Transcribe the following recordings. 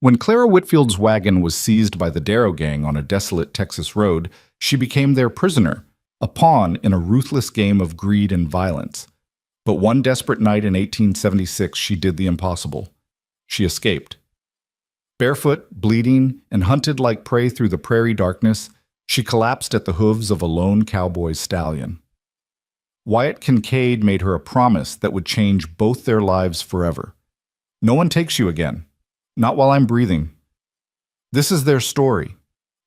When Clara Whitfield's wagon was seized by the Darrow gang on a desolate Texas road, she became their prisoner, a pawn in a ruthless game of greed and violence. But one desperate night in 1876, she did the impossible. She escaped. Barefoot, bleeding, and hunted like prey through the prairie darkness, she collapsed at the hooves of a lone cowboy stallion. Wyatt Kincaid made her a promise that would change both their lives forever. No one takes you again. Not while I'm breathing. This is their story.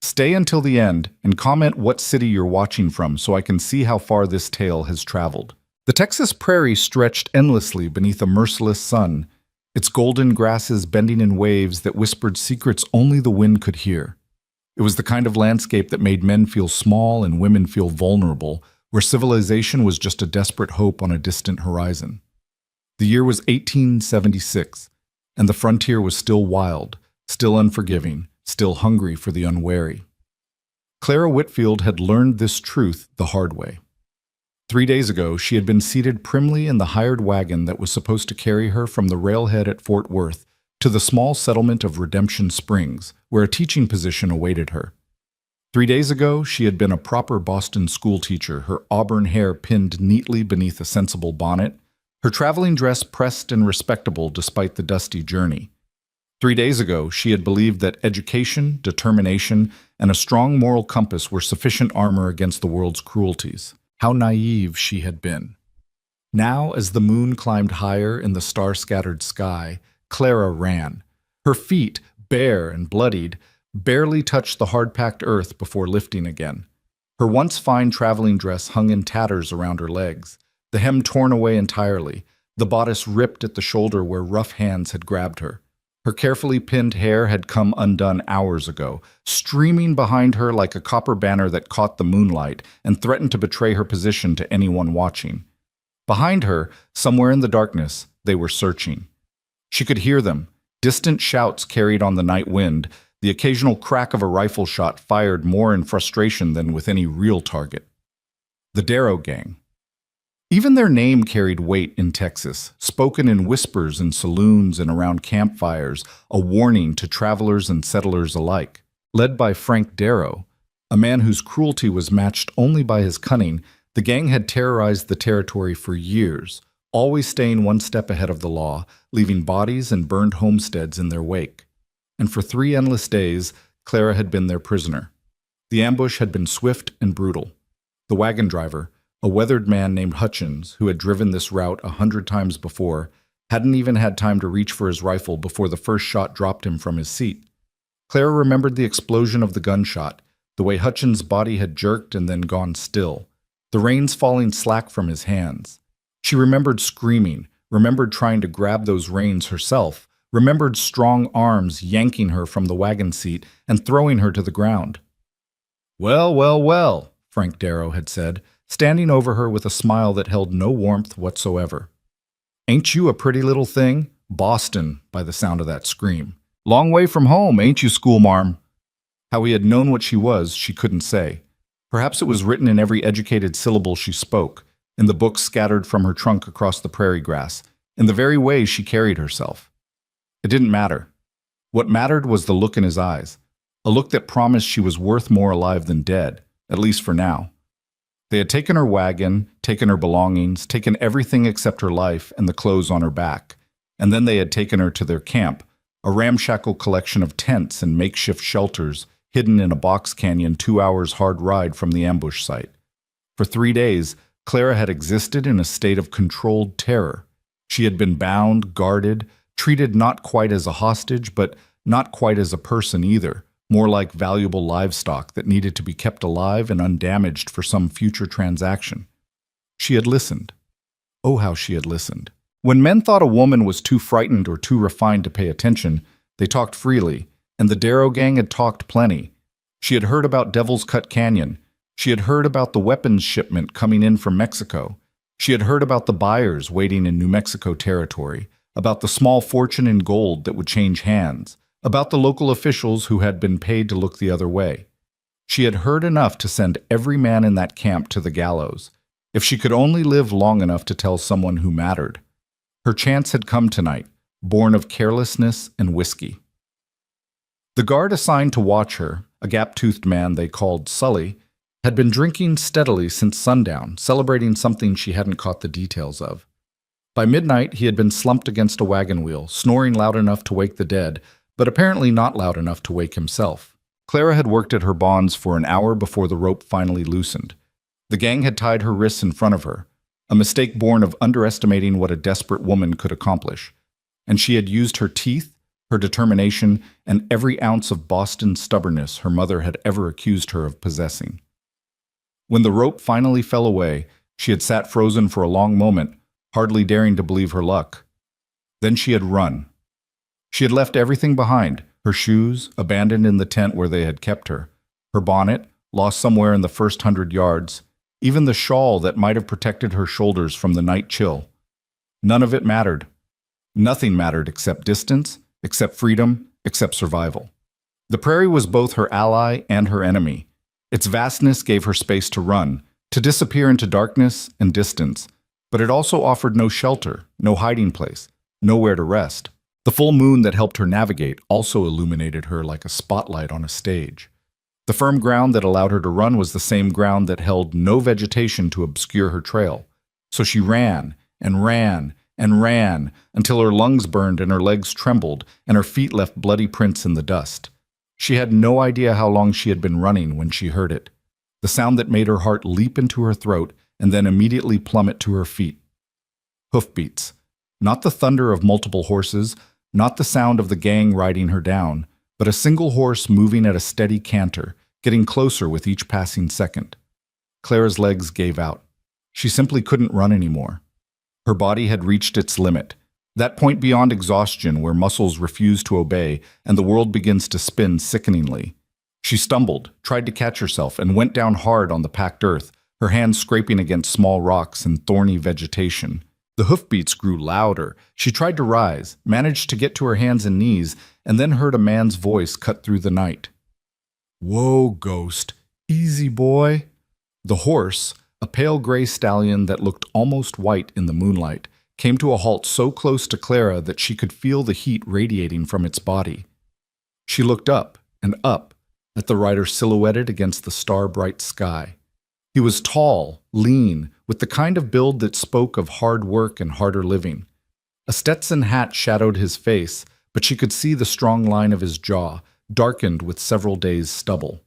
Stay until the end and comment what city you're watching from so I can see how far this tale has traveled. The Texas prairie stretched endlessly beneath a merciless sun, its golden grasses bending in waves that whispered secrets only the wind could hear. It was the kind of landscape that made men feel small and women feel vulnerable, where civilization was just a desperate hope on a distant horizon. The year was 1876. And the frontier was still wild, still unforgiving, still hungry for the unwary. Clara Whitfield had learned this truth the hard way. 3 days ago, she had been seated primly in the hired wagon that was supposed to carry her from the railhead at Fort Worth to the small settlement of Redemption Springs, where a teaching position awaited her. 3 days ago, she had been a proper Boston schoolteacher, her auburn hair pinned neatly beneath a sensible bonnet, her traveling dress pressed and respectable despite the dusty journey. 3 days ago, she had believed that education, determination, and a strong moral compass were sufficient armor against the world's cruelties. How naive she had been. Now, as the moon climbed higher in the star-scattered sky, Clara ran. Her feet, bare and bloodied, barely touched the hard-packed earth before lifting again. Her once fine traveling dress hung in tatters around her legs, the hem torn away entirely, the bodice ripped at the shoulder where rough hands had grabbed her. Her carefully pinned hair had come undone hours ago, streaming behind her like a copper banner that caught the moonlight and threatened to betray her position to anyone watching. Behind her, somewhere in the darkness, they were searching. She could hear them, distant shouts carried on the night wind, the occasional crack of a rifle shot fired more in frustration than with any real target. The Darrow gang. Even their name carried weight in Texas, spoken in whispers in saloons and around campfires, a warning to travelers and settlers alike. Led by Frank Darrow, a man whose cruelty was matched only by his cunning, the gang had terrorized the territory for years, always staying one step ahead of the law, leaving bodies and burned homesteads in their wake. And for 3 endless days, Clara had been their prisoner. The ambush had been swift and brutal. The wagon driver, a weathered man named Hutchins, who had driven this route 100 times before, hadn't even had time to reach for his rifle before the first shot dropped him from his seat. Clara remembered the explosion of the gunshot, the way Hutchins' body had jerked and then gone still, the reins falling slack from his hands. She remembered screaming, remembered trying to grab those reins herself, remembered strong arms yanking her from the wagon seat and throwing her to the ground. "Well, well, well," Frank Darrow had said, standing over her with a smile that held no warmth whatsoever. "Ain't you a pretty little thing? Boston," by the sound of that scream. "Long way from home, ain't you, schoolmarm?" How he had known what she was, she couldn't say. Perhaps it was written in every educated syllable she spoke, in the books scattered from her trunk across the prairie grass, in the very way she carried herself. It didn't matter. What mattered was the look in his eyes, a look that promised she was worth more alive than dead, at least for now. They had taken her wagon, taken her belongings, taken everything except her life and the clothes on her back, and then they had taken her to their camp, a ramshackle collection of tents and makeshift shelters hidden in a box canyon 2 hours' hard ride from the ambush site. For 3 days, Clara had existed in a state of controlled terror. She had been bound, guarded, treated not quite as a hostage, but not quite as a person either, more like valuable livestock that needed to be kept alive and undamaged for some future transaction. She had listened. Oh, how she had listened. When men thought a woman was too frightened or too refined to pay attention, they talked freely, and the Darrow gang had talked plenty. She had heard about Devil's Cut Canyon. She had heard about the weapons shipment coming in from Mexico. She had heard about the buyers waiting in New Mexico territory, about the small fortune in gold that would change hands, about the local officials who had been paid to look the other way. She had heard enough to send every man in that camp to the gallows, if she could only live long enough to tell someone who mattered. Her chance had come tonight, born of carelessness and whiskey. The guard assigned to watch her, a gap-toothed man they called Sully, had been drinking steadily since sundown, celebrating something she hadn't caught the details of. By midnight, he had been slumped against a wagon wheel, snoring loud enough to wake the dead, but apparently not loud enough to wake himself. Clara had worked at her bonds for an hour before the rope finally loosened. The gang had tied her wrists in front of her, a mistake born of underestimating what a desperate woman could accomplish. And she had used her teeth, her determination, and every ounce of Boston stubbornness her mother had ever accused her of possessing. When the rope finally fell away, she had sat frozen for a long moment, hardly daring to believe her luck. Then she had run. She had left everything behind, her shoes, abandoned in the tent where they had kept her, her bonnet, lost somewhere in the first 100 yards, even the shawl that might have protected her shoulders from the night chill. None of it mattered. Nothing mattered except distance, except freedom, except survival. The prairie was both her ally and her enemy. Its vastness gave her space to run, to disappear into darkness and distance, but it also offered no shelter, no hiding place, nowhere to rest. The full moon that helped her navigate also illuminated her like a spotlight on a stage. The firm ground that allowed her to run was the same ground that held no vegetation to obscure her trail. So she ran and ran and ran until her lungs burned and her legs trembled and her feet left bloody prints in the dust. She had no idea how long she had been running when she heard it, the sound that made her heart leap into her throat and then immediately plummet to her feet. Hoofbeats. Not the thunder of multiple horses, not the sound of the gang riding her down, but a single horse moving at a steady canter, getting closer with each passing second. Clara's legs gave out. She simply couldn't run anymore. Her body had reached its limit, that point beyond exhaustion where muscles refuse to obey and the world begins to spin sickeningly. She stumbled, tried to catch herself, and went down hard on the packed earth, her hands scraping against small rocks and thorny vegetation. The hoofbeats grew louder. She tried to rise, managed to get to her hands and knees, and then heard a man's voice cut through the night. "Whoa, Ghost. Easy, boy." The horse, a pale gray stallion that looked almost white in the moonlight, came to a halt so close to Clara that she could feel the heat radiating from its body. She looked up and up at the rider silhouetted against the star-bright sky. He was tall, lean, with the kind of build that spoke of hard work and harder living. A Stetson hat shadowed his face, but she could see the strong line of his jaw, darkened with several days' stubble.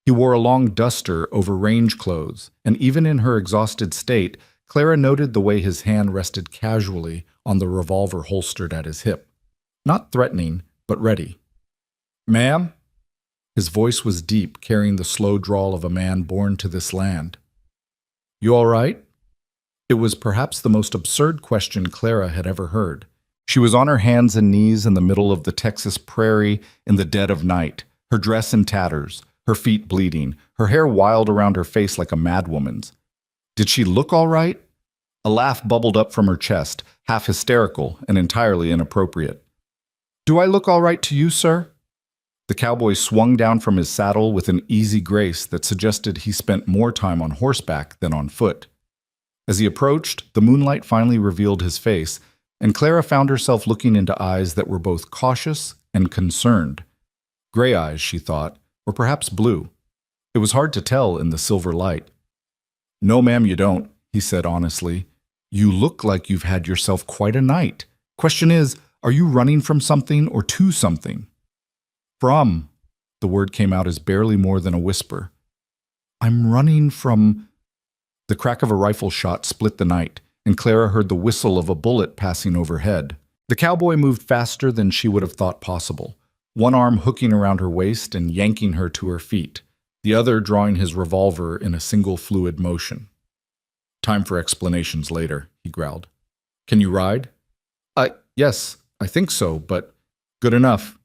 He wore a long duster over range clothes, and even in her exhausted state, Clara noted the way his hand rested casually on the revolver holstered at his hip. Not threatening, but ready. "Ma'am?" His voice was deep, carrying the slow drawl of a man born to this land. "You all right?" It was perhaps the most absurd question Clara had ever heard. She was on her hands and knees in the middle of the Texas prairie in the dead of night, her dress in tatters, her feet bleeding, her hair wild around her face like a madwoman's. Did she look all right? A laugh bubbled up from her chest, half hysterical and entirely inappropriate. "Do I look all right to you, sir?" The cowboy swung down from his saddle with an easy grace that suggested he spent more time on horseback than on foot. As he approached, the moonlight finally revealed his face, and Clara found herself looking into eyes that were both cautious and concerned. Gray eyes, she thought, or perhaps blue. It was hard to tell in the silver light. "No, ma'am, you don't," he said honestly. "You look like you've had yourself quite a night. Question is, are you running from something or to something?" "From," the word came out as barely more than a whisper. "I'm running from—" The crack of a rifle shot split the night, and Clara heard the whistle of a bullet passing overhead. The cowboy moved faster than she would have thought possible, one arm hooking around her waist and yanking her to her feet, the other drawing his revolver in a single fluid motion. "Time for explanations later," he growled. "Can you ride?" Yes, I think so, but—" "Good enough."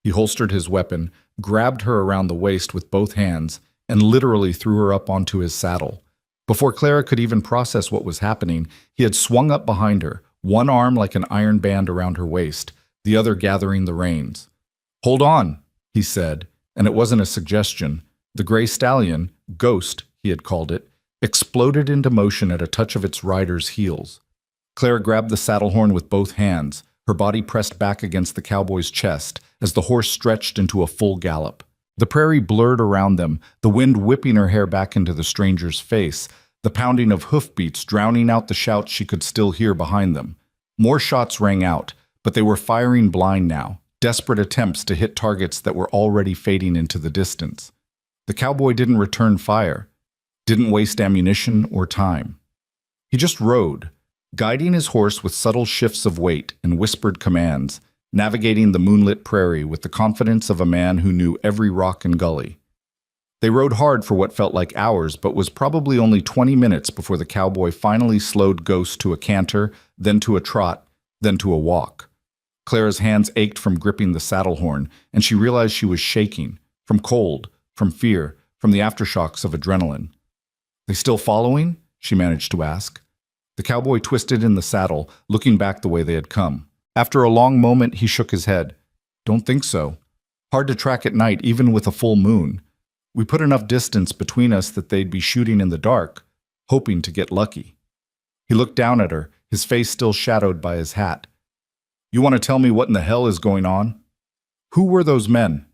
He holstered his weapon, grabbed her around the waist with both hands, and literally threw her up onto his saddle. Before Clara could even process what was happening, he had swung up behind her, one arm like an iron band around her waist, the other gathering the reins. "Hold on," he said, and it wasn't a suggestion. The gray stallion, Ghost, he had called it, exploded into motion at a touch of its rider's heels. Clara grabbed the saddle horn with both hands, her body pressed back against the cowboy's chest as the horse stretched into a full gallop. The prairie blurred around them, the wind whipping her hair back into the stranger's face, the pounding of hoofbeats drowning out the shouts she could still hear behind them. More shots rang out, but they were firing blind now, desperate attempts to hit targets that were already fading into the distance. The cowboy didn't return fire, didn't waste ammunition or time. He just rode, guiding his horse with subtle shifts of weight and whispered commands, navigating the moonlit prairie with the confidence of a man who knew every rock and gully. They rode hard for what felt like hours, but was probably only 20 minutes before the cowboy finally slowed Ghost to a canter, then to a trot, then to a walk. Clara's hands ached from gripping the saddle horn, and she realized she was shaking, from cold, from fear, from the aftershocks of adrenaline. "They still following?" she managed to ask. The cowboy twisted in the saddle, looking back the way they had come. After a long moment, he shook his head. "Don't think so. Hard to track at night, even with a full moon. We put enough distance between us that they'd be shooting in the dark, hoping to get lucky." He looked down at her, his face still shadowed by his hat. "You want to tell me what in the hell is going on? Who were those men?"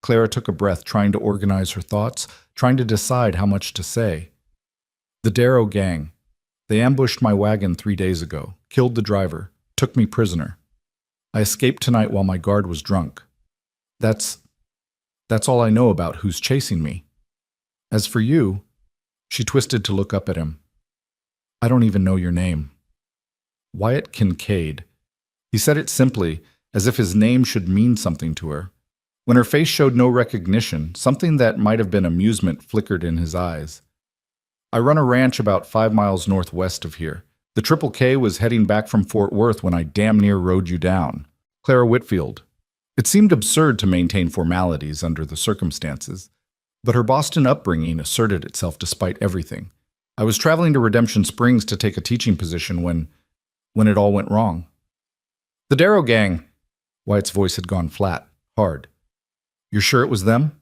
Clara took a breath, trying to organize her thoughts, trying to decide how much to say. "The Darrow gang. They ambushed my wagon 3 days ago, killed the driver, took me prisoner. I escaped tonight while my guard was drunk. That's all I know about who's chasing me. As for you," she twisted to look up at him, "I don't even know your name." "Wyatt Kincaid." He said it simply, as if his name should mean something to her. When her face showed no recognition, something that might have been amusement flickered in his eyes. "I run a ranch about 5 miles northwest of here. The Triple K was heading back from Fort Worth when I damn near rode you down. Clara Whitfield." It seemed absurd to maintain formalities under the circumstances, but her Boston upbringing asserted itself despite everything. "I was traveling to Redemption Springs to take a teaching position when it all went wrong." "The Darrow gang." Wyatt's voice had gone flat, hard. "You're sure it was them?"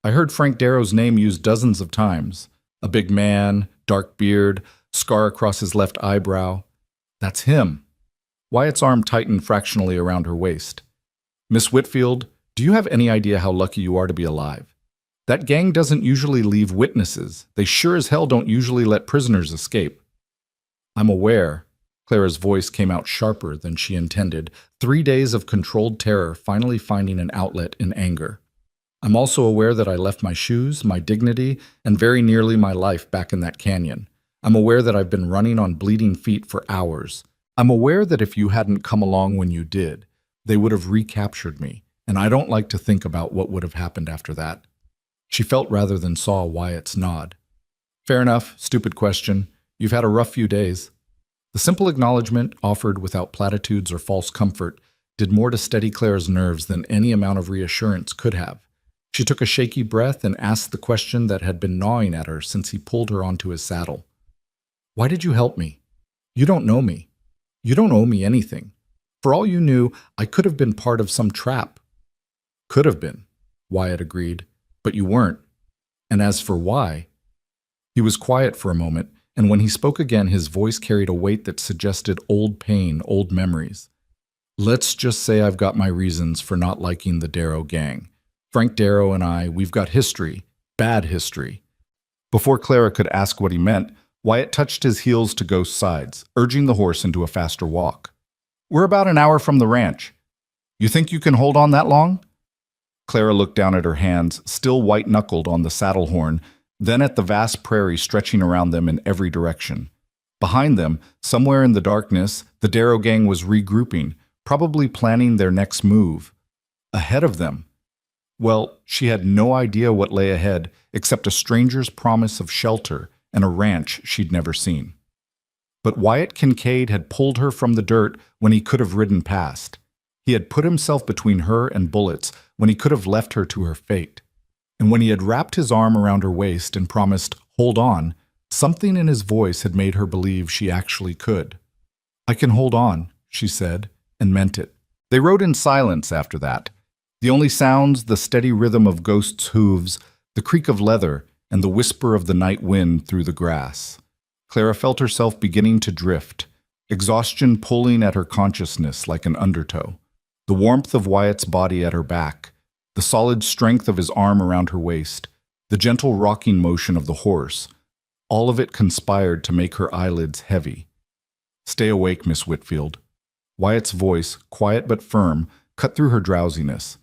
"I heard Frank Darrow's name used dozens of times. A big man, dark beard, scar across his left eyebrow. That's him." Wyatt's arm tightened fractionally around her waist. "Miss Whitfield, do you have any idea how lucky you are to be alive? That gang doesn't usually leave witnesses. They sure as hell don't usually let prisoners escape." "I'm aware." Clara's voice came out sharper than she intended, 3 days of controlled terror finally finding an outlet in anger. "I'm also aware that I left my shoes, my dignity, and very nearly my life back in that canyon. I'm aware that I've been running on bleeding feet for hours. I'm aware that if you hadn't come along when you did, they would have recaptured me, and I don't like to think about what would have happened after that." She felt rather than saw Wyatt's nod. "Fair enough, stupid question. You've had a rough few days." The simple acknowledgement, offered without platitudes or false comfort, did more to steady Clara's nerves than any amount of reassurance could have. She took a shaky breath and asked the question that had been gnawing at her since he pulled her onto his saddle. "Why did you help me? You don't know me. You don't owe me anything. For all you knew, I could have been part of some trap." "Could have been," Wyatt agreed, "but you weren't. And as for why..." He was quiet for a moment, and when he spoke again, his voice carried a weight that suggested old pain, old memories. "Let's just say I've got my reasons for not liking the Darrow gang. Frank Darrow and we've got history, bad history." Before Clara could ask what he meant, Wyatt touched his heels to Ghost's sides, urging the horse into a faster walk. "We're about an hour from the ranch. You think you can hold on that long?" Clara looked down at her hands, still white-knuckled on the saddle horn, then at the vast prairie stretching around them in every direction. Behind them, somewhere in the darkness, the Darrow gang was regrouping, probably planning their next move. Ahead of them. Well, she had no idea what lay ahead except a stranger's promise of shelter and a ranch she'd never seen. But Wyatt Kincaid had pulled her from the dirt when he could have ridden past. He had put himself between her and bullets when he could have left her to her fate. And when he had wrapped his arm around her waist and promised, "Hold on," something in his voice had made her believe she actually could. "I can hold on," she said, and meant it. They rode in silence after that. The only sounds, the steady rhythm of Ghost's hooves, the creak of leather, and the whisper of the night wind through the grass. Clara felt herself beginning to drift, exhaustion pulling at her consciousness like an undertow, the warmth of Wyatt's body at her back, the solid strength of his arm around her waist, the gentle rocking motion of the horse, all of it conspired to make her eyelids heavy. "Stay awake, Miss Whitfield." Wyatt's voice, quiet but firm, cut through her drowsiness.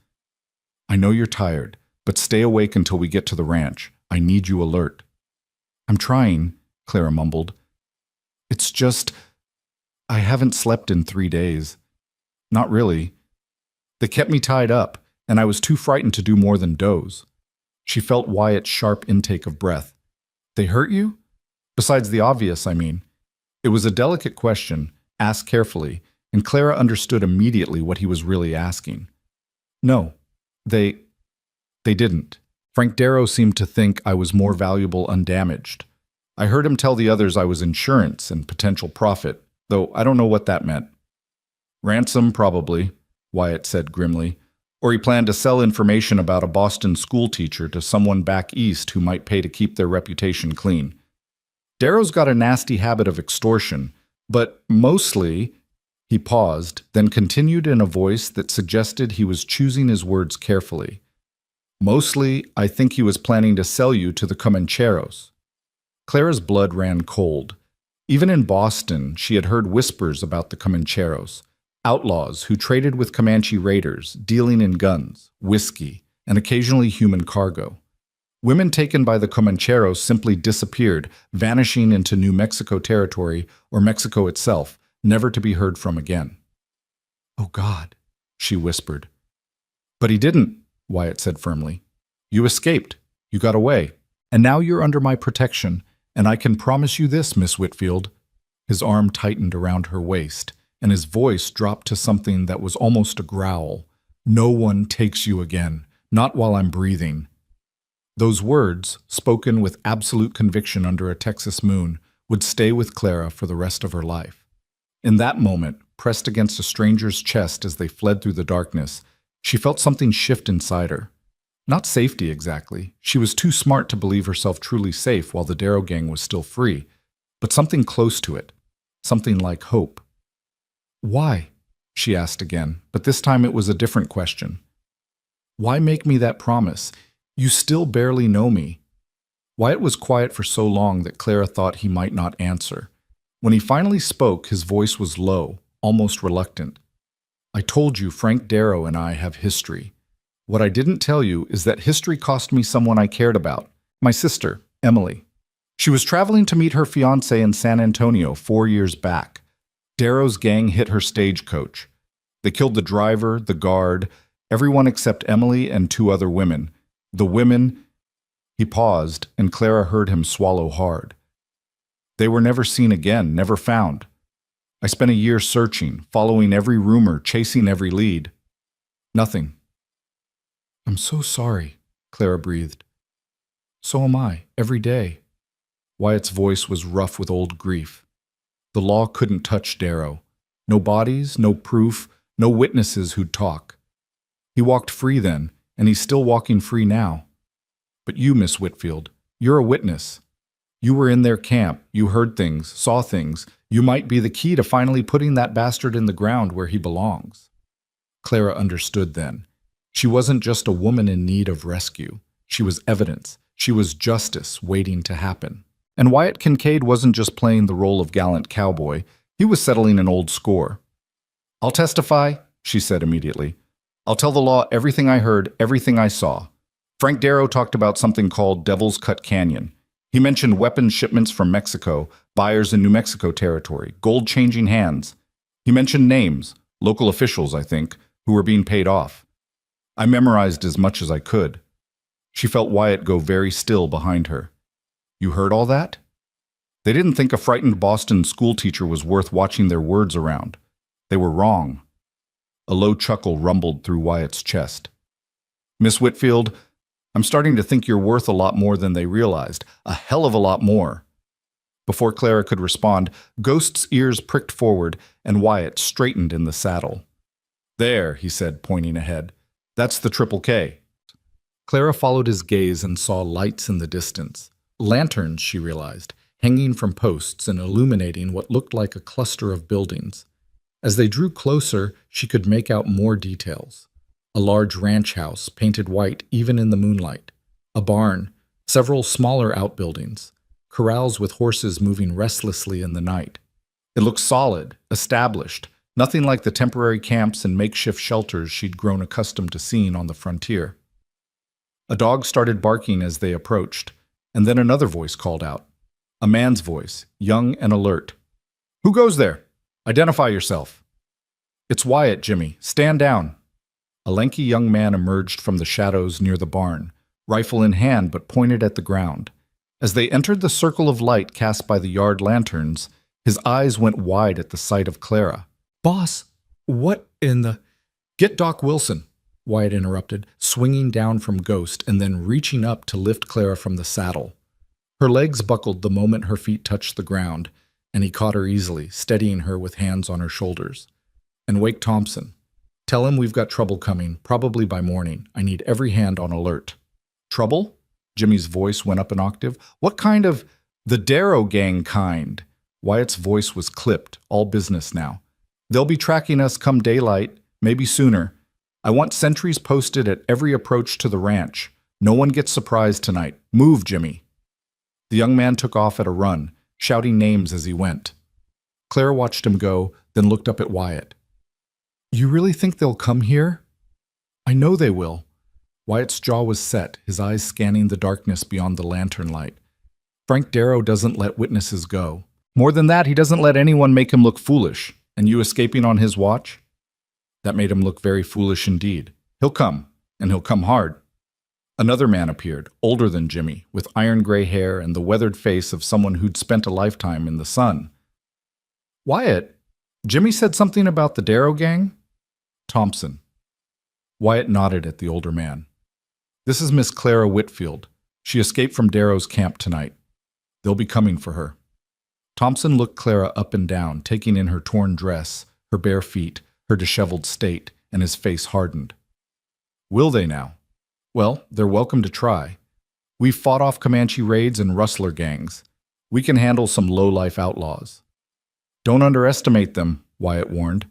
"I know you're tired, but stay awake until we get to the ranch. I need you alert." "I'm trying," Clara mumbled. "It's just, I haven't slept in 3 days. Not really. They kept me tied up, and I was too frightened to do more than doze." She felt Wyatt's sharp intake of breath. "They hurt you? Besides the obvious, I mean." It was a delicate question, asked carefully, and Clara understood immediately what he was really asking. "No, they didn't. Frank Darrow seemed to think I was more valuable undamaged. I heard him tell the others I was insurance and potential profit, though I don't know what that meant." "Ransom, probably," Wyatt said grimly. "Or he planned to sell information about a Boston schoolteacher to someone back east who might pay to keep their reputation clean. Darrow's got a nasty habit of extortion, but mostly—" He paused, then continued in a voice that suggested he was choosing his words carefully. "Mostly, I think he was planning to sell you to the Comancheros." Clara's blood ran cold. Even in Boston, she had heard whispers about the Comancheros, outlaws who traded with Comanche raiders, dealing in guns, whiskey, and occasionally human cargo. Women taken by the Comancheros simply disappeared, vanishing into New Mexico territory or Mexico itself, never to be heard from again. "Oh, God," she whispered. "But he didn't," Wyatt said firmly. "You escaped. You got away. And now you're under my protection, and I can promise you this, Miss Whitfield." His arm tightened around her waist, and his voice dropped to something that was almost a growl. "No one takes you again, not while I'm breathing." Those words, spoken with absolute conviction under a Texas moon, would stay with Clara for the rest of her life. In that moment, pressed against a stranger's chest as they fled through the darkness, she felt something shift inside her. Not safety exactly. She was too smart to believe herself truly safe while the Darrow gang was still free, but something close to it, something like hope. "Why?" she asked again, but this time it was a different question. "Why make me that promise? You still barely know me." Wyatt was quiet for so long that Clara thought he might not answer. When he finally spoke, his voice was low, almost reluctant. "I told you Frank Darrow and I have history. What I didn't tell you is that history cost me someone I cared about, my sister, Emily. She was traveling to meet her fiancé in San Antonio 4 years back. Darrow's gang hit her stagecoach. They killed the driver, the guard, everyone except Emily and 2 other women. The women—" He paused, and Clara heard him swallow hard. "They were never seen again, never found. I spent a year searching, following every rumor, chasing every lead. Nothing." "I'm so sorry," Clara breathed. "So am I, every day." Wyatt's voice was rough with old grief. The law couldn't touch Darrow. No bodies, no proof, no witnesses who'd talk. He walked free then, and he's still walking free now. But you, Miss Whitfield, you're a witness. You were in their camp, you heard things, saw things. You might be the key to finally putting that bastard in the ground where he belongs. Clara understood then. She wasn't just a woman in need of rescue. She was evidence. She was justice waiting to happen. And Wyatt Kincaid wasn't just playing the role of gallant cowboy. He was settling an old score. "I'll testify," she said immediately. "I'll tell the law everything I heard, everything I saw. Frank Darrow talked about something called Devil's Cut Canyon. He mentioned weapons shipments from Mexico, buyers in New Mexico territory, gold changing hands. He mentioned names, local officials, I think, who were being paid off. I memorized as much as I could." She felt Wyatt go very still behind her. "You heard all that?" They didn't think a frightened Boston schoolteacher was worth watching their words around. They were wrong. A low chuckle rumbled through Wyatt's chest. "Miss Whitfield, I'm starting to think you're worth a lot more than they realized. A hell of a lot more." Before Clara could respond, Ghost's ears pricked forward, and Wyatt straightened in the saddle. "There," he said, pointing ahead. "That's the Triple K." Clara followed his gaze and saw lights in the distance. Lanterns, she realized. hanging from posts and illuminating what looked like a cluster of buildings. As they drew closer, she could make out more details. A large ranch house, painted white even in the moonlight. A barn, several smaller outbuildings, corrals with horses moving restlessly in the night. It looked solid, established, nothing like the temporary camps and makeshift shelters she'd grown accustomed to seeing on the frontier. A dog started barking as they approached, and then another voice called out. A man's voice, young and alert. "Who goes there? Identify yourself." "It's Wyatt, Jimmy. Stand down." A lanky young man emerged from the shadows near the barn, rifle in hand but pointed at the ground. As they entered the circle of light cast by the yard lanterns, his eyes went wide at the sight of Clara. "Boss, what in the—" "Get Doc Wilson," Wyatt interrupted, swinging down from Ghost and then reaching up to lift Clara from the saddle. Her legs buckled the moment her feet touched the ground, and he caught her easily, steadying her with hands on her shoulders. "And wake Thompson. Tell him we've got trouble coming, probably by morning. I need every hand on alert." "Trouble?" Jimmy's voice went up an octave. "What kind of—" "The Darrow gang kind." Wyatt's voice was clipped, all business now. "They'll be tracking us come daylight, maybe sooner. I want sentries posted at every approach to the ranch. No one gets surprised tonight. Move, Jimmy." The young man took off at a run, shouting names as he went. Clara watched him go, then looked up at Wyatt. "You really think they'll come here?" "I know they will." Wyatt's jaw was set, his eyes scanning the darkness beyond the lantern light. "Frank Darrow doesn't let witnesses go. More than that, he doesn't let anyone make him look foolish. And you escaping on his watch? That made him look very foolish indeed. He'll come, and he'll come hard." Another man appeared, older than Jimmy, with iron-gray hair and the weathered face of someone who'd spent a lifetime in the sun. "Wyatt, Jimmy said something about the Darrow gang?" "Thompson." Wyatt nodded at the older man. "This is Miss Clara Whitfield. She escaped from Darrow's camp tonight. They'll be coming for her." Thompson looked Clara up and down, taking in her torn dress, her bare feet, her disheveled state, and his face hardened. "Will they now? Well, they're welcome to try. We've fought off Comanche raids and rustler gangs. We can handle some low-life outlaws." "Don't underestimate them," Wyatt warned.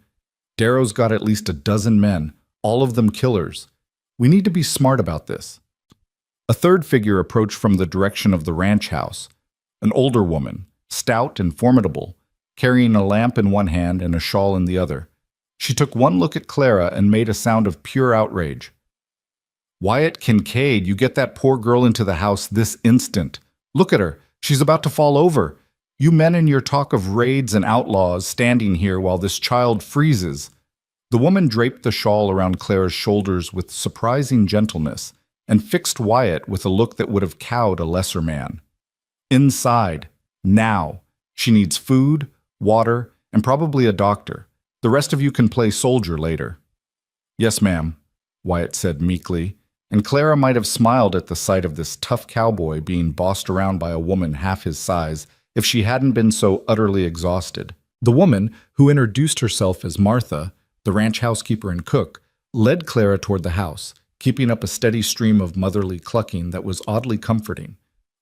"Darrow's got at least a dozen men, all of them killers. We need to be smart about this." A third figure approached from the direction of the ranch house, an older woman, stout and formidable, carrying a lamp in one hand and a shawl in the other. She took one look at Clara and made a sound of pure outrage. "Wyatt Kincaid, you get that poor girl into the house this instant. Look at her. She's about to fall over. You men in your talk of raids and outlaws standing here while this child freezes." The woman draped the shawl around Clara's shoulders with surprising gentleness and fixed Wyatt with a look that would have cowed a lesser man. "Inside. Now. She needs food, water, and probably a doctor. The rest of you can play soldier later." "Yes, ma'am," Wyatt said meekly, and Clara might have smiled at the sight of this tough cowboy being bossed around by a woman half his size if she hadn't been so utterly exhausted. The woman, who introduced herself as Martha, the ranch housekeeper and cook, led Clara toward the house, keeping up a steady stream of motherly clucking that was oddly comforting.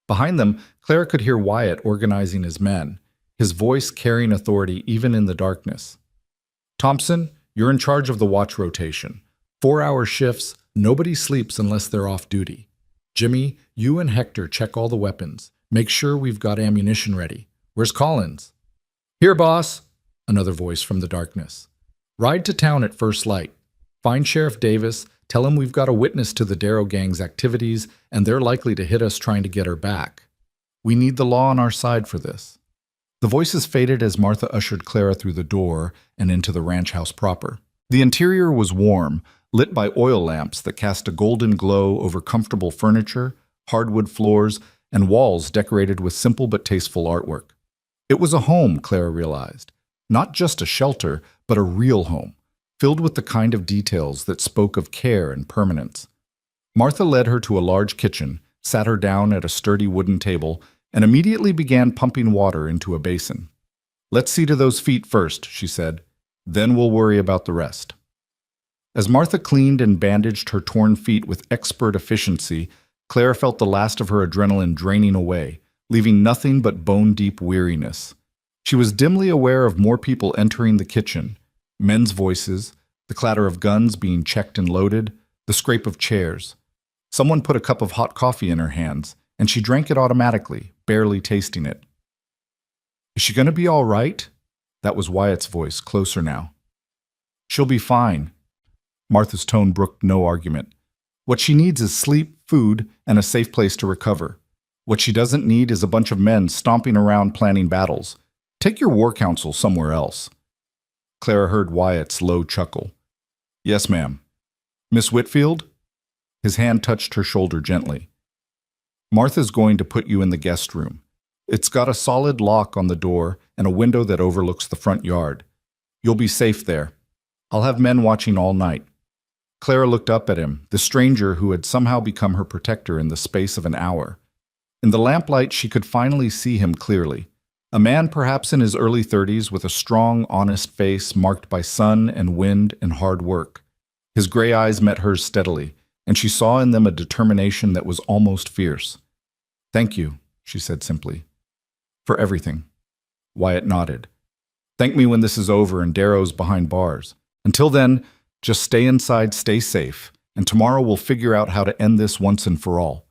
Behind them, Clara could hear Wyatt organizing his men, his voice carrying authority even in the darkness. "Thompson, you're in charge of the watch rotation. 4-hour shifts, nobody sleeps unless they're off duty. Jimmy, you and Hector check all the weapons. Make sure we've got ammunition ready. Where's Collins?" "Here, boss," another voice from the darkness. "Ride to town at first light. Find Sheriff Davis, tell him we've got a witness to the Darrow gang's activities, and they're likely to hit us trying to get her back. We need the law on our side for this." The voices faded as Martha ushered Clara through the door and into the ranch house proper. The interior was warm, lit by oil lamps that cast a golden glow over comfortable furniture, hardwood floors, and walls decorated with simple but tasteful artwork. It was a home, Clara realized. Not just a shelter, but a real home, filled with the kind of details that spoke of care and permanence. Martha led her to a large kitchen, sat her down at a sturdy wooden table, and immediately began pumping water into a basin. "Let's see to those feet first," she said. "Then we'll worry about the rest." As Martha cleaned and bandaged her torn feet with expert efficiency, Clara felt the last of her adrenaline draining away, leaving nothing but bone-deep weariness. She was dimly aware of more people entering the kitchen, men's voices, the clatter of guns being checked and loaded, the scrape of chairs. Someone put a cup of hot coffee in her hands, and she drank it automatically, barely tasting it. "Is she going to be all right?" That was Wyatt's voice, closer now. "She'll be fine." Martha's tone brooked no argument. "What she needs is sleep, food, and a safe place to recover. What she doesn't need is a bunch of men stomping around planning battles. Take your war council somewhere else." Clara heard Wyatt's low chuckle. "Yes, ma'am." "Miss Whitfield?" His hand touched her shoulder gently. "Martha's going to put you in the guest room. It's got a solid lock on the door and a window that overlooks the front yard. You'll be safe there. I'll have men watching all night." Clara looked up at him, the stranger who had somehow become her protector in the space of an hour. In the lamplight, she could finally see him clearly. A man perhaps in his early 30s with a strong, honest face marked by sun and wind and hard work. His gray eyes met hers steadily, and she saw in them a determination that was almost fierce. "Thank you," she said simply. "For everything." Wyatt nodded. "Thank me when this is over and Darrow's behind bars. Until then, just stay inside, stay safe, and tomorrow we'll figure out how to end this once and for all."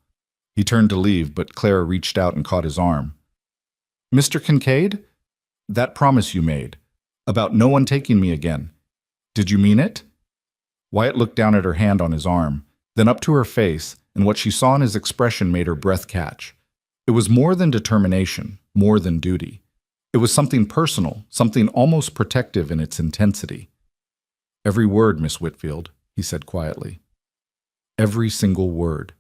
He turned to leave, but Clara reached out and caught his arm. "Mr. Kincaid? That promise you made, about no one taking me again. Did you mean it?" Wyatt looked down at her hand on his arm, then up to her face, and what she saw in his expression made her breath catch. It was more than determination, more than duty. It was something personal, something almost protective in its intensity. "Every word, Miss Whitfield," he said quietly. "Every single word.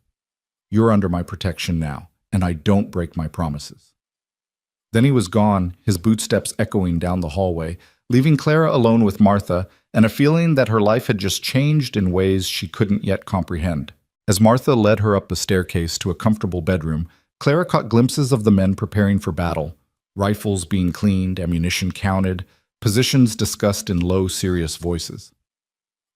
You're under my protection now, and I don't break my promises." Then he was gone, his bootsteps echoing down the hallway, leaving Clara alone with Martha and a feeling that her life had just changed in ways she couldn't yet comprehend. As Martha led her up the staircase to a comfortable bedroom, Clara caught glimpses of the men preparing for battle, rifles being cleaned, ammunition counted, positions discussed in low, serious voices.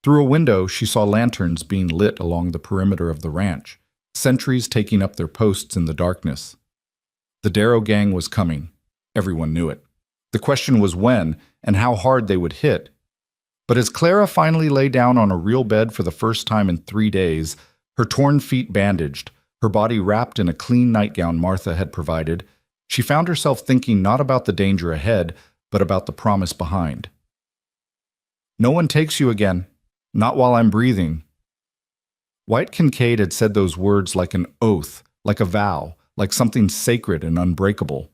Through a window, she saw lanterns being lit along the perimeter of the ranch, sentries taking up their posts in the darkness. The Darrow gang was coming. Everyone knew it. The question was when and how hard they would hit. But as Clara finally lay down on a real bed for the first time in 3 days, her torn feet bandaged, her body wrapped in a clean nightgown Martha had provided, she found herself thinking not about the danger ahead, but about the promise behind. "No one takes you again. Not while I'm breathing." Wyatt Kincaid had said those words like an oath, like a vow, like something sacred and unbreakable.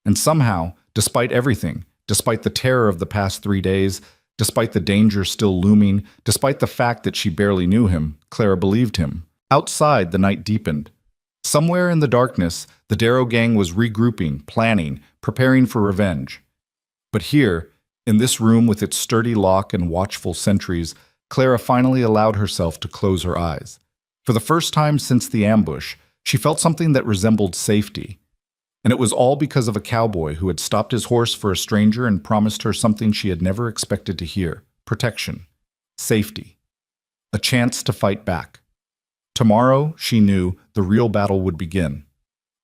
And somehow, despite everything, despite the terror of the past 3 days, despite the danger still looming, despite the fact that she barely knew him, Clara believed him. Outside, the night deepened. Somewhere in the darkness, the Darrow gang was regrouping, planning, preparing for revenge. But here, in this room with its sturdy lock and watchful sentries, Clara finally allowed herself to close her eyes. For the first time since the ambush, she felt something that resembled safety. And it was all because of a cowboy who had stopped his horse for a stranger and promised her something she had never expected to hear: protection, safety, a chance to fight back. Tomorrow, she knew, the real battle would begin.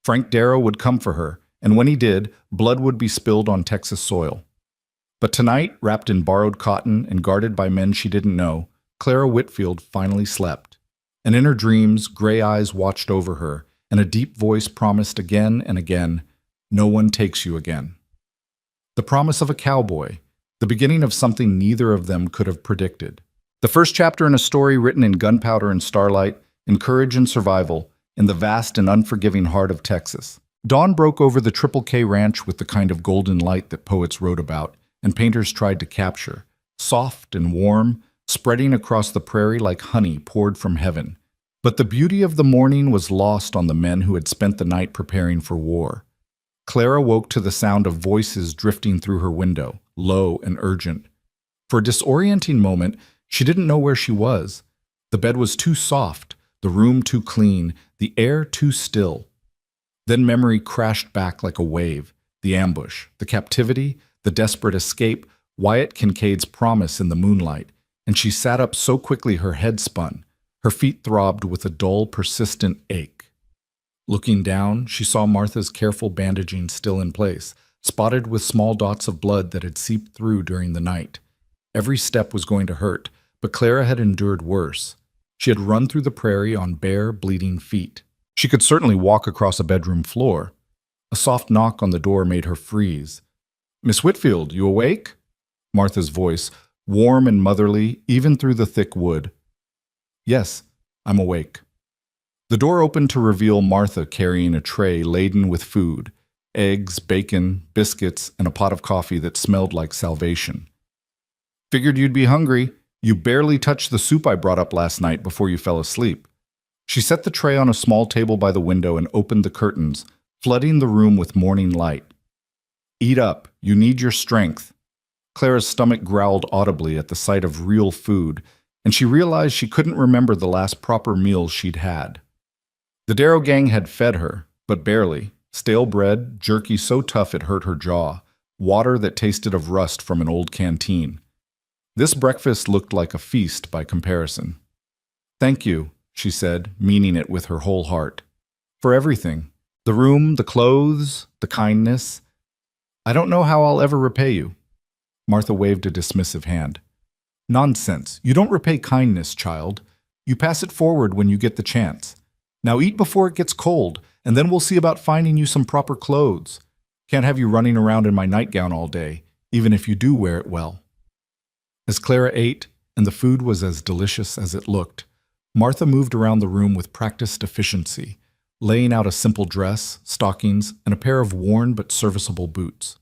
Frank Darrow would come for her, and when he did, blood would be spilled on Texas soil. But tonight, wrapped in borrowed cotton and guarded by men she didn't know, Clara Whitfield finally slept. And in her dreams, gray eyes watched over her, and a deep voice promised again and again, "No one takes you again." The promise of a cowboy, the beginning of something neither of them could have predicted. The first chapter in a story written in gunpowder and starlight, in courage and survival, in the vast and unforgiving heart of Texas. Dawn broke over the Triple K Ranch with the kind of golden light that poets wrote about and painters tried to capture, soft and warm, spreading across the prairie like honey poured from heaven. But the beauty of the morning was lost on the men who had spent the night preparing for war. Clara woke to the sound of voices drifting through her window, low and urgent. For a disorienting moment, she didn't know where she was. The bed was too soft, the room too clean, the air too still. Then memory crashed back like a wave. The ambush, the captivity, the desperate escape, Wyatt Kincaid's promise in the moonlight, and she sat up so quickly her head spun. Her feet throbbed with a dull, persistent ache. Looking down, she saw Martha's careful bandaging still in place, spotted with small dots of blood that had seeped through during the night. Every step was going to hurt, but Clara had endured worse. She had run through the prairie on bare, bleeding feet. She could certainly walk across a bedroom floor. A soft knock on the door made her freeze. "Miss Whitfield, you awake?" Martha's voice, warm and motherly, even through the thick wood. "Yes, I'm awake." The door opened to reveal Martha carrying a tray laden with food, eggs, bacon, biscuits, and a pot of coffee that smelled like salvation. "Figured you'd be hungry. You barely touched the soup I brought up last night before you fell asleep." She set the tray on a small table by the window and opened the curtains, flooding the room with morning light. "Eat up. You need your strength." Clara's stomach growled audibly at the sight of real food, and she realized she couldn't remember the last proper meal she'd had. The Darrow gang had fed her, but barely. Stale bread, jerky so tough it hurt her jaw, water that tasted of rust from an old canteen. This breakfast looked like a feast by comparison. "Thank you," she said, meaning it with her whole heart. "For everything. The room, the clothes, the kindness. I don't know how I'll ever repay you." Martha waved a dismissive hand. "Nonsense. You don't repay kindness, child. You pass it forward when you get the chance. Now eat before it gets cold, and then we'll see about finding you some proper clothes. Can't have you running around in my nightgown all day, even if you do wear it well." As Clara ate, and the food was as delicious as it looked, Martha moved around the room with practiced efficiency, laying out a simple dress, stockings, and a pair of worn but serviceable boots.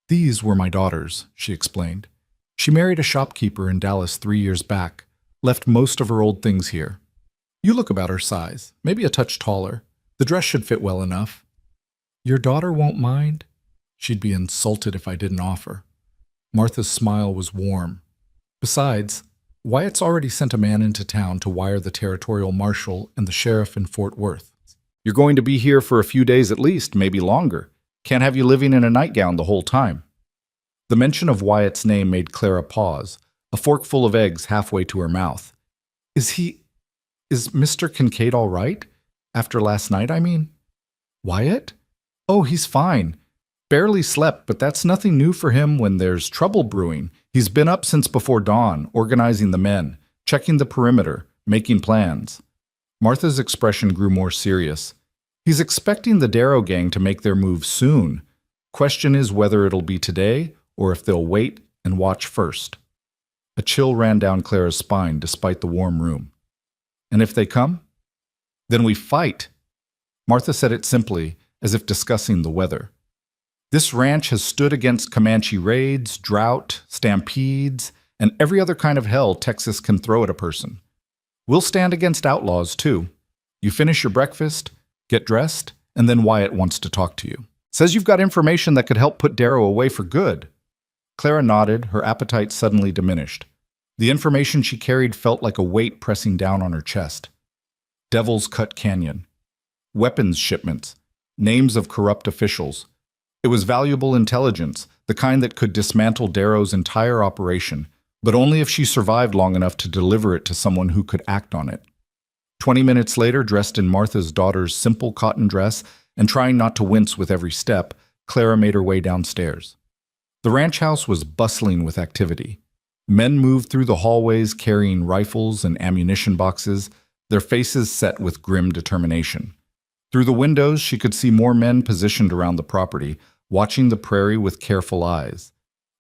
"These were my daughters," she explained. "She married a shopkeeper in Dallas 3 years back, left most of her old things here. You look about her size, maybe a touch taller. The dress should fit well enough." "Your daughter won't mind?" "She'd be insulted if I didn't offer." Martha's smile was warm. "Besides, Wyatt's already sent a man into town to wire the territorial marshal and the sheriff in Fort Worth. You're going to be here for a few days at least, maybe longer. Can't have you living in a nightgown the whole time." The mention of Wyatt's name made Clara pause, a forkful of eggs halfway to her mouth. Is Mr. Kincaid all right? After last night, I mean?" "Wyatt? Oh, he's fine. Barely slept, but that's nothing new for him when there's trouble brewing. He's been up since before dawn, organizing the men, checking the perimeter, making plans." Martha's expression grew more serious. "He's expecting the Darrow gang to make their move soon. Question is whether it'll be today or if they'll wait and watch first." A chill ran down Clara's spine despite the warm room. "And if they come?" "Then we fight." Martha said it simply, as if discussing the weather. "This ranch has stood against Comanche raids, drought, stampedes, and every other kind of hell Texas can throw at a person. We'll stand against outlaws, too. You finish your breakfast, get dressed, and then Wyatt wants to talk to you. Says you've got information that could help put Darrow away for good." Clara nodded, her appetite suddenly diminished. The information she carried felt like a weight pressing down on her chest. Devil's Cut Canyon. Weapons shipments. Names of corrupt officials. It was valuable intelligence, the kind that could dismantle Darrow's entire operation, but only if she survived long enough to deliver it to someone who could act on it. 20 minutes later, dressed in Martha's daughter's simple cotton dress and trying not to wince with every step, Clara made her way downstairs. The ranch house was bustling with activity. Men moved through the hallways carrying rifles and ammunition boxes, their faces set with grim determination. Through the windows, she could see more men positioned around the property, watching the prairie with careful eyes.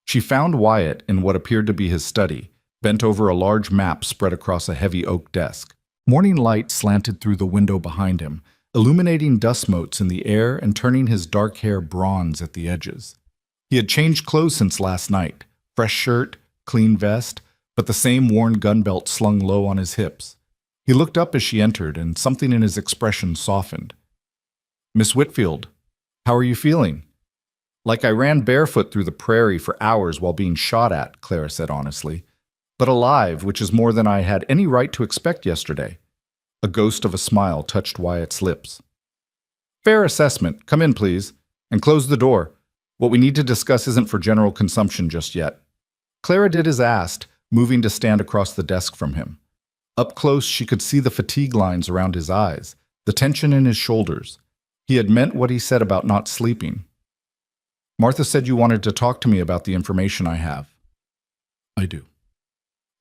She found Wyatt in what appeared to be his study, bent over a large map spread across a heavy oak desk. Morning light slanted through the window behind him, illuminating dust motes in the air and turning his dark hair bronze at the edges. He had changed clothes since last night, fresh shirt, clean vest, but the same worn gun belt slung low on his hips. He looked up as she entered, and something in his expression softened. "Miss Whitfield, how are you feeling?" "Like I ran barefoot through the prairie for hours while being shot at," Clara said honestly. "But alive, which is more than I had any right to expect yesterday." A ghost of a smile touched Wyatt's lips. "Fair assessment. Come in, please. And close the door. What we need to discuss isn't for general consumption just yet." Clara did as asked, moving to stand across the desk from him. Up close, she could see the fatigue lines around his eyes, the tension in his shoulders. He had meant what he said about not sleeping. Martha said you wanted to talk to me about the information I have. I do.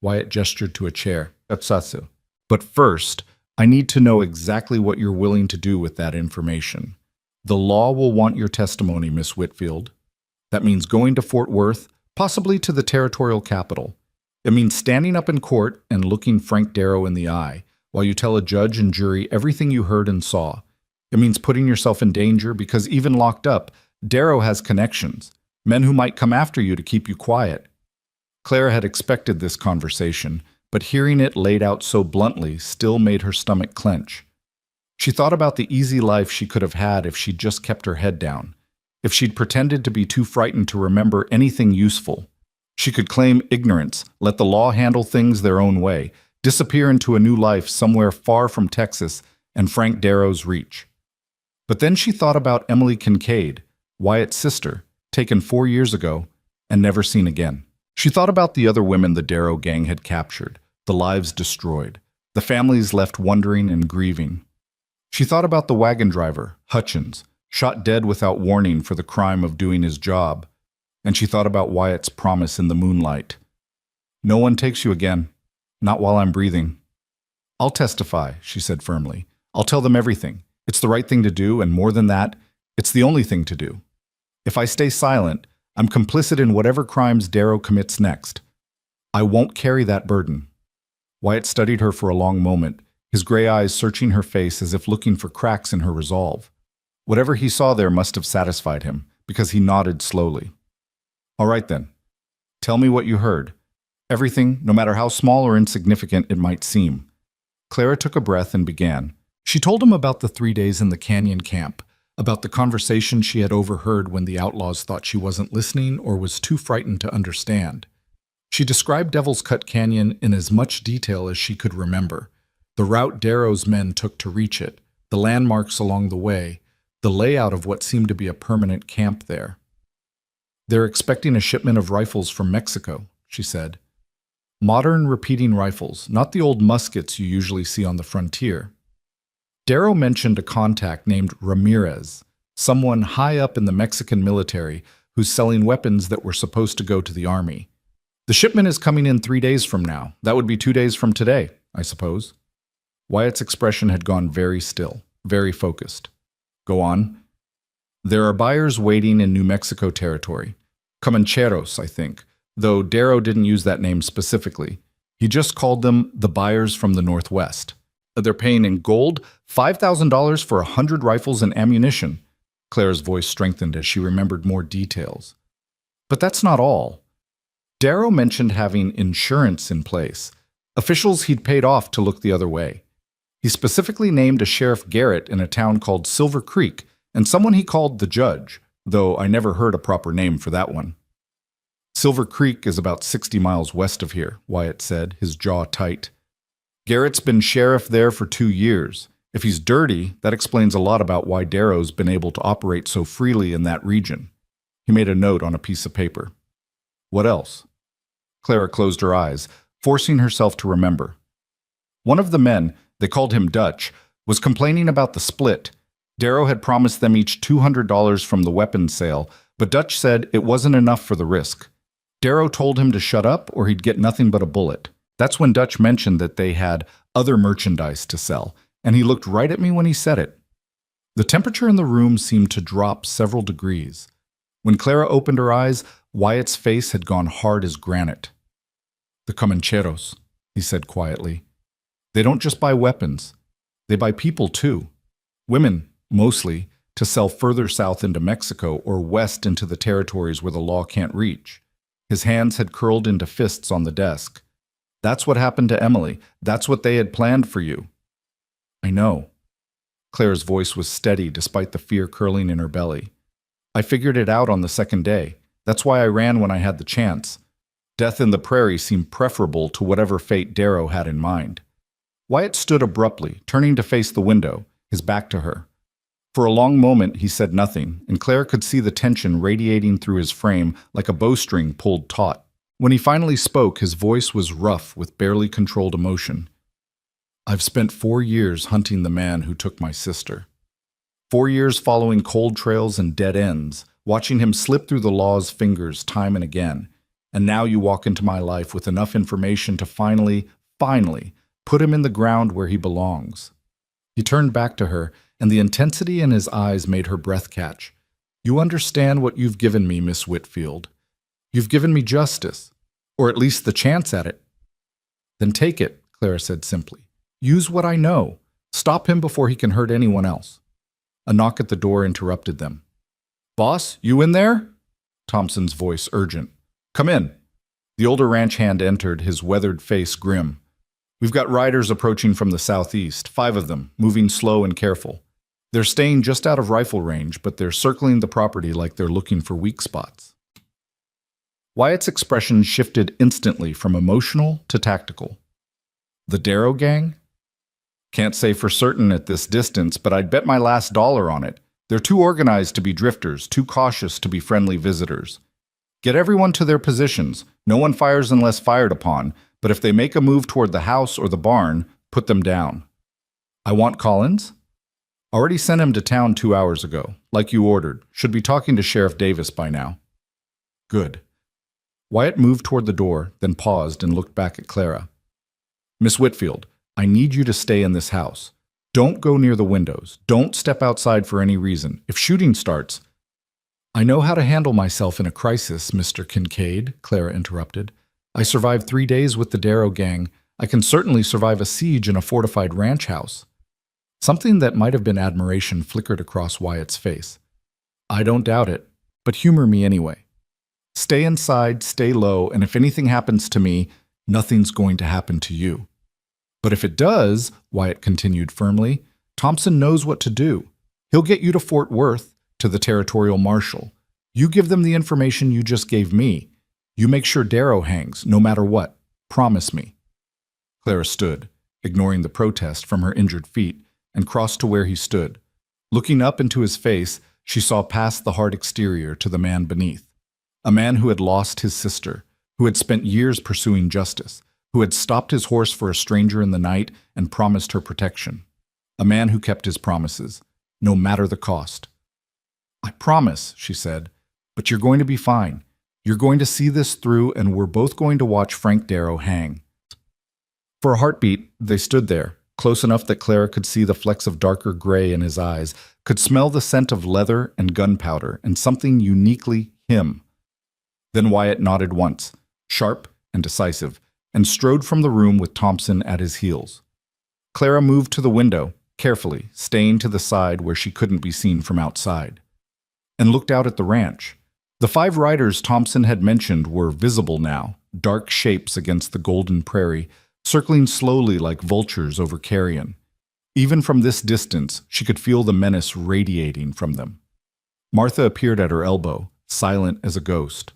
Wyatt gestured to a chair. Atsasu. But first, I need to know exactly what you're willing to do with that information. The law will want your testimony, Miss Whitfield. That means going to Fort Worth, possibly to the territorial capital. It means standing up in court and looking Frank Darrow in the eye while you tell a judge and jury everything you heard and saw. It means putting yourself in danger because even locked up, Darrow has connections, men who might come after you to keep you quiet. Clara had expected this conversation, but hearing it laid out so bluntly still made her stomach clench. She thought about the easy life she could have had if she'd just kept her head down, if she'd pretended to be too frightened to remember anything useful. She could claim ignorance, let the law handle things their own way, disappear into a new life somewhere far from Texas and Frank Darrow's reach. But then she thought about Emily Kincaid, Wyatt's sister, taken 4 years ago and never seen again. She thought about the other women the Darrow gang had captured, the lives destroyed, the families left wondering and grieving. She thought about the wagon driver, Hutchins, shot dead without warning for the crime of doing his job, and she thought about Wyatt's promise in the moonlight. No one takes you again, not while I'm breathing. I'll testify, she said firmly. I'll tell them everything. It's the right thing to do, and more than that, it's the only thing to do. If I stay silent, I'm complicit in whatever crimes Darrow commits next. I won't carry that burden. Wyatt studied her for a long moment, his gray eyes searching her face as if looking for cracks in her resolve. Whatever he saw there must have satisfied him, because he nodded slowly. All right then. Tell me what you heard. Everything, no matter how small or insignificant it might seem. Clara took a breath and began. She told him about the 3 days in the canyon camp, about the conversation she had overheard when the outlaws thought she wasn't listening or was too frightened to understand. She described Devil's Cut Canyon in as much detail as she could remember, the route Darrow's men took to reach it, the landmarks along the way, the layout of what seemed to be a permanent camp there. They're expecting a shipment of rifles from Mexico, she said. Modern repeating rifles, not the old muskets you usually see on the frontier. Darrow mentioned a contact named Ramirez, someone high up in the Mexican military who's selling weapons that were supposed to go to the army. The shipment is coming in 3 days from now. That would be 2 days from today, I suppose. Wyatt's expression had gone very still, very focused. Go on. There are buyers waiting in New Mexico territory. Comancheros, I think, though Darrow didn't use that name specifically. He just called them the buyers from the Northwest. They're paying in gold $5,000 for 100 rifles and ammunition. Clara's voice strengthened as she remembered more details. But that's not all. Darrow mentioned having insurance in place, officials he'd paid off to look the other way. He specifically named a Sheriff Garrett in a town called Silver Creek and someone he called the Judge, though I never heard a proper name for that one. Silver Creek is about 60 miles west of here, Wyatt said, his jaw tight. Garrett's been sheriff there for 2 years. If he's dirty, that explains a lot about why Darrow's been able to operate so freely in that region. He made a note on a piece of paper. What else? Clara closed her eyes, forcing herself to remember. One of the men, they called him Dutch, was complaining about the split. Darrow had promised them each $200 from the weapons sale, but Dutch said it wasn't enough for the risk. Darrow told him to shut up or he'd get nothing but a bullet. That's when Dutch mentioned that they had other merchandise to sell, and he looked right at me when he said it. The temperature in the room seemed to drop several degrees. When Clara opened her eyes, Wyatt's face had gone hard as granite. The Comancheros, he said quietly. They don't just buy weapons. They buy people, too. Women, mostly, to sell further south into Mexico or west into the territories where the law can't reach. His hands had curled into fists on the desk. That's what happened to Emily. That's what they had planned for you. I know. Clara's voice was steady despite the fear curling in her belly. I figured it out on the second day. That's why I ran when I had the chance. Death in the prairie seemed preferable to whatever fate Darrow had in mind. Wyatt stood abruptly, turning to face the window, his back to her. For a long moment he said nothing, and Clara could see the tension radiating through his frame like a bowstring pulled taut. When he finally spoke, his voice was rough with barely controlled emotion. I've spent 4 years hunting the man who took my sister. 4 years following cold trails and dead ends, watching him slip through the law's fingers time and again. And now you walk into my life with enough information to finally put him in the ground where he belongs." He turned back to her, and the intensity in his eyes made her breath catch. "You understand what you've given me, Miss Whitfield. You've given me justice, or at least the chance at it." "Then take it," Clara said simply. "Use what I know. Stop him before he can hurt anyone else." A knock at the door interrupted them. "Boss, you in there?" Thompson's voice urgent. "Come in." The older ranch hand entered, his weathered face grim. "We've got riders approaching from the southeast, 5 of them, moving slow and careful. They're staying just out of rifle range, but they're circling the property like they're looking for weak spots." Wyatt's expression shifted instantly from emotional to tactical. "The Darrow gang?" "Can't say for certain at this distance, but I'd bet my last dollar on it. They're too organized to be drifters, too cautious to be friendly visitors. Get everyone to their positions. No one fires unless fired upon, but if they make a move toward the house or the barn, put them down." "I want Collins?" "Already sent him to town 2 hours ago, like you ordered. Should be talking to Sheriff Davis by now." "Good." Wyatt moved toward the door, then paused and looked back at Clara. "Miss Whitfield, I need you to stay in this house. Don't go near the windows. Don't step outside for any reason. If shooting starts—" "I know how to handle myself in a crisis, Mr. Kincaid," Clara interrupted. "I survived 3 days with the Darrow gang. I can certainly survive a siege in a fortified ranch house." Something that might have been admiration flickered across Wyatt's face. "I don't doubt it, but humor me anyway. Stay inside, stay low, and if anything happens to me, nothing's going to happen to you." "But if it does," Wyatt continued firmly, "Thompson knows what to do. He'll get you to Fort Worth, to the territorial marshal. You give them the information you just gave me. You make sure Darrow hangs, no matter what. Promise me." Clara stood, ignoring the protest from her injured feet, and crossed to where he stood. Looking up into his face, she saw past the hard exterior to the man beneath. A man who had lost his sister, who had spent years pursuing justice, who had stopped his horse for a stranger in the night and promised her protection. A man who kept his promises, no matter the cost. "I promise," she said, "but you're going to be fine. You're going to see this through, and we're both going to watch Frank Darrow hang." For a heartbeat, they stood there, close enough that Clara could see the flecks of darker gray in his eyes, could smell the scent of leather and gunpowder and something uniquely him. Then Wyatt nodded once, sharp and decisive, and strode from the room with Thompson at his heels. Clara moved to the window, carefully, staying to the side where she couldn't be seen from outside, and looked out at the ranch. The 5 riders Thompson had mentioned were visible now, dark shapes against the golden prairie, circling slowly like vultures over carrion. Even from this distance, she could feel the menace radiating from them. Martha appeared at her elbow, silent as a ghost.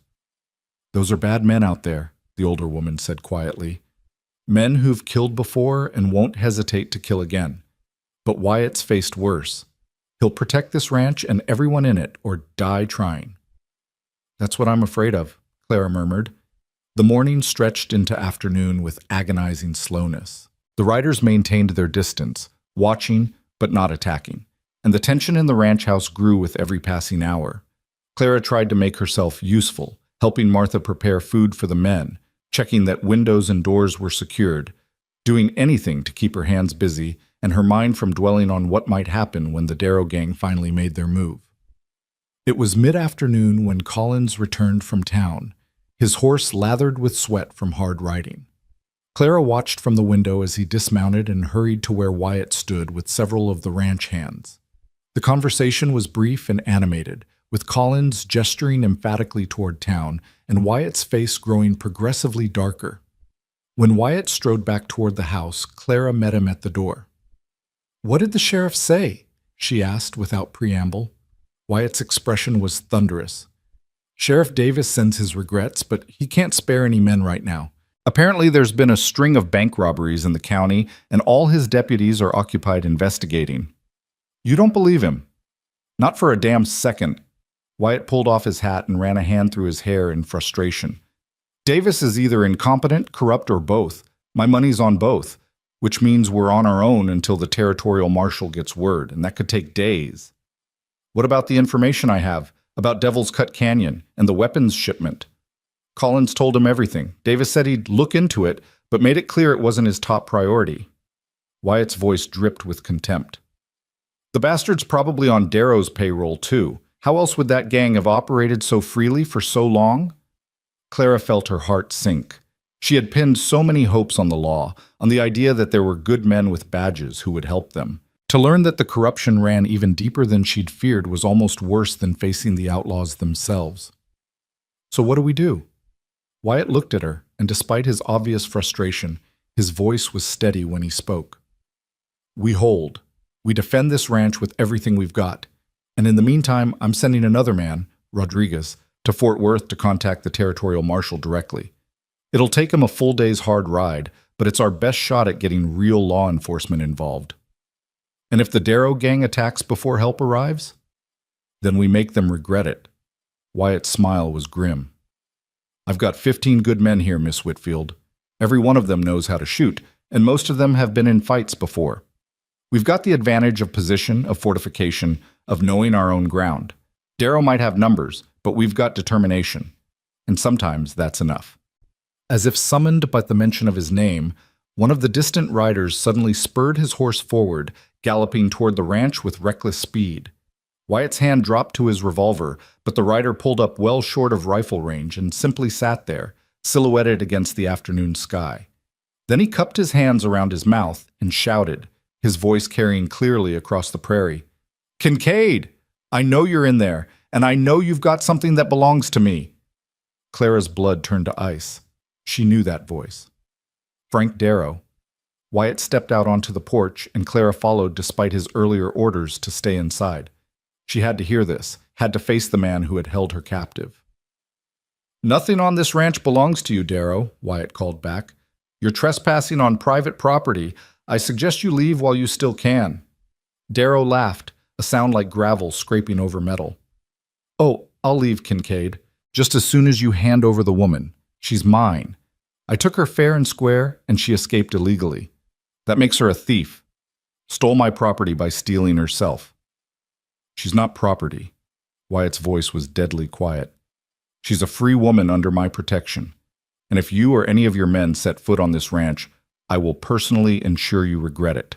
"Those are bad men out there," the older woman said quietly. "Men who've killed before and won't hesitate to kill again. But Wyatt's faced worse. He'll protect this ranch and everyone in it, or die trying." "That's what I'm afraid of," Clara murmured. The morning stretched into afternoon with agonizing slowness. The riders maintained their distance, watching but not attacking, and the tension in the ranch house grew with every passing hour. Clara tried to make herself useful, helping Martha prepare food for the men, checking that windows and doors were secured, doing anything to keep her hands busy and her mind from dwelling on what might happen when the Darrow gang finally made their move. It was mid-afternoon when Collins returned from town, his horse lathered with sweat from hard riding. Clara watched from the window as he dismounted and hurried to where Wyatt stood with several of the ranch hands. The conversation was brief and animated, with Collins gesturing emphatically toward town and Wyatt's face growing progressively darker. When Wyatt strode back toward the house, Clara met him at the door. "What did the sheriff say?" she asked without preamble. Wyatt's expression was thunderous. "Sheriff Davis sends his regrets, but he can't spare any men right now. Apparently there's been a string of bank robberies in the county, and all his deputies are occupied investigating." "You don't believe him?" "Not for a damn second." Wyatt pulled off his hat and ran a hand through his hair in frustration. "Davis is either incompetent, corrupt, or both. My money's on both. which means we're on our own until the territorial marshal gets word, and that could take days. What about the information I have about Devil's Cut Canyon and the weapons shipment? Collins told him everything. Davis said he'd look into it, but made it clear it wasn't his top priority. Wyatt's voice dripped with contempt. The bastard's probably on Darrow's payroll, too. How else would that gang have operated so freely for so long? Clara felt her heart sink. She had pinned so many hopes on the law, on the idea that there were good men with badges who would help them. To learn that the corruption ran even deeper than she'd feared was almost worse than facing the outlaws themselves. So what do we do? Wyatt looked at her, and despite his obvious frustration, his voice was steady when he spoke. We hold. We defend this ranch with everything we've got. And in the meantime, I'm sending another man, Rodriguez, to Fort Worth to contact the territorial marshal directly. It'll take him a full day's hard ride, but it's our best shot at getting real law enforcement involved. And if the Darrow gang attacks before help arrives, then we make them regret it. Wyatt's smile was grim. I've got 15 good men here, Miss Whitfield. Every one of them knows how to shoot, and most of them have been in fights before. We've got the advantage of position, of fortification, of knowing our own ground. Darrow might have numbers, but we've got determination. And sometimes that's enough. As if summoned by the mention of his name, one of the distant riders suddenly spurred his horse forward, galloping toward the ranch with reckless speed. Wyatt's hand dropped to his revolver, but the rider pulled up well short of rifle range and simply sat there, silhouetted against the afternoon sky. Then he cupped his hands around his mouth and shouted, his voice carrying clearly across the prairie. Kincaid! I know you're in there, and I know you've got something that belongs to me. Clara's blood turned to ice. She knew that voice. Frank Darrow. Wyatt stepped out onto the porch, and Clara followed despite his earlier orders to stay inside. She had to hear this, had to face the man who had held her captive. Nothing on this ranch belongs to you, Darrow, Wyatt called back. You're trespassing on private property. I suggest you leave while you still can. Darrow laughed, a sound like gravel scraping over metal. Oh, I'll leave, Kincaid, just as soon as you hand over the woman. She's mine. I took her fair and square, and she escaped illegally. That makes her a thief. Stole my property by stealing herself. She's not property. Wyatt's voice was deadly quiet. She's a free woman under my protection. And if you or any of your men set foot on this ranch, I will personally ensure you regret it.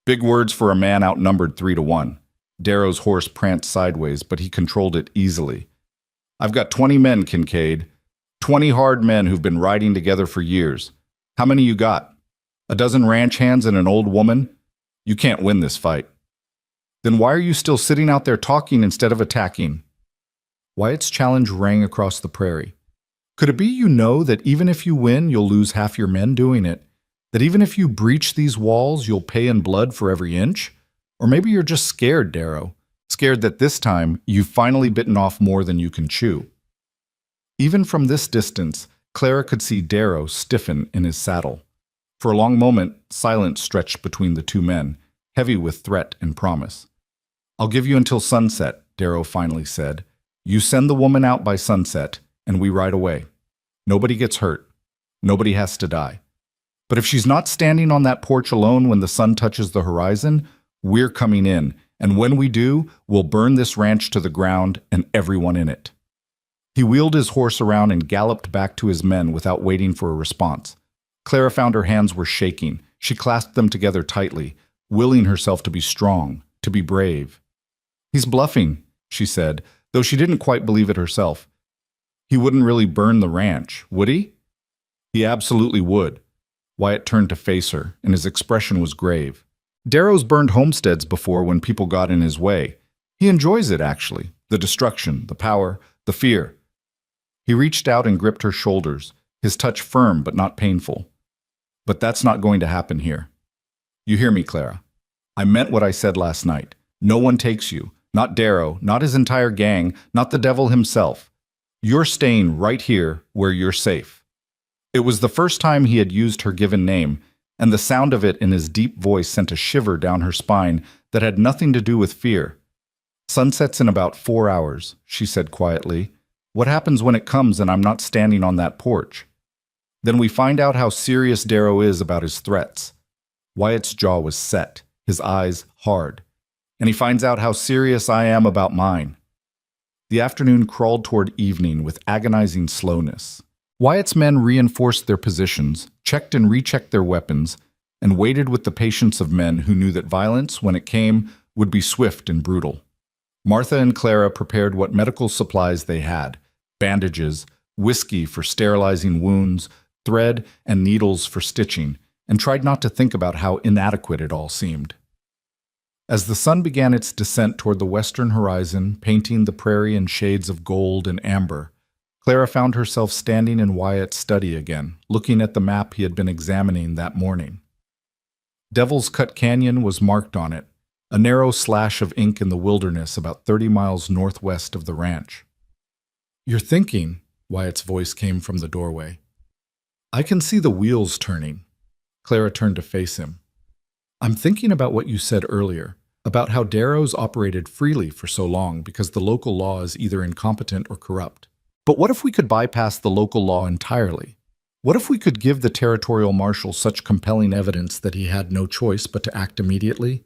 Big words for a man outnumbered 3-1. Darrow's horse pranced sideways, but he controlled it easily. I've got 20 men, Kincaid. 20 hard men who've been riding together for years. How many you got? A dozen ranch hands and an old woman? You can't win this fight. Then why are you still sitting out there talking instead of attacking? Wyatt's challenge rang across the prairie. Could it be you know that even if you win, you'll lose half your men doing it? That even if you breach these walls, you'll pay in blood for every inch? Or maybe you're just scared, Darrow. Scared that this time, you've finally bitten off more than you can chew. Even from this distance, Clara could see Darrow stiffen in his saddle. For a long moment, silence stretched between the two men, heavy with threat and promise. I'll give you until sunset, Darrow finally said. You send the woman out by sunset, and we ride away. Nobody gets hurt. Nobody has to die. But if she's not standing on that porch alone when the sun touches the horizon, we're coming in, and when we do, we'll burn this ranch to the ground and everyone in it. He wheeled his horse around and galloped back to his men without waiting for a response. Clara found her hands were shaking. She clasped them together tightly, willing herself to be strong, to be brave. He's bluffing, she said, though she didn't quite believe it herself. He wouldn't really burn the ranch, would he? He absolutely would. Wyatt turned to face her, and his expression was grave. Darrow's burned homesteads before when people got in his way. He enjoys it, actually. The destruction, the power, the fear. He reached out and gripped her shoulders, his touch firm but not painful. But that's not going to happen here. You hear me, Clara. I meant what I said last night. No one takes you. Not Darrow, not his entire gang, not the devil himself. You're staying right here where you're safe. It was the first time he had used her given name, and the sound of it in his deep voice sent a shiver down her spine that had nothing to do with fear. Sunset's in about 4 hours, she said quietly. What happens when it comes and I'm not standing on that porch? Then we find out how serious Darrow is about his threats. Wyatt's jaw was set, his eyes hard. And he finds out how serious I am about mine. The afternoon crawled toward evening with agonizing slowness. Wyatt's men reinforced their positions, checked and rechecked their weapons, and waited with the patience of men who knew that violence, when it came, would be swift and brutal. Martha and Clara prepared what medical supplies they had: bandages, whiskey for sterilizing wounds, thread and needles for stitching, and tried not to think about how inadequate it all seemed. As the sun began its descent toward the western horizon, painting the prairie in shades of gold and amber, Clara found herself standing in Wyatt's study again, looking at the map he had been examining that morning. Devil's Cut Canyon was marked on it, a narrow slash of ink in the wilderness about 30 miles northwest of the ranch. "You're thinking," Wyatt's voice came from the doorway. "I can see the wheels turning." Clara turned to face him. "I'm thinking about what you said earlier, about how Darrow's operated freely for so long because the local law is either incompetent or corrupt. But what if we could bypass the local law entirely? What if we could give the territorial marshal such compelling evidence that he had no choice but to act immediately?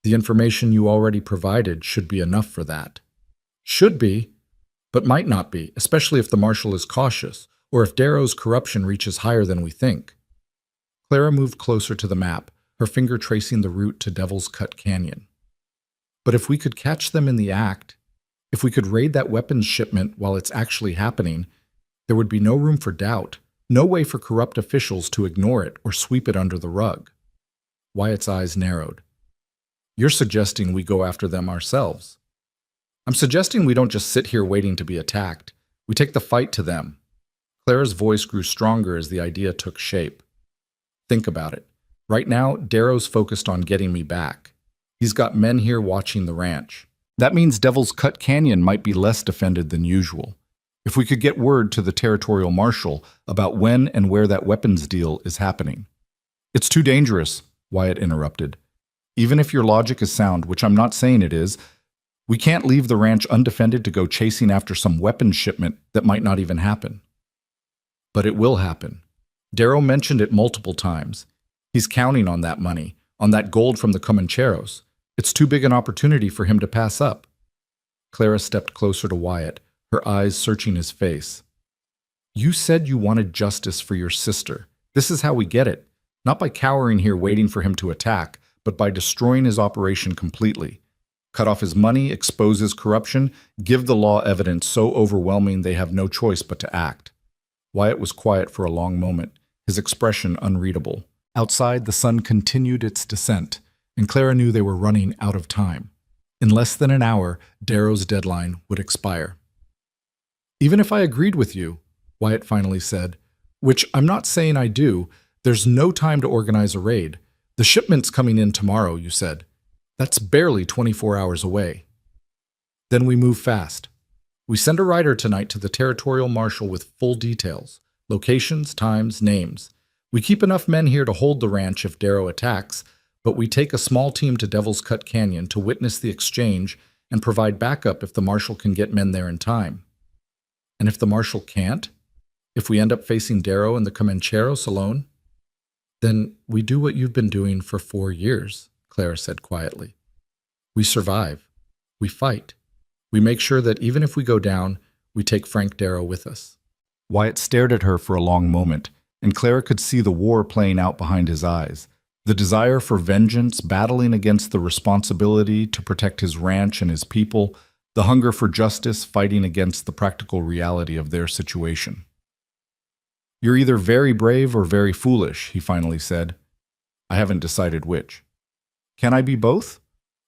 The information you already provided should be enough for that." "Should be, but might not be, especially if the marshal is cautious, or if Darrow's corruption reaches higher than we think." Clara moved closer to the map, her finger tracing the route to Devil's Cut Canyon. "But if we could catch them in the act, if we could raid that weapons shipment while it's actually happening, there would be no room for doubt, no way for corrupt officials to ignore it or sweep it under the rug." Wyatt's eyes narrowed. "You're suggesting we go after them ourselves." "I'm suggesting we don't just sit here waiting to be attacked. We take the fight to them." Clara's voice grew stronger as the idea took shape. "Think about it. Right now, Darrow's focused on getting me back. He's got men here watching the ranch. That means Devil's Cut Canyon might be less defended than usual. If we could get word to the territorial marshal about when and where that weapons deal is happening." "It's too dangerous," Wyatt interrupted. "Even if your logic is sound, which I'm not saying it is, we can't leave the ranch undefended to go chasing after some weapons shipment that might not even happen." "But it will happen. Darrow mentioned it multiple times. He's counting on that money, on that gold from the Comancheros. It's too big an opportunity for him to pass up." Clara stepped closer to Wyatt, her eyes searching his face. "You said you wanted justice for your sister. This is how we get it. Not by cowering here waiting for him to attack, but by destroying his operation completely. Cut off his money, expose his corruption, give the law evidence so overwhelming they have no choice but to act." Wyatt was quiet for a long moment, his expression unreadable. Outside, the sun continued its descent, and Clara knew they were running out of time. In less than an hour, Darrow's deadline would expire. "Even if I agreed with you," Wyatt finally said, "which I'm not saying I do, there's no time to organize a raid. The shipment's coming in tomorrow, you said. That's barely 24 hours away." "Then we move fast. We send a rider tonight to the territorial marshal with full details, locations, times, names. We keep enough men here to hold the ranch if Darrow attacks, but we take a small team to Devil's Cut Canyon to witness the exchange and provide backup if the marshal can get men there in time." "And if the marshal can't? If we end up facing Darrow and the Comancheros alone?" "Then we do what you've been doing for 4 years," Clara said quietly. "We survive. We fight. We make sure that even if we go down, we take Frank Darrow with us." Wyatt stared at her for a long moment, and Clara could see the war playing out behind his eyes. The desire for vengeance battling against the responsibility to protect his ranch and his people, the hunger for justice fighting against the practical reality of their situation. "You're either very brave or very foolish," he finally said. "I haven't decided which." "Can I be both?"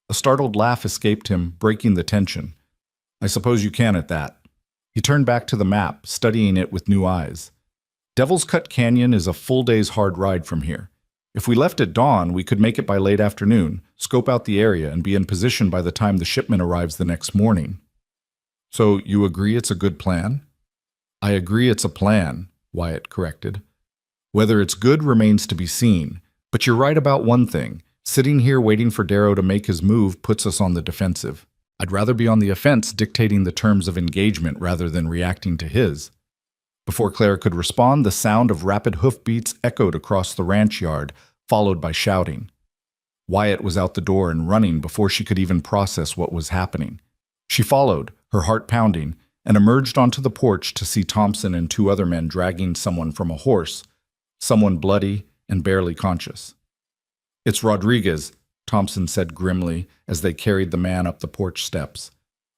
A startled laugh escaped him, breaking the tension. "I suppose you can at that." He turned back to the map, studying it with new eyes. "Devil's Cut Canyon is a full day's hard ride from here. If we left at dawn, we could make it by late afternoon, scope out the area, and be in position by the time the shipment arrives the next morning." "So you agree it's a good plan?" "I agree it's a plan," Wyatt corrected. "Whether it's good remains to be seen, but you're right about one thing. Sitting here waiting for Darrow to make his move puts us on the defensive. I'd rather be on the offense dictating the terms of engagement rather than reacting to his." Before Clara could respond, the sound of rapid hoofbeats echoed across the ranch yard, followed by shouting. Wyatt was out the door and running before she could even process what was happening. She followed, her heart pounding, and emerged onto the porch to see Thompson and two other men dragging someone from a horse, someone bloody and barely conscious. "It's Rodriguez," Thompson said grimly as they carried the man up the porch steps.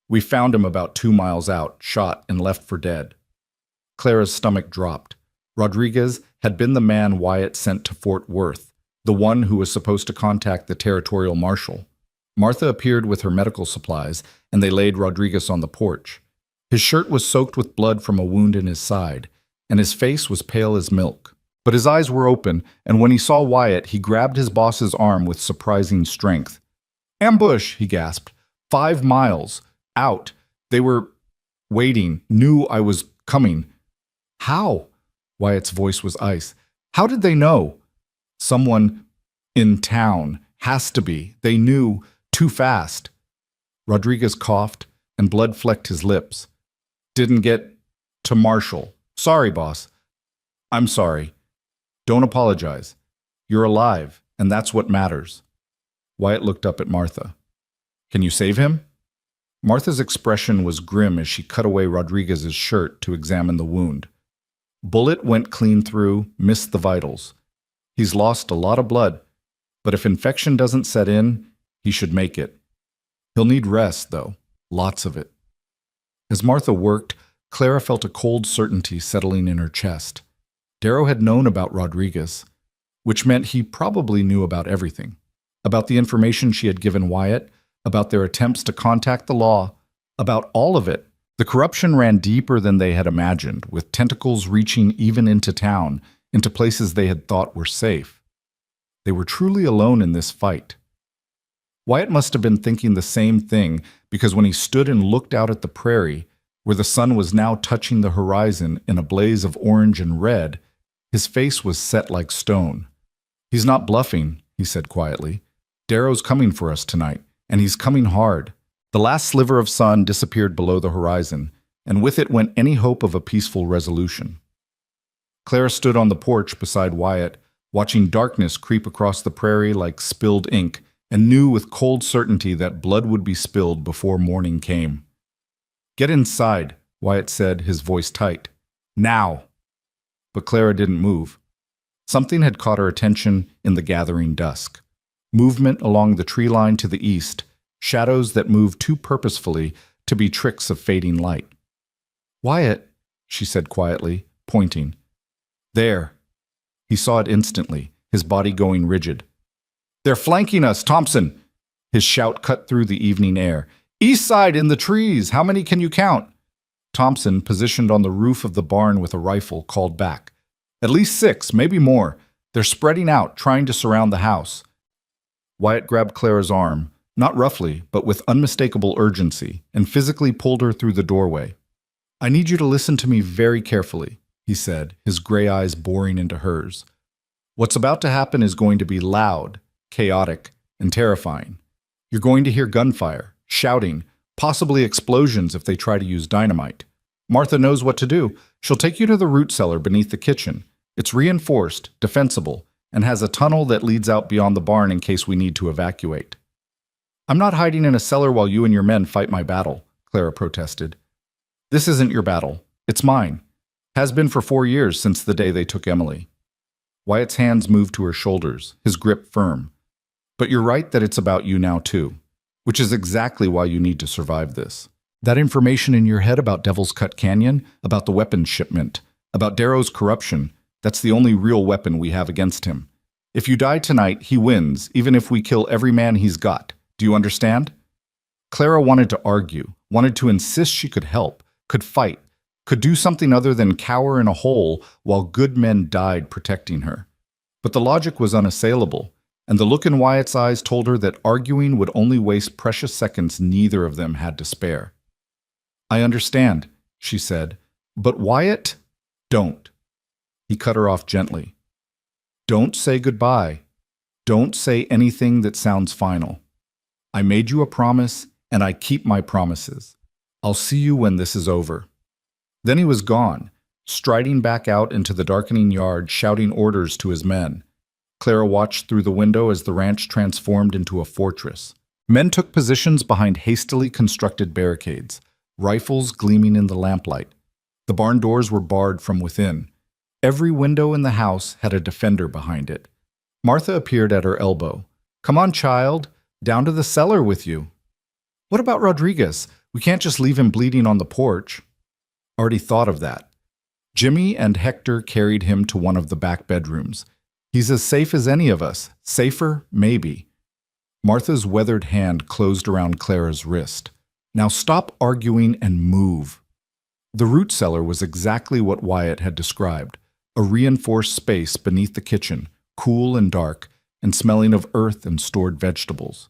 "We found him about 2 miles out, shot and left for dead." Clara's stomach dropped. Rodriguez had been the man Wyatt sent to Fort Worth, the one who was supposed to contact the territorial marshal. Martha appeared with her medical supplies, and they laid Rodriguez on the porch. His shirt was soaked with blood from a wound in his side, and his face was pale as milk. But his eyes were open, and when he saw Wyatt, he grabbed his boss's arm with surprising strength. "Ambush!" he gasped. 5 miles. Out. They were waiting, knew I was coming. "How?" Wyatt's voice was ice. "How did they know?" "Someone in town. Has to be. They knew too fast." Rodriguez coughed, and blood flecked his lips. "Didn't get to Marshall. Sorry, boss." "I'm sorry. Don't apologize. You're alive, and that's what matters." Wyatt looked up at Martha. "Can you save him?" Martha's expression was grim as she cut away Rodriguez's shirt to examine the wound. Bullet went clean through, missed the vitals. He's lost a lot of blood, but if infection doesn't set in, he should make it. He'll need rest, though, lots of it. As Martha worked, Clara felt a cold certainty settling in her chest. Darrow had known about Rodriguez, which meant he probably knew about everything. About the information she had given Wyatt, about their attempts to contact the law, about all of it. The corruption ran deeper than they had imagined, with tentacles reaching even into town, into places they had thought were safe. They were truly alone in this fight. Wyatt must have been thinking the same thing, because when he stood and looked out at the prairie, where the sun was now touching the horizon in a blaze of orange and red, his face was set like stone. "He's not bluffing," he said quietly. "Darrow's coming for us tonight, and he's coming hard." The last sliver of sun disappeared below the horizon, and with it went any hope of a peaceful resolution. Clara stood on the porch beside Wyatt, watching darkness creep across the prairie like spilled ink, and knew with cold certainty that blood would be spilled before morning came. "Get inside," Wyatt said, his voice tight. "Now!" But Clara didn't move. Something had caught her attention in the gathering dusk. Movement along the tree line to the east, shadows that moved too purposefully to be tricks of fading light. "Wyatt," she said quietly, pointing. "There." He saw it instantly, his body going rigid. "They're flanking us, Thompson!" His shout cut through the evening air. "East side in the trees! How many can you count?" Thompson, positioned on the roof of the barn with a rifle, called back. "At least 6, maybe more. They're spreading out, trying to surround the house." Wyatt grabbed Clara's arm, not roughly, but with unmistakable urgency, and physically pulled her through the doorway. "I need you to listen to me very carefully," he said, his gray eyes boring into hers. "What's about to happen is going to be loud, chaotic, and terrifying. You're going to hear gunfire, shouting, possibly explosions if they try to use dynamite. Martha knows what to do. She'll take you to the root cellar beneath the kitchen. It's reinforced, defensible, and has a tunnel that leads out beyond the barn in case we need to evacuate." "I'm not hiding in a cellar while you and your men fight my battle," Clara protested. "This isn't your battle. It's mine. Has been for 4 years since the day they took Emily." Wyatt's hands moved to her shoulders, his grip firm. "But you're right that it's about you now too, which is exactly why you need to survive this. That information in your head about Devil's Cut Canyon, about the weapons shipment, about Darrow's corruption, that's the only real weapon we have against him. If you die tonight, he wins, even if we kill every man he's got. Do you understand?" Clara wanted to argue, wanted to insist she could help, could fight, could do something other than cower in a hole while good men died protecting her. But the logic was unassailable, and the look in Wyatt's eyes told her that arguing would only waste precious seconds neither of them had to spare. "I understand," she said, "but Wyatt, don't." He cut her off gently. "Don't say goodbye. Don't say anything that sounds final. I made you a promise, and I keep my promises. I'll see you when this is over." Then he was gone, striding back out into the darkening yard, shouting orders to his men. Clara watched through the window as the ranch transformed into a fortress. Men took positions behind hastily constructed barricades, rifles gleaming in the lamplight. The barn doors were barred from within. Every window in the house had a defender behind it. Martha appeared at her elbow. "Come on, child. Down to the cellar with you." "What about Rodriguez? We can't just leave him bleeding on the porch." "Already thought of that." Jimmy and Hector carried him to one of the back bedrooms. "He's as safe as any of us. Safer, maybe." Martha's weathered hand closed around Clara's wrist. "Now stop arguing and move." The root cellar was exactly what Wyatt had described, a reinforced space beneath the kitchen, cool and dark, and smelling of earth and stored vegetables.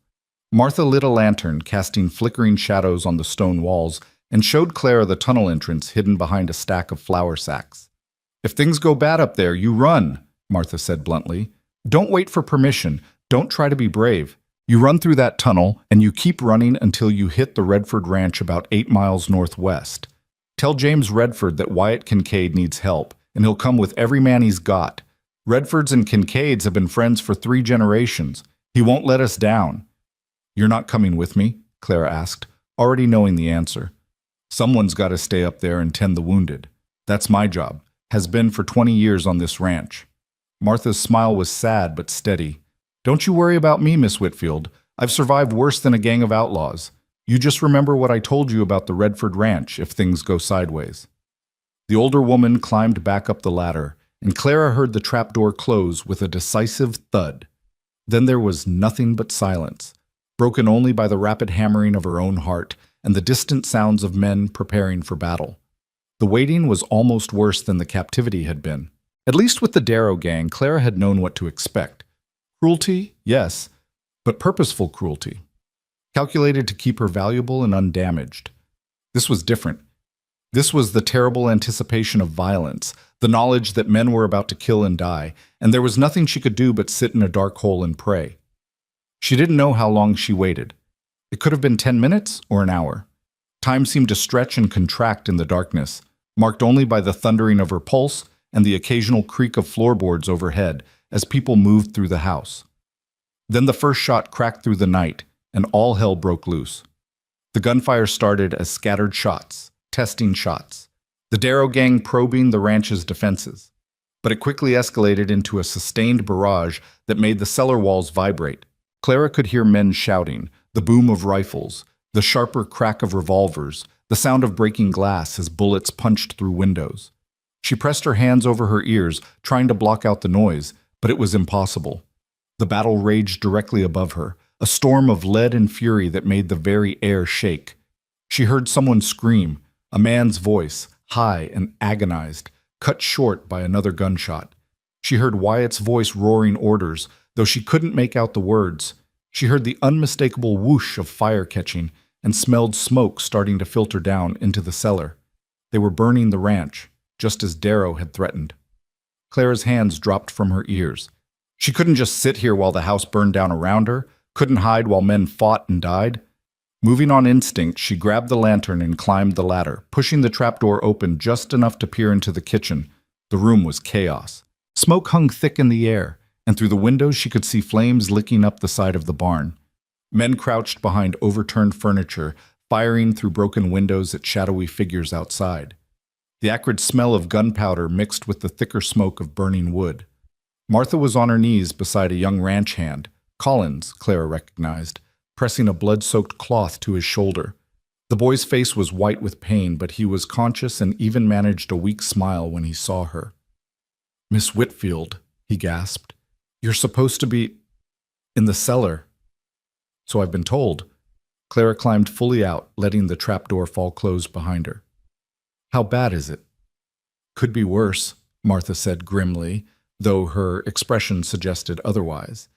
Martha lit a lantern, casting flickering shadows on the stone walls, and showed Clara the tunnel entrance hidden behind a stack of flour sacks. "If things go bad up there, you run," Martha said bluntly. "Don't wait for permission. Don't try to be brave. You run through that tunnel, and you keep running until you hit the Redford Ranch about 8 miles northwest. Tell James Redford that Wyatt Kincaid needs help, and he'll come with every man he's got. Redfords and Kincaids have been friends for 3 generations. He won't let us down." "You're not coming with me?" Clara asked, already knowing the answer. "Someone's got to stay up there and tend the wounded. That's my job. Has been for 20 years on this ranch." Martha's smile was sad but steady. "Don't you worry about me, Miss Whitfield. I've survived worse than a gang of outlaws. You just remember what I told you about the Redford Ranch if things go sideways." The older woman climbed back up the ladder, and Clara heard the trapdoor close with a decisive thud. Then there was nothing but silence, broken only by the rapid hammering of her own heart and the distant sounds of men preparing for battle. The waiting was almost worse than the captivity had been. At least with the Darrow gang, Clara had known what to expect. Cruelty, yes, but purposeful cruelty, calculated to keep her valuable and undamaged. This was different. This was the terrible anticipation of violence, the knowledge that men were about to kill and die, and there was nothing she could do but sit in a dark hole and pray. She didn't know how long she waited. It could have been 10 minutes or an hour. Time seemed to stretch and contract in the darkness, marked only by the thundering of her pulse and the occasional creak of floorboards overhead as people moved through the house. Then the first shot cracked through the night, and all hell broke loose. The gunfire started as scattered shots, testing shots, the Darrow gang probing the ranch's defenses. But it quickly escalated into a sustained barrage that made the cellar walls vibrate. Clara could hear men shouting, the boom of rifles, the sharper crack of revolvers, the sound of breaking glass as bullets punched through windows. She pressed her hands over her ears, trying to block out the noise, but it was impossible. The battle raged directly above her, a storm of lead and fury that made the very air shake. She heard someone scream, a man's voice, high and agonized, cut short by another gunshot. She heard Wyatt's voice roaring orders, though she couldn't make out the words. She heard the unmistakable whoosh of fire catching and smelled smoke starting to filter down into the cellar. They were burning the ranch, just as Darrow had threatened. Clara's hands dropped from her ears. She couldn't just sit here while the house burned down around her, couldn't hide while men fought and died. Moving on instinct, she grabbed the lantern and climbed the ladder, pushing the trapdoor open just enough to peer into the kitchen. The room was chaos. Smoke hung thick in the air, and through the windows she could see flames licking up the side of the barn. Men crouched behind overturned furniture, firing through broken windows at shadowy figures outside. The acrid smell of gunpowder mixed with the thicker smoke of burning wood. Martha was on her knees beside a young ranch hand, Collins, Clara recognized, pressing a blood-soaked cloth to his shoulder. The boy's face was white with pain, but he was conscious and even managed a weak smile when he saw her. "Miss Whitfield," he gasped, "you're supposed to be in the cellar." "So I've been told." Clara climbed fully out, letting the trapdoor fall closed behind her. "How bad is it?" "Could be worse," Martha said grimly, though her expression suggested otherwise.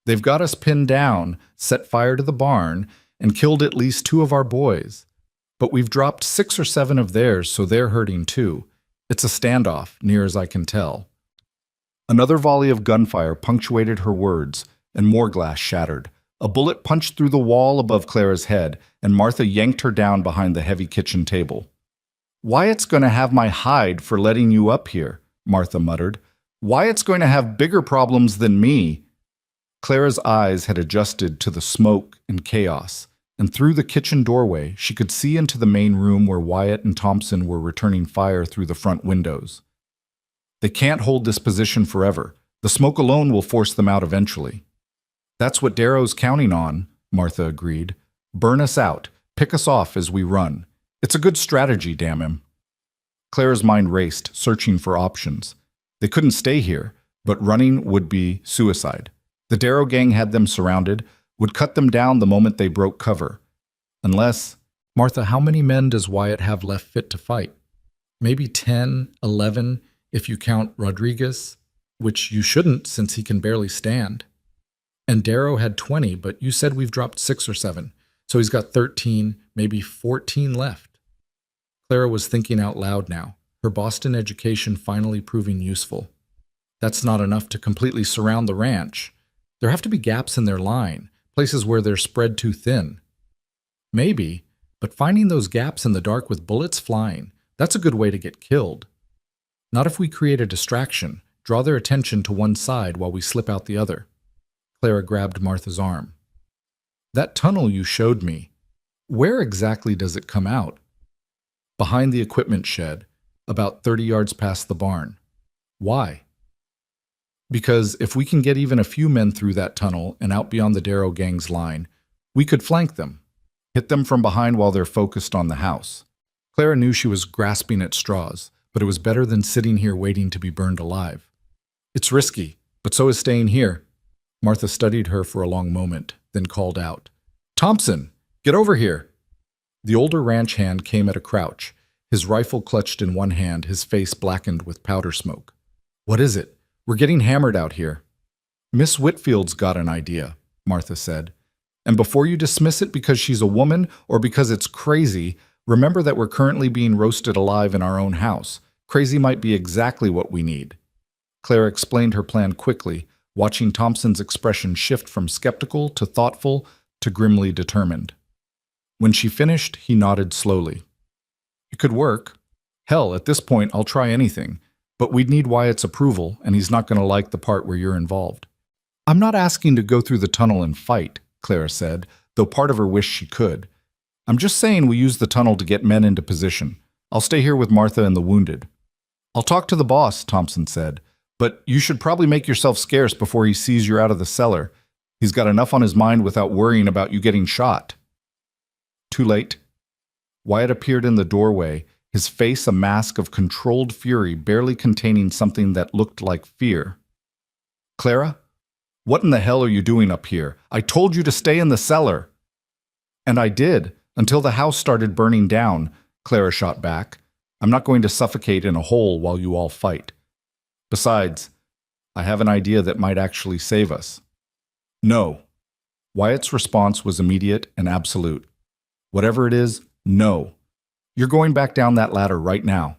"They've got us pinned down, set fire to the barn, and killed at least 2 of our boys. But we've dropped 6 or 7 of theirs, so they're hurting too. It's a standoff, near as I can tell." Another volley of gunfire punctuated her words, and more glass shattered. A bullet punched through the wall above Clara's head, and Martha yanked her down behind the heavy kitchen table. "Wyatt's going to have my hide for letting you up here," Martha muttered. Wyatt's going to have bigger problems than me. Clara's eyes had adjusted to the smoke and chaos, and through the kitchen doorway, she could see into the main room where Wyatt and Thompson were returning fire through the front windows. They can't hold this position forever. The smoke alone will force them out eventually. That's what Darrow's counting on, Martha agreed. Burn us out. Pick us off as we run. It's a good strategy, damn him. Clara's mind raced, searching for options. They couldn't stay here, but running would be suicide. The Darrow gang had them surrounded, would cut them down the moment they broke cover. Unless… Martha, how many men does Wyatt have left fit to fight? Maybe 10, 11, if you count Rodriguez, which you shouldn't since he can barely stand. And Darrow had 20, but you said we've dropped 6 or 7, so he's got 13, maybe 14 left. Clara was thinking out loud now, her Boston education finally proving useful. That's not enough to completely surround the ranch. There have to be gaps in their line, places where they're spread too thin. Maybe, but finding those gaps in the dark with bullets flying, that's a good way to get killed. Not if we create a distraction, draw their attention to one side while we slip out the other. Clara grabbed Martha's arm. That tunnel you showed me, where exactly does it come out? Behind the equipment shed, about 30 yards past the barn. Why? Because if we can get even a few men through that tunnel and out beyond the Darrow gang's line, we could flank them, hit them from behind while they're focused on the house. Clara knew she was grasping at straws, but it was better than sitting here waiting to be burned alive. It's risky, but so is staying here. Martha studied her for a long moment, then called out, "Thompson, get over here!" The older ranch hand came at a crouch, his rifle clutched in one hand, his face blackened with powder smoke. "What is it? We're getting hammered out here." "Miss Whitfield's got an idea," Martha said. "And before you dismiss it because she's a woman or because it's crazy, remember that we're currently being roasted alive in our own house. Crazy might be exactly what we need." Clara explained her plan quickly, watching Thompson's expression shift from skeptical to thoughtful to grimly determined. When she finished, he nodded slowly. "It could work. Hell, at this point, I'll try anything. But we'd need Wyatt's approval, and he's not going to like the part where you're involved." "I'm not asking to go through the tunnel and fight," Clara said, though part of her wished she could. "I'm just saying we use the tunnel to get men into position. I'll stay here with Martha and the wounded." "I'll talk to the boss," Thompson said, "but you should probably make yourself scarce before he sees you're out of the cellar. He's got enough on his mind without worrying about you getting shot." Too late. Wyatt appeared in the doorway, his face a mask of controlled fury barely containing something that looked like fear. "Clara, what in the hell are you doing up here? I told you to stay in the cellar." "And I did, until the house started burning down," Clara shot back. "I'm not going to suffocate in a hole while you all fight. Besides, I have an idea that might actually save us." "No." Wyatt's response was immediate and absolute. "Whatever it is, no. You're going back down that ladder right now."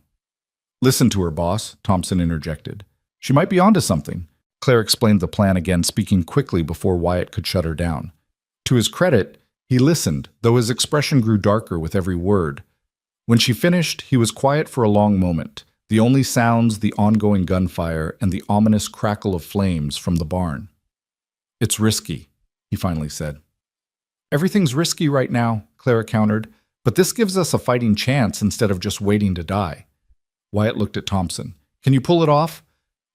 "Listen to her, boss," Thompson interjected. "She might be onto something." Claire explained the plan again, speaking quickly before Wyatt could shut her down. To his credit, he listened, though his expression grew darker with every word. When she finished, he was quiet for a long moment, the only sounds the ongoing gunfire and the ominous crackle of flames from the barn. "It's risky," he finally said. "Everything's risky right now," Clara countered. "But this gives us a fighting chance instead of just waiting to die." Wyatt looked at Thompson. "Can you pull it off?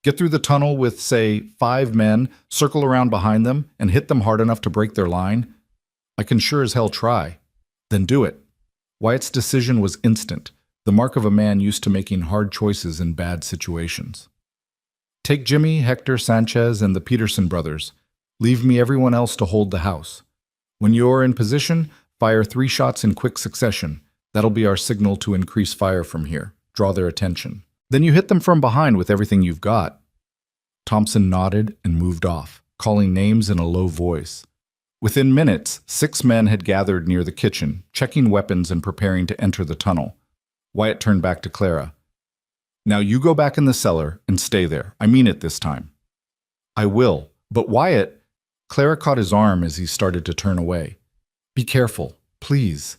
Get through the tunnel with, say, 5 men, circle around behind them, and hit them hard enough to break their line?" "I can sure as hell try." "Then do it." Wyatt's decision was instant, the mark of a man used to making hard choices in bad situations. "Take Jimmy, Hector, Sanchez, and the Peterson brothers. Leave me everyone else to hold the house. When you're in position, fire 3 shots in quick succession. That'll be our signal to increase fire from here. Draw their attention. Then you hit them from behind with everything you've got." Thompson nodded and moved off, calling names in a low voice. Within minutes, 6 men had gathered near the kitchen, checking weapons and preparing to enter the tunnel. Wyatt turned back to Clara. "Now you go back in the cellar and stay there. I mean it this time." "I will. But Wyatt…" Clara caught his arm as he started to turn away. "Be careful, please."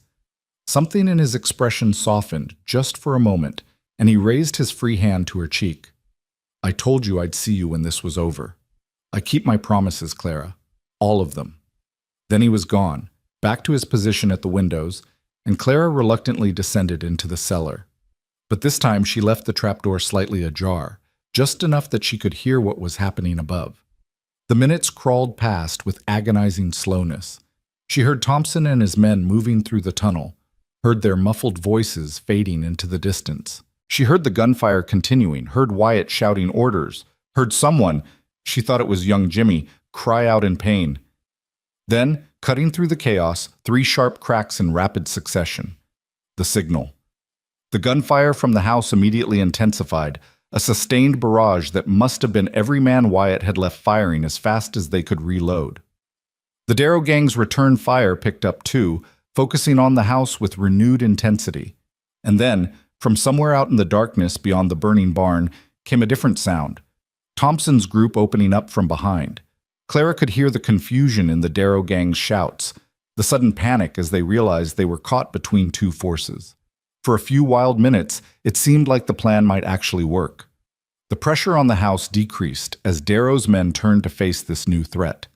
Something in his expression softened just for a moment, and he raised his free hand to her cheek. I told you I'd see you when this was over. I keep my promises, Clara. All of them. Then he was gone, back to his position at the windows, and Clara reluctantly descended into the cellar. But this time she left the trapdoor slightly ajar, just enough that she could hear what was happening above. The minutes crawled past with agonizing slowness. She heard Thompson and his men moving through the tunnel, heard their muffled voices fading into the distance. She heard the gunfire continuing, heard Wyatt shouting orders, heard someone, she thought it was young Jimmy, cry out in pain. Then, cutting through the chaos, 3 sharp cracks in rapid succession. The signal. The gunfire from the house immediately intensified, a sustained barrage that must have been every man Wyatt had left firing as fast as they could reload. The Darrow gang's return fire picked up too, focusing on the house with renewed intensity. And then, from somewhere out in the darkness beyond the burning barn, came a different sound. Thompson's group opening up from behind. Clara could hear the confusion in the Darrow gang's shouts, the sudden panic as they realized they were caught between 2 forces. For a few wild minutes, it seemed like the plan might actually work. The pressure on the house decreased as Darrow's men turned to face this new threat.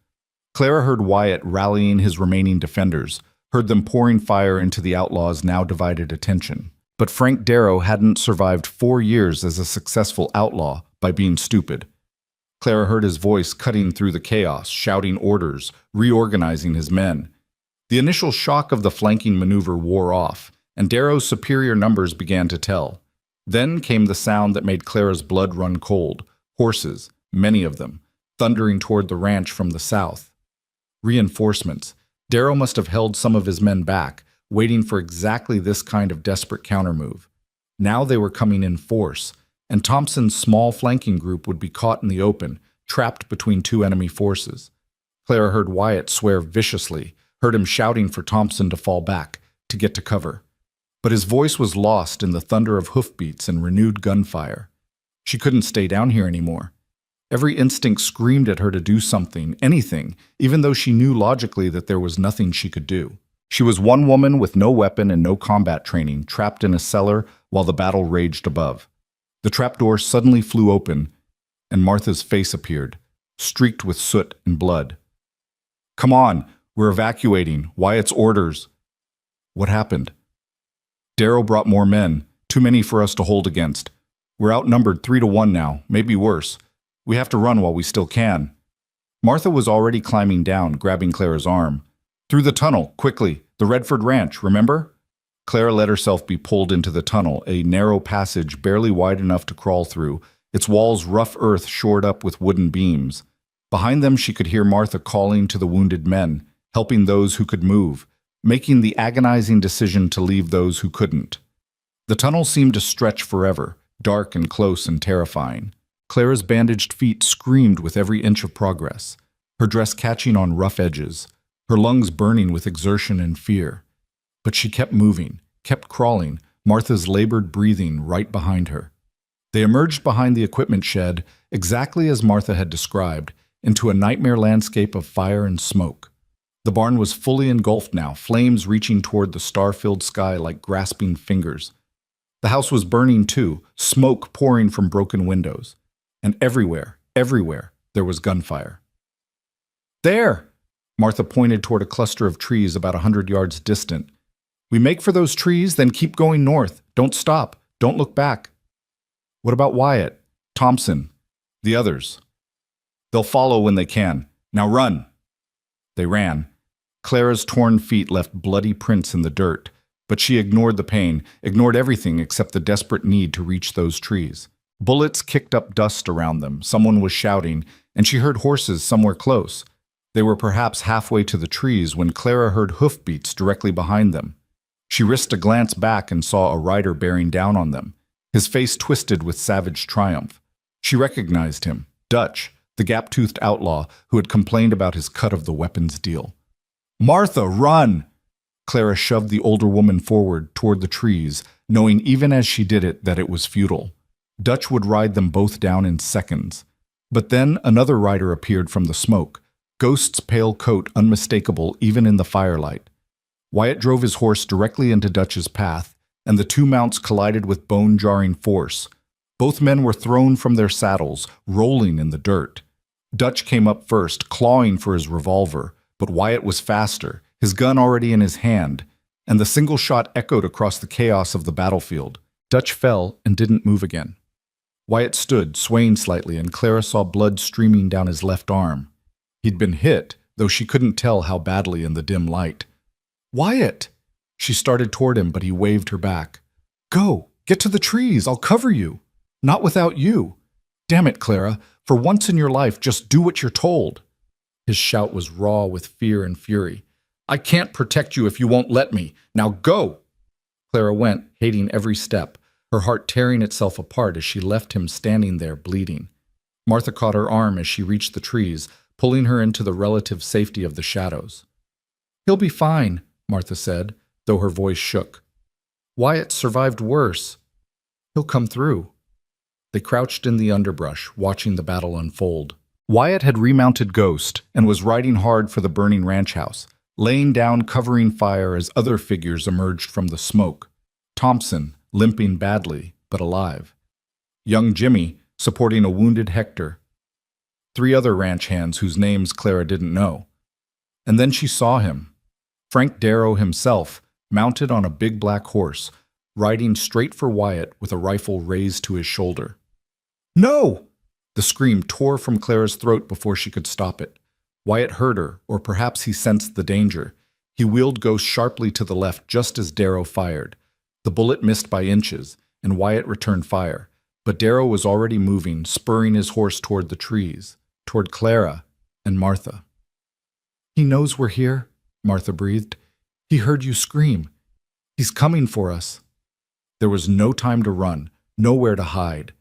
Clara heard Wyatt rallying his remaining defenders, heard them pouring fire into the Outlaws' now divided attention. But Frank Darrow hadn't survived 4 years as a successful outlaw by being stupid. Clara heard his voice cutting through the chaos, shouting orders, reorganizing his men. The initial shock of the flanking maneuver wore off, and Darrow's superior numbers began to tell. Then came the sound that made Clara's blood run cold. Horses, many of them, thundering toward the ranch from the south. Reinforcements. Darrow must have held some of his men back, waiting for exactly this kind of desperate countermove. Now they were coming in force, and Thompson's small flanking group would be caught in the open, trapped between 2 enemy forces. Clara heard Wyatt swear viciously, heard him shouting for Thompson to fall back, to get to cover. But his voice was lost in the thunder of hoofbeats and renewed gunfire. She couldn't stay down here anymore. Every instinct screamed at her to do something, anything, even though she knew logically that there was nothing she could do. She was one woman with no weapon and no combat training, trapped in a cellar while the battle raged above. The trapdoor suddenly flew open, and Martha's face appeared, streaked with soot and blood. "Come on, we're evacuating. Wyatt's orders." What happened? Darrow brought more men, too many for us to hold against. We're outnumbered 3-1 now, maybe worse. We have to run while we still can. Martha was already climbing down, grabbing Clara's arm. "Through the tunnel, quickly. The Redford Ranch, remember?" Clara let herself be pulled into the tunnel, a narrow passage barely wide enough to crawl through, its walls rough earth shored up with wooden beams. Behind them she could hear Martha calling to the wounded men, helping those who could move, making the agonizing decision to leave those who couldn't. The tunnel seemed to stretch forever, dark and close and terrifying. Clara's bandaged feet screamed with every inch of progress, her dress catching on rough edges, her lungs burning with exertion and fear. But she kept moving, kept crawling, Martha's labored breathing right behind her. They emerged behind the equipment shed, exactly as Martha had described, into a nightmare landscape of fire and smoke. The barn was fully engulfed now, flames reaching toward the star-filled sky like grasping fingers. The house was burning too, smoke pouring from broken windows. And everywhere, there was gunfire. "There!" Martha pointed toward a cluster of trees about 100 yards distant. "We make for those trees, then keep going north. Don't stop. Don't look back." "What about Wyatt, Thompson, the others?" "They'll follow when they can. Now run." They ran. Clara's torn feet left bloody prints in the dirt, but she ignored the pain, ignored everything except the desperate need to reach those trees. Bullets kicked up dust around them, someone was shouting, and she heard horses somewhere close. They were perhaps halfway to the trees when Clara heard hoofbeats directly behind them. She risked a glance back and saw a rider bearing down on them, his face twisted with savage triumph. She recognized him, Dutch, the gap-toothed outlaw who had complained about his cut of the weapons deal. "Martha, run!" Clara shoved the older woman forward toward the trees, knowing even as she did it that it was futile. Dutch would ride them both down in seconds. But then another rider appeared from the smoke, Ghost's pale coat unmistakable even in the firelight. Wyatt drove his horse directly into Dutch's path, and the 2 mounts collided with bone-jarring force. Both men were thrown from their saddles, rolling in the dirt. Dutch came up first, clawing for his revolver, but Wyatt was faster, his gun already in his hand, and the single shot echoed across the chaos of the battlefield. Dutch fell and didn't move again. Wyatt stood, swaying slightly, and Clara saw blood streaming down his left arm. He'd been hit, though she couldn't tell how badly in the dim light. "Wyatt!" She started toward him, but he waved her back. "Go! Get to the trees! I'll cover you! Not without you! Damn it, Clara! For once in your life, just do what you're told!" His shout was raw with fear and fury. "I can't protect you if you won't let me! Now go!" Clara went, hating every step, her heart tearing itself apart as she left him standing there bleeding. Martha caught her arm as she reached the trees, pulling her into the relative safety of the shadows. "He'll be fine," Martha said, though her voice shook. "Wyatt survived worse. He'll come through." They crouched in the underbrush, watching the battle unfold. Wyatt had remounted Ghost and was riding hard for the burning ranch house, laying down covering fire as other figures emerged from the smoke. Thompson, limping badly, but alive. Young Jimmy, supporting a wounded Hector. 3 other ranch hands whose names Clara didn't know. And then she saw him. Frank Darrow himself, mounted on a big black horse, riding straight for Wyatt with a rifle raised to his shoulder. "No!" The scream tore from Clara's throat before she could stop it. Wyatt heard her, or perhaps he sensed the danger. He wheeled Ghost sharply to the left just as Darrow fired. The bullet missed by inches, and Wyatt returned fire. But Darrow was already moving, spurring his horse toward the trees, toward Clara and Martha. "He knows we're here," Martha breathed. "He heard you scream. He's coming for us." There was no time to run, nowhere to hide.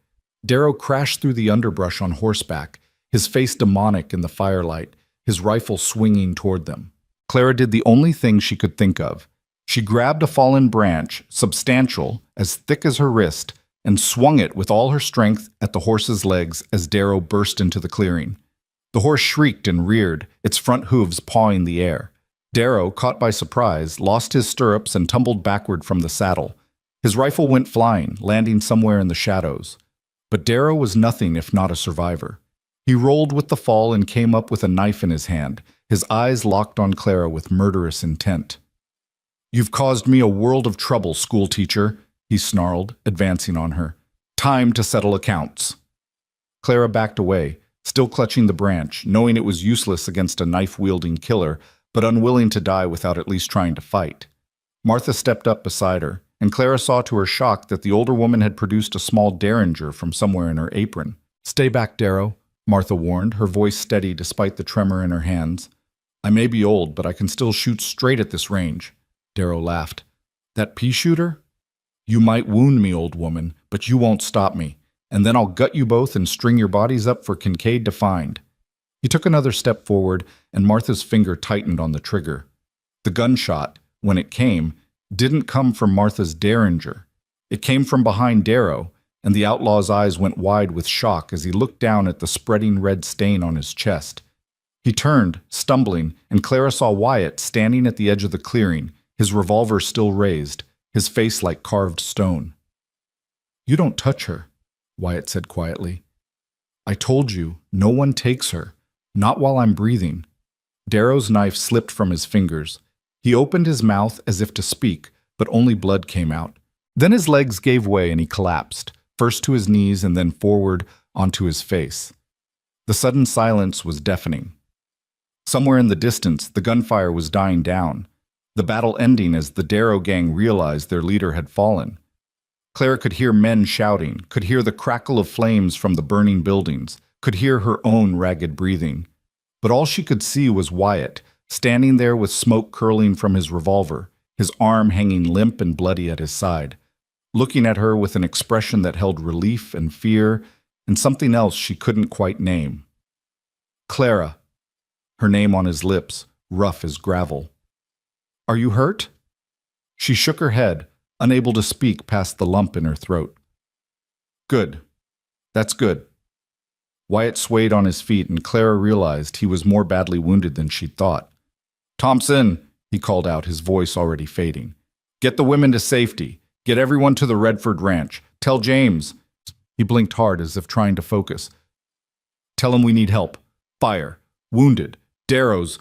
Darrow crashed through the underbrush on horseback, his face demonic in the firelight, his rifle swinging toward them. Clara did the only thing she could think of. She grabbed a fallen branch, substantial, as thick as her wrist, and swung it with all her strength at the horse's legs as Darrow burst into the clearing. The horse shrieked and reared, its front hooves pawing the air. Darrow, caught by surprise, lost his stirrups and tumbled backward from the saddle. His rifle went flying, landing somewhere in the shadows. But Darrow was nothing if not a survivor. He rolled with the fall and came up with a knife in his hand, his eyes locked on Clara with murderous intent. "You've caused me a world of trouble, schoolteacher," he snarled, advancing on her. "Time to settle accounts." Clara backed away, still clutching the branch, knowing it was useless against a knife-wielding killer, but unwilling to die without at least trying to fight. Martha stepped up beside her, and Clara saw to her shock that the older woman had produced a small derringer from somewhere in her apron. "Stay back, Darrow," Martha warned, her voice steady despite the tremor in her hands. "I may be old, but I can still shoot straight at this range." Darrow laughed. "That pea shooter? You might wound me, old woman, but you won't stop me, and then I'll gut you both and string your bodies up for Kincaid to find." He took another step forward, and Martha's finger tightened on the trigger. The gunshot, when it came, didn't come from Martha's derringer. It came from behind Darrow, and the outlaw's eyes went wide with shock as he looked down at the spreading red stain on his chest. He turned, stumbling, and Clara saw Wyatt standing at the edge of the clearing, his revolver still raised, his face like carved stone. "You don't touch her," Wyatt said quietly. "I told you, no one takes her, not while I'm breathing." Darrow's knife slipped from his fingers. He opened his mouth as if to speak, but only blood came out. Then his legs gave way and he collapsed, first to his knees and then forward onto his face. The sudden silence was deafening. Somewhere in the distance, the gunfire was dying down, the battle ending as the Darrow gang realized their leader had fallen. Clara could hear men shouting, could hear the crackle of flames from the burning buildings, could hear her own ragged breathing. But all she could see was Wyatt, standing there with smoke curling from his revolver, his arm hanging limp and bloody at his side, looking at her with an expression that held relief and fear and something else she couldn't quite name. "Clara," her name on his lips, rough as gravel. "Are you hurt?" She shook her head, unable to speak past the lump in her throat. "Good. That's good." Wyatt swayed on his feet, and Clara realized he was more badly wounded than she'd thought. "Thompson," he called out, his voice already fading. "Get the women to safety. Get everyone to the Redford Ranch. Tell James." He blinked hard as if trying to focus. Tell him we need help. Fire. Wounded. Darrow's.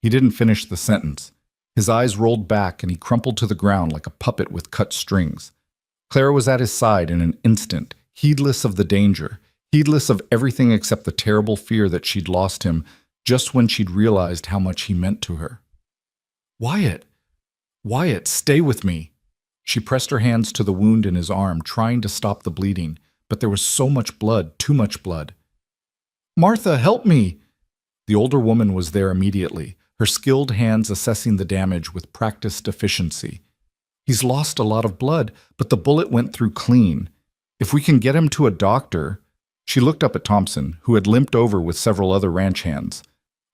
He didn't finish the sentence. His eyes rolled back and he crumpled to the ground like a puppet with cut strings. Clara was at his side in an instant, heedless of the danger, heedless of everything except the terrible fear that she'd lost him just when she'd realized how much he meant to her. Wyatt! Wyatt, stay with me! She pressed her hands to the wound in his arm, trying to stop the bleeding, but there was so much blood, too much blood. Martha, help me! The older woman was there immediately, her skilled hands assessing the damage with practiced efficiency. He's lost a lot of blood, but the bullet went through clean. If we can get him to a doctor... She looked up at Thompson, who had limped over with several other ranch hands.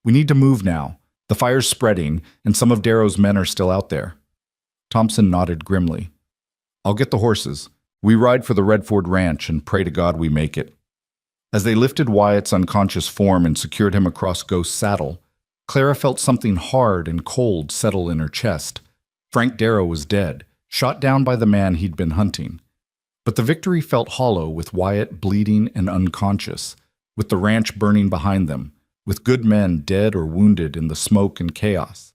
We need to move now. The fire's spreading, and some of Darrow's men are still out there. Thompson nodded grimly. I'll get the horses. We ride for the Redford Ranch and pray to God we make it. As they lifted Wyatt's unconscious form and secured him across Ghost's saddle, Clara felt something hard and cold settle in her chest. Frank Darrow was dead, shot down by the man he'd been hunting. But the victory felt hollow with Wyatt bleeding and unconscious, with the ranch burning behind them, with good men dead or wounded in the smoke and chaos.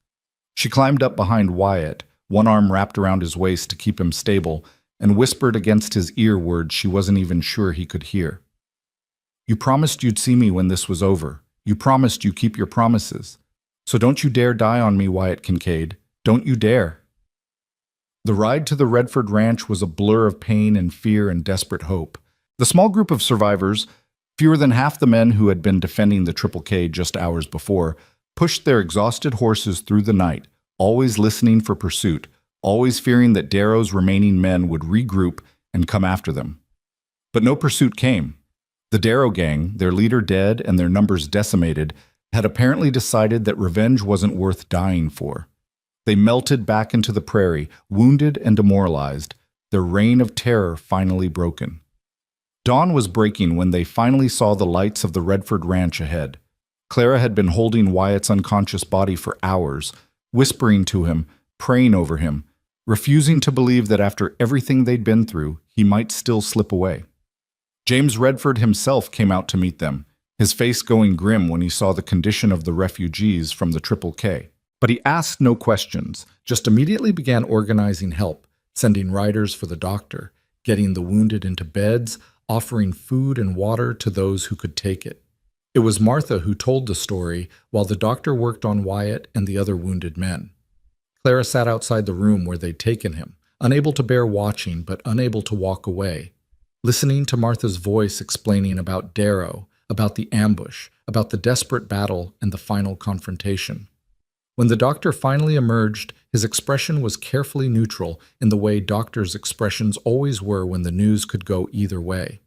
She climbed up behind Wyatt, one arm wrapped around his waist to keep him stable, and whispered against his ear words she wasn't even sure he could hear. You promised you'd see me when this was over. You promised you keep your promises. So don't you dare die on me, Wyatt Kincaid. Don't you dare. The ride to the Redford Ranch was a blur of pain and fear and desperate hope. The small group of survivors, fewer than half the men who had been defending the Triple K just hours before, pushed their exhausted horses through the night, always listening for pursuit, always fearing that Darrow's remaining men would regroup and come after them. But no pursuit came. The Darrow gang, their leader dead and their numbers decimated, had apparently decided that revenge wasn't worth dying for. They melted back into the prairie, wounded and demoralized, their reign of terror finally broken. Dawn was breaking when they finally saw the lights of the Redford Ranch ahead. Clara had been holding Wyatt's unconscious body for hours, whispering to him, praying over him, refusing to believe that after everything they'd been through, he might still slip away. James Redford himself came out to meet them, his face going grim when he saw the condition of the refugees from the Triple K. But he asked no questions, just immediately began organizing help, sending riders for the doctor, getting the wounded into beds, offering food and water to those who could take it. It was Martha who told the story while the doctor worked on Wyatt and the other wounded men. Clara sat outside the room where they'd taken him, unable to bear watching but unable to walk away, listening to Martha's voice explaining about Darrow, about the ambush, about the desperate battle and the final confrontation. When the doctor finally emerged, his expression was carefully neutral in the way doctors' expressions always were when the news could go either way.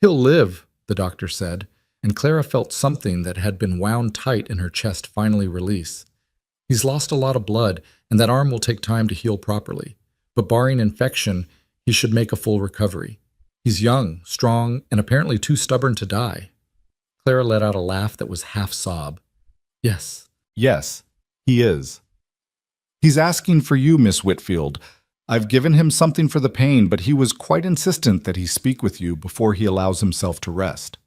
He'll live, the doctor said, and Clara felt something that had been wound tight in her chest finally release. He's lost a lot of blood, and that arm will take time to heal properly. But barring infection, he should make a full recovery. He's young, strong, and apparently too stubborn to die. Clara let out a laugh that was half sob. Yes. Yes, he is. He's asking for you, Miss Whitfield. I've given him something for the pain, but he was quite insistent that he speak with you before he allows himself to rest.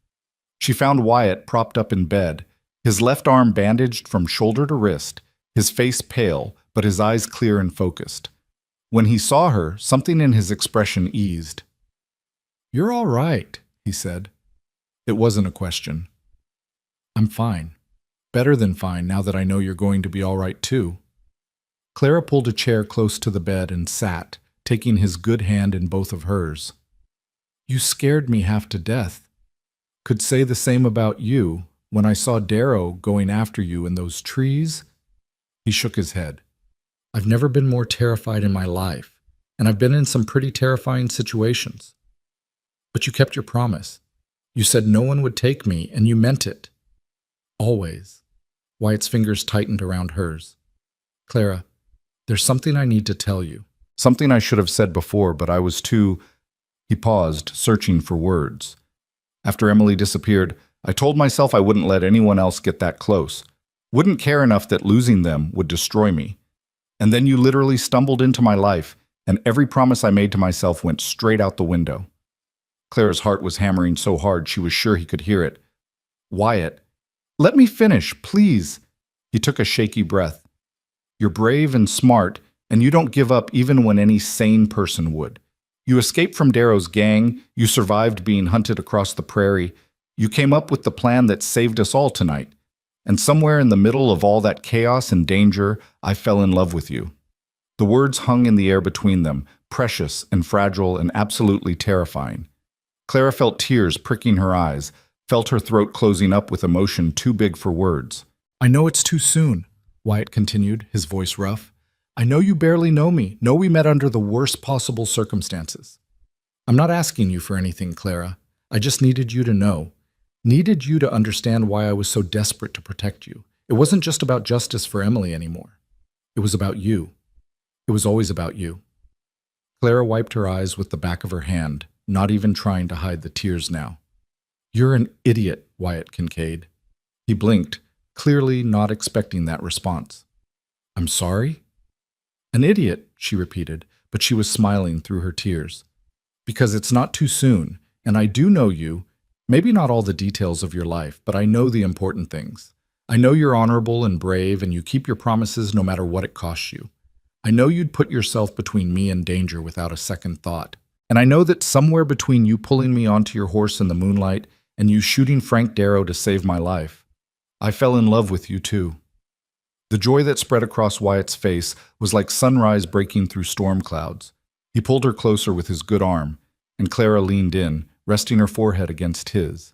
She found Wyatt propped up in bed, his left arm bandaged from shoulder to wrist, his face pale, but his eyes clear and focused. When he saw her, something in his expression eased. You're all right, he said. It wasn't a question. I'm fine. Better than fine now that I know you're going to be all right too. Clara pulled a chair close to the bed and sat, taking his good hand in both of hers. You scared me half to death. Could say the same about you. When I saw Darrow going after you in those trees, he shook his head. I've never been more terrified in my life, and I've been in some pretty terrifying situations. But you kept your promise. You said no one would take me, and you meant it. Always. Wyatt's fingers tightened around hers. Clara, there's something I need to tell you. Something I should have said before, but I was too... He paused, searching for words. After Emily disappeared, I told myself I wouldn't let anyone else get that close. Wouldn't care enough that losing them would destroy me. And then you literally stumbled into my life, and every promise I made to myself went straight out the window. Clara's heart was hammering so hard she was sure he could hear it. Wyatt, let me finish, please. He took a shaky breath. You're brave and smart, and you don't give up even when any sane person would. You escaped from Darrow's gang, you survived being hunted across the prairie, you came up with the plan that saved us all tonight. And somewhere in the middle of all that chaos and danger, I fell in love with you. The words hung in the air between them, precious and fragile and absolutely terrifying. Clara felt tears pricking her eyes, felt her throat closing up with emotion too big for words. I know it's too soon, Wyatt continued, his voice rough. I know you barely know me, know we met under the worst possible circumstances. I'm not asking you for anything, Clara. I just needed you to know. Needed you to understand why I was so desperate to protect you. It wasn't just about justice for Emily anymore. It was about you. It was always about you. Clara wiped her eyes with the back of her hand, not even trying to hide the tears now. You're an idiot, Wyatt Kincaid. He blinked, clearly not expecting that response. I'm sorry? An idiot, she repeated, but she was smiling through her tears. Because it's not too soon, and I do know you, maybe not all the details of your life, but I know the important things. I know you're honorable and brave, and you keep your promises no matter what it costs you. I know you'd put yourself between me and danger without a second thought. And I know that somewhere between you pulling me onto your horse in the moonlight and you shooting Frank Darrow to save my life, I fell in love with you too. The joy that spread across Wyatt's face was like sunrise breaking through storm clouds. He pulled her closer with his good arm, and Clara leaned in, resting her forehead against his.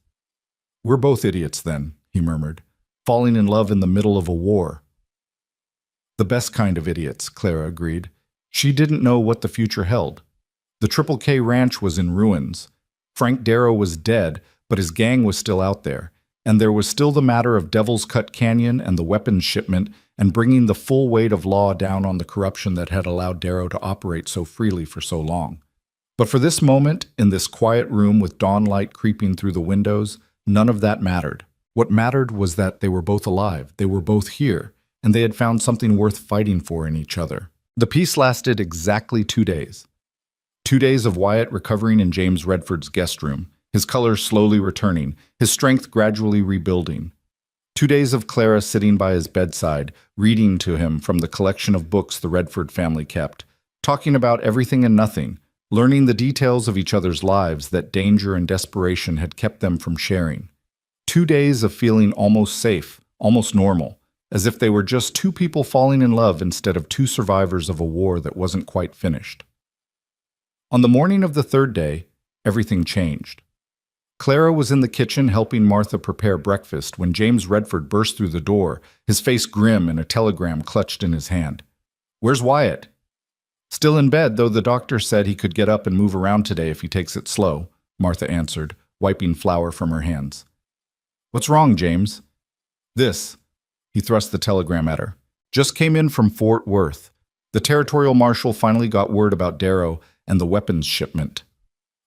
We're both idiots then, he murmured, falling in love in the middle of a war. The best kind of idiots, Clara agreed. She didn't know what the future held. The Triple K ranch was in ruins. Frank Darrow was dead, but his gang was still out there. And there was still the matter of Devil's Cut Canyon and the weapons shipment and bringing the full weight of law down on the corruption that had allowed Darrow to operate so freely for so long. But for this moment, in this quiet room with dawn light creeping through the windows, none of that mattered. What mattered was that they were both alive, they were both here, and they had found something worth fighting for in each other. The peace lasted exactly 2 days. 2 days of Wyatt recovering in James Redford's guest room, his colors slowly returning, his strength gradually rebuilding. 2 days of Clara sitting by his bedside, reading to him from the collection of books the Redford family kept, talking about everything and nothing, learning the details of each other's lives that danger and desperation had kept them from sharing. 2 days of feeling almost safe, almost normal, as if they were just two people falling in love instead of two survivors of a war that wasn't quite finished. On the morning of the third day, everything changed. Clara was in the kitchen helping Martha prepare breakfast when James Redford burst through the door, his face grim and a telegram clutched in his hand. Where's Wyatt? Still in bed, though the doctor said he could get up and move around today if he takes it slow, Martha answered, wiping flour from her hands. What's wrong, James? This. He thrust the telegram at her. Just came in from Fort Worth. The territorial marshal finally got word about Darrow and the weapons shipment.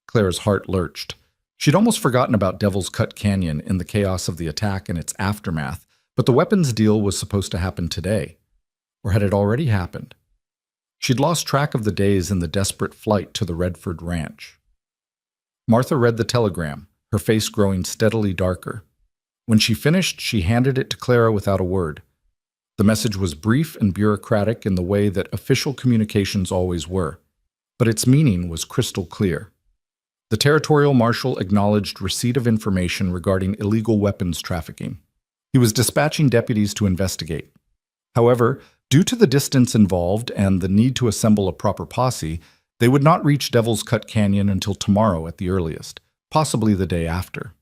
Clara's heart lurched. She'd almost forgotten about Devil's Cut Canyon in the chaos of the attack and its aftermath, but the weapons deal was supposed to happen today. Or had it already happened? She'd lost track of the days in the desperate flight to the Redford ranch. Martha read the telegram, her face growing steadily darker. When she finished, she handed it to Clara without a word. The message was brief and bureaucratic in the way that official communications always were, but its meaning was crystal clear. The territorial marshal acknowledged receipt of information regarding illegal weapons trafficking. He was dispatching deputies to investigate. However, due to the distance involved and the need to assemble a proper posse, they would not reach Devil's Cut Canyon until tomorrow at the earliest, possibly the day after.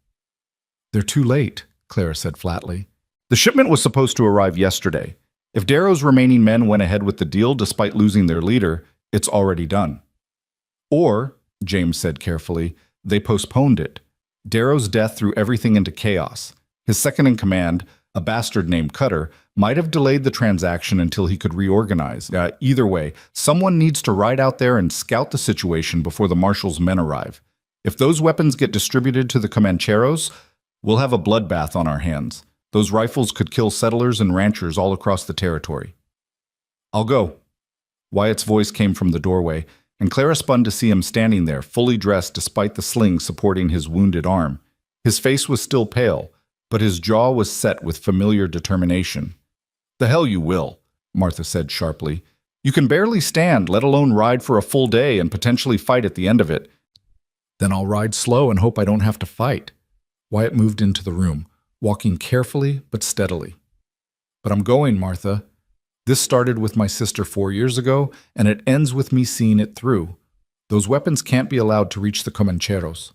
They're too late, Clara said flatly. The shipment was supposed to arrive yesterday. If Darrow's remaining men went ahead with the deal despite losing their leader, it's already done. Or, James said carefully, they postponed it. Darrow's death threw everything into chaos. His second-in-command, a bastard named Cutter, might have delayed the transaction until he could reorganize. Either way, someone needs to ride out there and scout the situation before the marshal's men arrive. If those weapons get distributed to the Comancheros, we'll have a bloodbath on our hands. Those rifles could kill settlers and ranchers all across the territory. I'll go. Wyatt's voice came from the doorway, and Clara spun to see him standing there, fully dressed despite the sling supporting his wounded arm. His face was still pale, but his jaw was set with familiar determination. "The hell you will," Martha said sharply. "You can barely stand, let alone ride for a full day and potentially fight at the end of it." "Then I'll ride slow and hope I don't have to fight." Wyatt moved into the room, walking carefully but steadily. "But I'm going, Martha. This started with my sister 4 years ago, and it ends with me seeing it through. Those weapons can't be allowed to reach the Comancheros."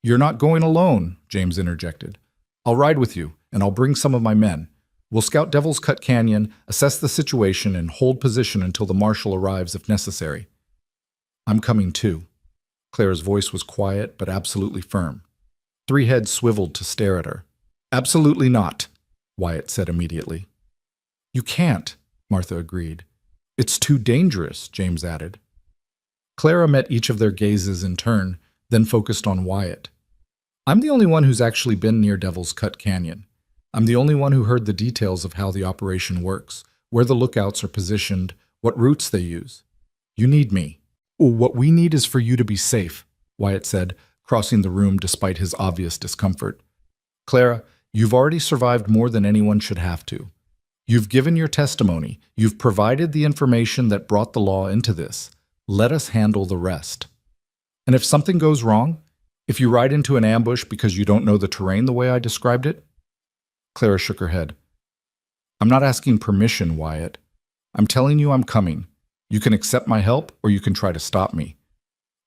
"You're not going alone," James interjected. "I'll ride with you, and I'll bring some of my men. We'll scout Devil's Cut Canyon, assess the situation, and hold position until the marshal arrives if necessary." "I'm coming too." Clara's voice was quiet but absolutely firm. Three heads swiveled to stare at her. "Absolutely not," Wyatt said immediately. "You can't," Martha agreed. "It's too dangerous," James added. Clara met each of their gazes in turn, then focused on Wyatt. "I'm the only one who's actually been near Devil's Cut Canyon. I'm the only one who heard the details of how the operation works, where the lookouts are positioned, what routes they use. You need me." "What we need is for you to be safe," Wyatt said, crossing the room despite his obvious discomfort. "Clara, you've already survived more than anyone should have to. You've given your testimony. You've provided the information that brought the law into this. Let us handle the rest. And if something goes wrong, if you ride into an ambush because you don't know the terrain the way I described it?" Clara shook her head. "I'm not asking permission, Wyatt. I'm telling you I'm coming. You can accept my help or you can try to stop me.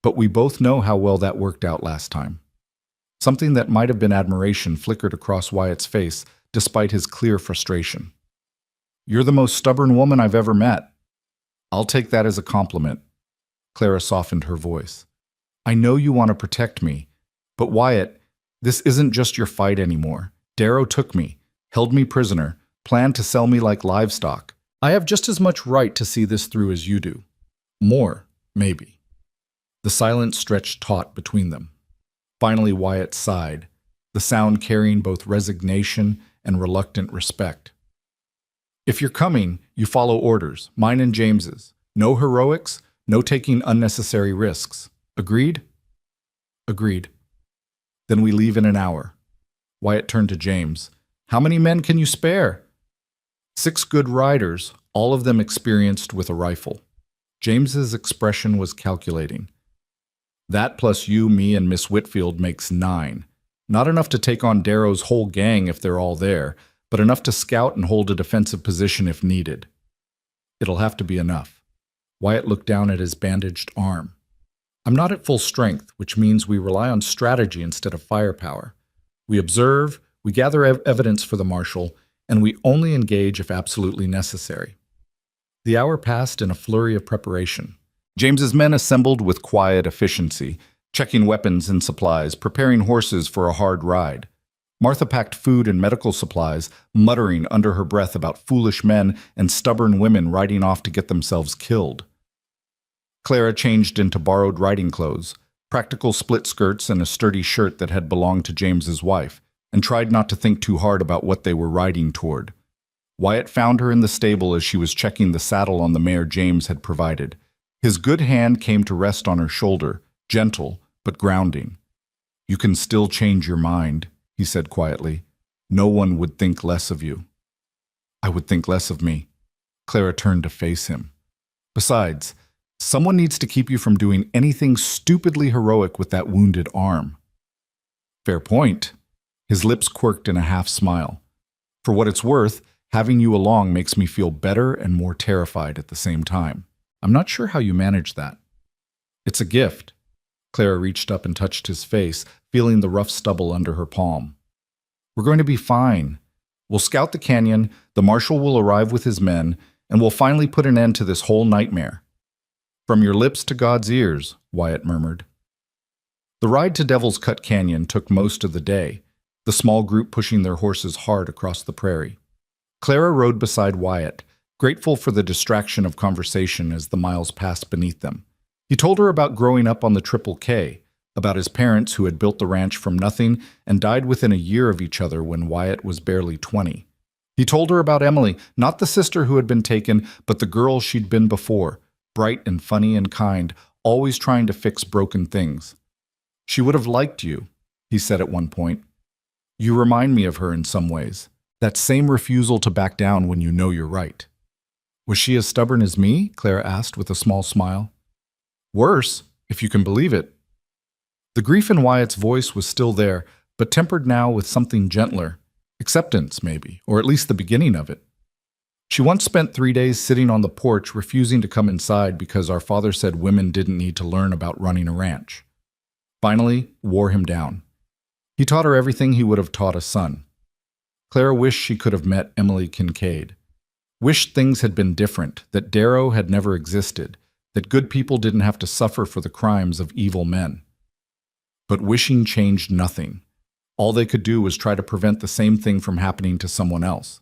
But we both know how well that worked out last time." Something that might have been admiration flickered across Wyatt's face despite his clear frustration. "You're the most stubborn woman I've ever met." "I'll take that as a compliment." Clara softened her voice. "I know you want to protect me, but Wyatt, this isn't just your fight anymore. Darrow took me, held me prisoner, planned to sell me like livestock. I have just as much right to see this through as you do. More, maybe." The silence stretched taut between them. Finally, Wyatt sighed, the sound carrying both resignation and reluctant respect. "If you're coming, you follow orders, mine and James's. No heroics, no taking unnecessary risks. Agreed?" "Agreed." "Then we leave in an hour." Wyatt turned to James. "How many men can you spare?" 6 good riders, all of them experienced with a rifle. James's expression was calculating. "That plus you, me, and Miss Whitfield makes 9. Not enough to take on Darrow's whole gang if they're all there, but enough to scout and hold a defensive position if needed." "It'll have to be enough." Wyatt looked down at his bandaged arm. "I'm not at full strength, which means we rely on strategy instead of firepower. We observe, we gather evidence for the marshal, and we only engage if absolutely necessary." The hour passed in a flurry of preparation. James's men assembled with quiet efficiency, checking weapons and supplies, preparing horses for a hard ride. Martha packed food and medical supplies, muttering under her breath about foolish men and stubborn women riding off to get themselves killed. Clara changed into borrowed riding clothes, practical split skirts and a sturdy shirt that had belonged to James's wife, and tried not to think too hard about what they were riding toward. Wyatt found her in the stable as she was checking the saddle on the mare James had provided. His good hand came to rest on her shoulder, gentle but grounding. "You can still change your mind," he said quietly. "No one would think less of you." "I would think less of me." Clara turned to face him. "Besides, someone needs to keep you from doing anything stupidly heroic with that wounded arm." "Fair point." His lips quirked in a half-smile. "For what it's worth, having you along makes me feel better and more terrified at the same time. I'm not sure how you manage that." "It's a gift." Clara reached up and touched his face, feeling the rough stubble under her palm. "We're going to be fine. We'll scout the canyon, the marshal will arrive with his men, and we'll finally put an end to this whole nightmare." "From your lips to God's ears," Wyatt murmured. The ride to Devil's Cut Canyon took most of the day, the small group pushing their horses hard across the prairie. Clara rode beside Wyatt, grateful for the distraction of conversation as the miles passed beneath them. He told her about growing up on the Triple K, about his parents who had built the ranch from nothing and died within a year of each other when Wyatt was barely 20. He told her about Emily, not the sister who had been taken, but the girl she'd been before, bright and funny and kind, always trying to fix broken things. She would have liked you, he said at one point. You remind me of her in some ways. That same refusal to back down when you know you're right. Was she as stubborn as me? Clara asked with a small smile. Worse, if you can believe it. The grief in Wyatt's voice was still there, but tempered now with something gentler. Acceptance, maybe, or at least the beginning of it. She once spent 3 days sitting on the porch, refusing to come inside because our father said women didn't need to learn about running a ranch. Finally, wore him down. He taught her everything he would have taught a son. Clara wished she could have met Emily Kincaid. Wished things had been different, that Darrow had never existed, that good people didn't have to suffer for the crimes of evil men. But wishing changed nothing. All they could do was try to prevent the same thing from happening to someone else.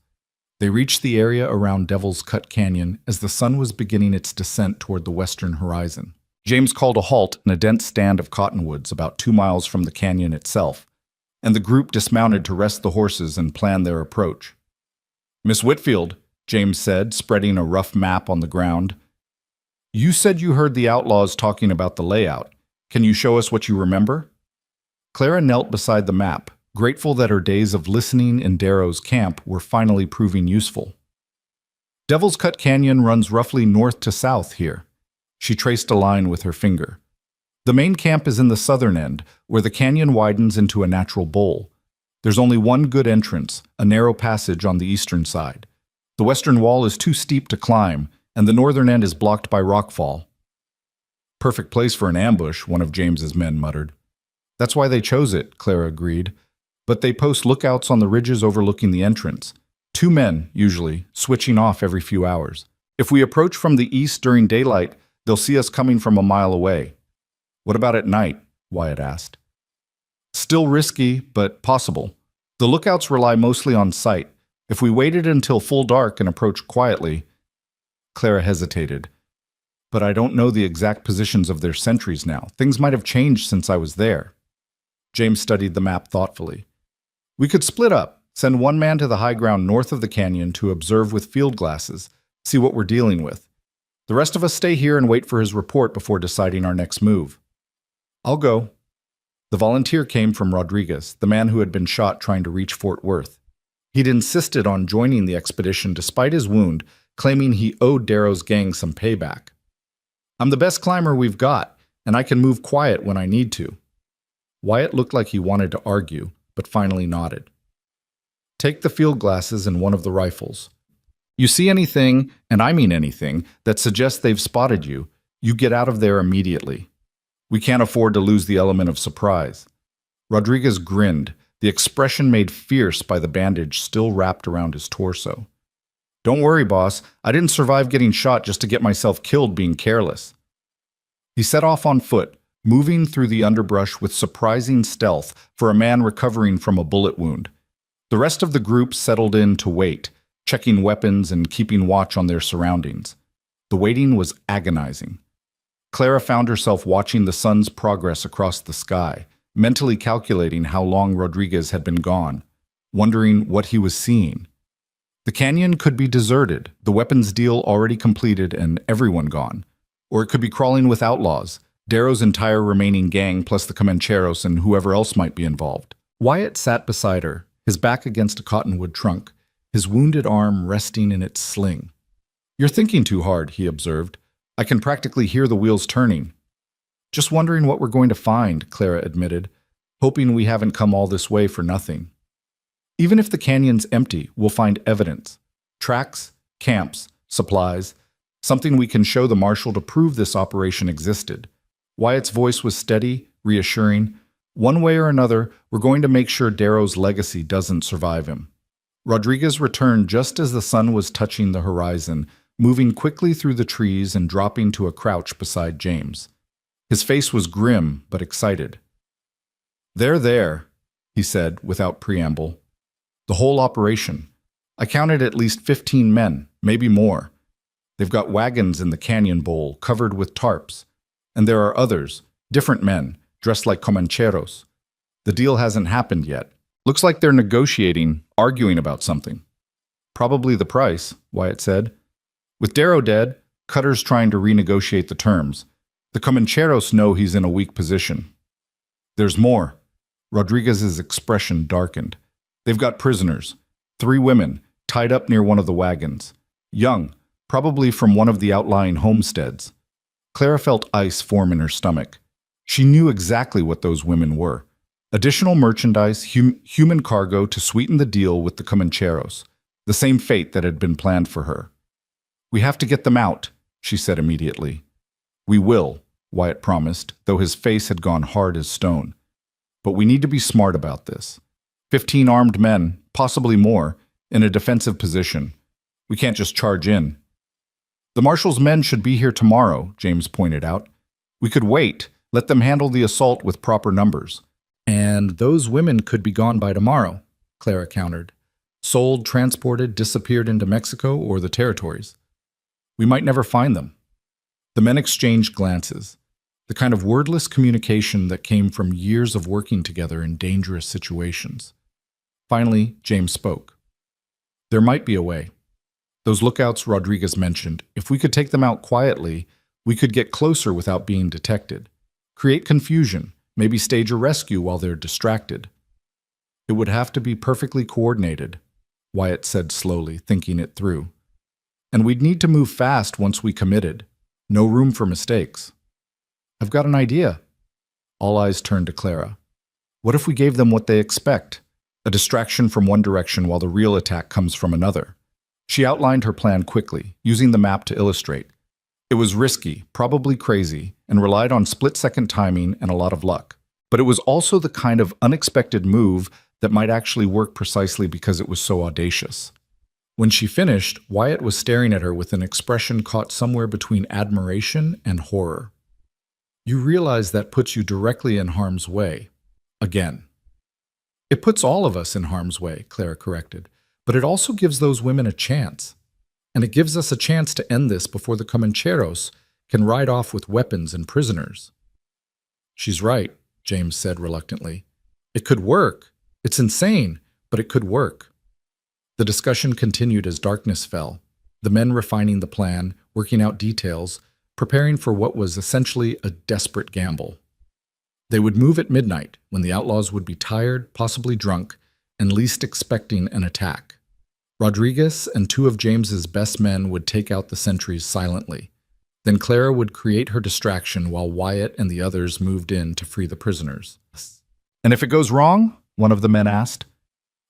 They reached the area around Devil's Cut Canyon as the sun was beginning its descent toward the western horizon. James called a halt in a dense stand of cottonwoods about 2 miles from the canyon itself, and the group dismounted to rest the horses and plan their approach. Miss Whitfield, James said, spreading a rough map on the ground. You said you heard the Outlaws talking about the layout. Can you show us what you remember? Clara knelt beside the map, grateful that her days of listening in Darrow's camp were finally proving useful. Devil's Cut Canyon runs roughly north to south here. She traced a line with her finger. The main camp is in the southern end, where the canyon widens into a natural bowl. There's only one good entrance, a narrow passage on the eastern side. The western wall is too steep to climb, and the northern end is blocked by rockfall. Perfect place for an ambush, one of James's men muttered. That's why they chose it, Clara agreed. But they post lookouts on the ridges overlooking the entrance. 2 men, usually, switching off every few hours. If we approach from the east during daylight, they'll see us coming from a mile away. What about at night? Wyatt asked. Still risky, but possible. The lookouts rely mostly on sight. If we waited until full dark and approached quietly... Clara hesitated. But I don't know the exact positions of their sentries now. Things might have changed since I was there. James studied the map thoughtfully. We could split up, send one man to the high ground north of the canyon to observe with field glasses, see what we're dealing with. The rest of us stay here and wait for his report before deciding our next move. I'll go. The volunteer came from Rodriguez, the man who had been shot trying to reach Fort Worth. He'd insisted on joining the expedition despite his wound, claiming he owed Darrow's gang some payback. I'm the best climber we've got, and I can move quiet when I need to. Wyatt looked like he wanted to argue, but finally nodded. Take the field glasses and one of the rifles. You see anything, and I mean anything, that suggests they've spotted you, you get out of there immediately. We can't afford to lose the element of surprise. Rodriguez grinned, the expression made fierce by the bandage still wrapped around his torso. Don't worry, boss. I didn't survive getting shot just to get myself killed being careless. He set off on foot, moving through the underbrush with surprising stealth for a man recovering from a bullet wound. The rest of the group settled in to wait, checking weapons and keeping watch on their surroundings. The waiting was agonizing. Clara found herself watching the sun's progress across the sky, mentally calculating how long Rodriguez had been gone, wondering what he was seeing. The canyon could be deserted, the weapons deal already completed and everyone gone. Or it could be crawling with outlaws, Darrow's entire remaining gang plus the Comancheros and whoever else might be involved. Wyatt sat beside her, his back against a cottonwood trunk, his wounded arm resting in its sling. You're thinking too hard, he observed. I can practically hear the wheels turning. Just wondering what we're going to find, Clara admitted, hoping we haven't come all this way for nothing. Even if the canyon's empty, we'll find evidence. Tracks, camps, supplies, something we can show the marshal to prove this operation existed. Wyatt's voice was steady, reassuring. One way or another, we're going to make sure Darrow's legacy doesn't survive him. Rodriguez returned just as the sun was touching the horizon, moving quickly through the trees and dropping to a crouch beside James. His face was grim but excited. They're there, he said without preamble. The whole operation. I counted at least 15 men, maybe more. They've got wagons in the canyon bowl covered with tarps. And there are others, different men, dressed like Comancheros. The deal hasn't happened yet. Looks like they're negotiating, arguing about something. Probably the price, Wyatt said. With Darrow dead, Cutter's trying to renegotiate the terms. The Comancheros know he's in a weak position. There's more. Rodriguez's expression darkened. They've got prisoners, 3 women, tied up near one of the wagons. Young, probably from one of the outlying homesteads. Clara felt ice form in her stomach. She knew exactly what those women were. Additional merchandise, human cargo to sweeten the deal with the Comancheros. The same fate that had been planned for her. "We have to get them out," she said immediately. "We will," Wyatt promised, though his face had gone hard as stone. "But we need to be smart about this. 15 armed men, possibly more, in a defensive position. We can't just charge in." "The marshal's men should be here tomorrow," James pointed out. "We could wait, let them handle the assault with proper numbers." "And those women could be gone by tomorrow," Clara countered. "Sold, transported, disappeared into Mexico or the territories. We might never find them." The men exchanged glances, the kind of wordless communication that came from years of working together in dangerous situations. Finally, James spoke. "There might be a way. Those lookouts Rodriguez mentioned, if we could take them out quietly, we could get closer without being detected. Create confusion, maybe stage a rescue while they're distracted." "It would have to be perfectly coordinated," Wyatt said slowly, thinking it through. "And we'd need to move fast once we committed. No room for mistakes." "I've got an idea." All eyes turned to Clara. "What if we gave them what they expect? A distraction from one direction while the real attack comes from another." She outlined her plan quickly, using the map to illustrate. It was risky, probably crazy, and relied on split-second timing and a lot of luck. But it was also the kind of unexpected move that might actually work precisely because it was so audacious. When she finished, Wyatt was staring at her with an expression caught somewhere between admiration and horror. "You realize that puts you directly in harm's way. Again." "It puts all of us in harm's way," Clara corrected. "But it also gives those women a chance. And it gives us a chance to end this before the Comancheros can ride off with weapons and prisoners." "She's right," James said reluctantly. "It could work. It's insane, but it could work." The discussion continued as darkness fell, the men refining the plan, working out details, preparing for what was essentially a desperate gamble. They would move at midnight, when the outlaws would be tired, possibly drunk, and least expecting an attack. Rodriguez and 2 of James's best men would take out the sentries silently. Then Clara would create her distraction while Wyatt and the others moved in to free the prisoners. "And if it goes wrong?" one of the men asked.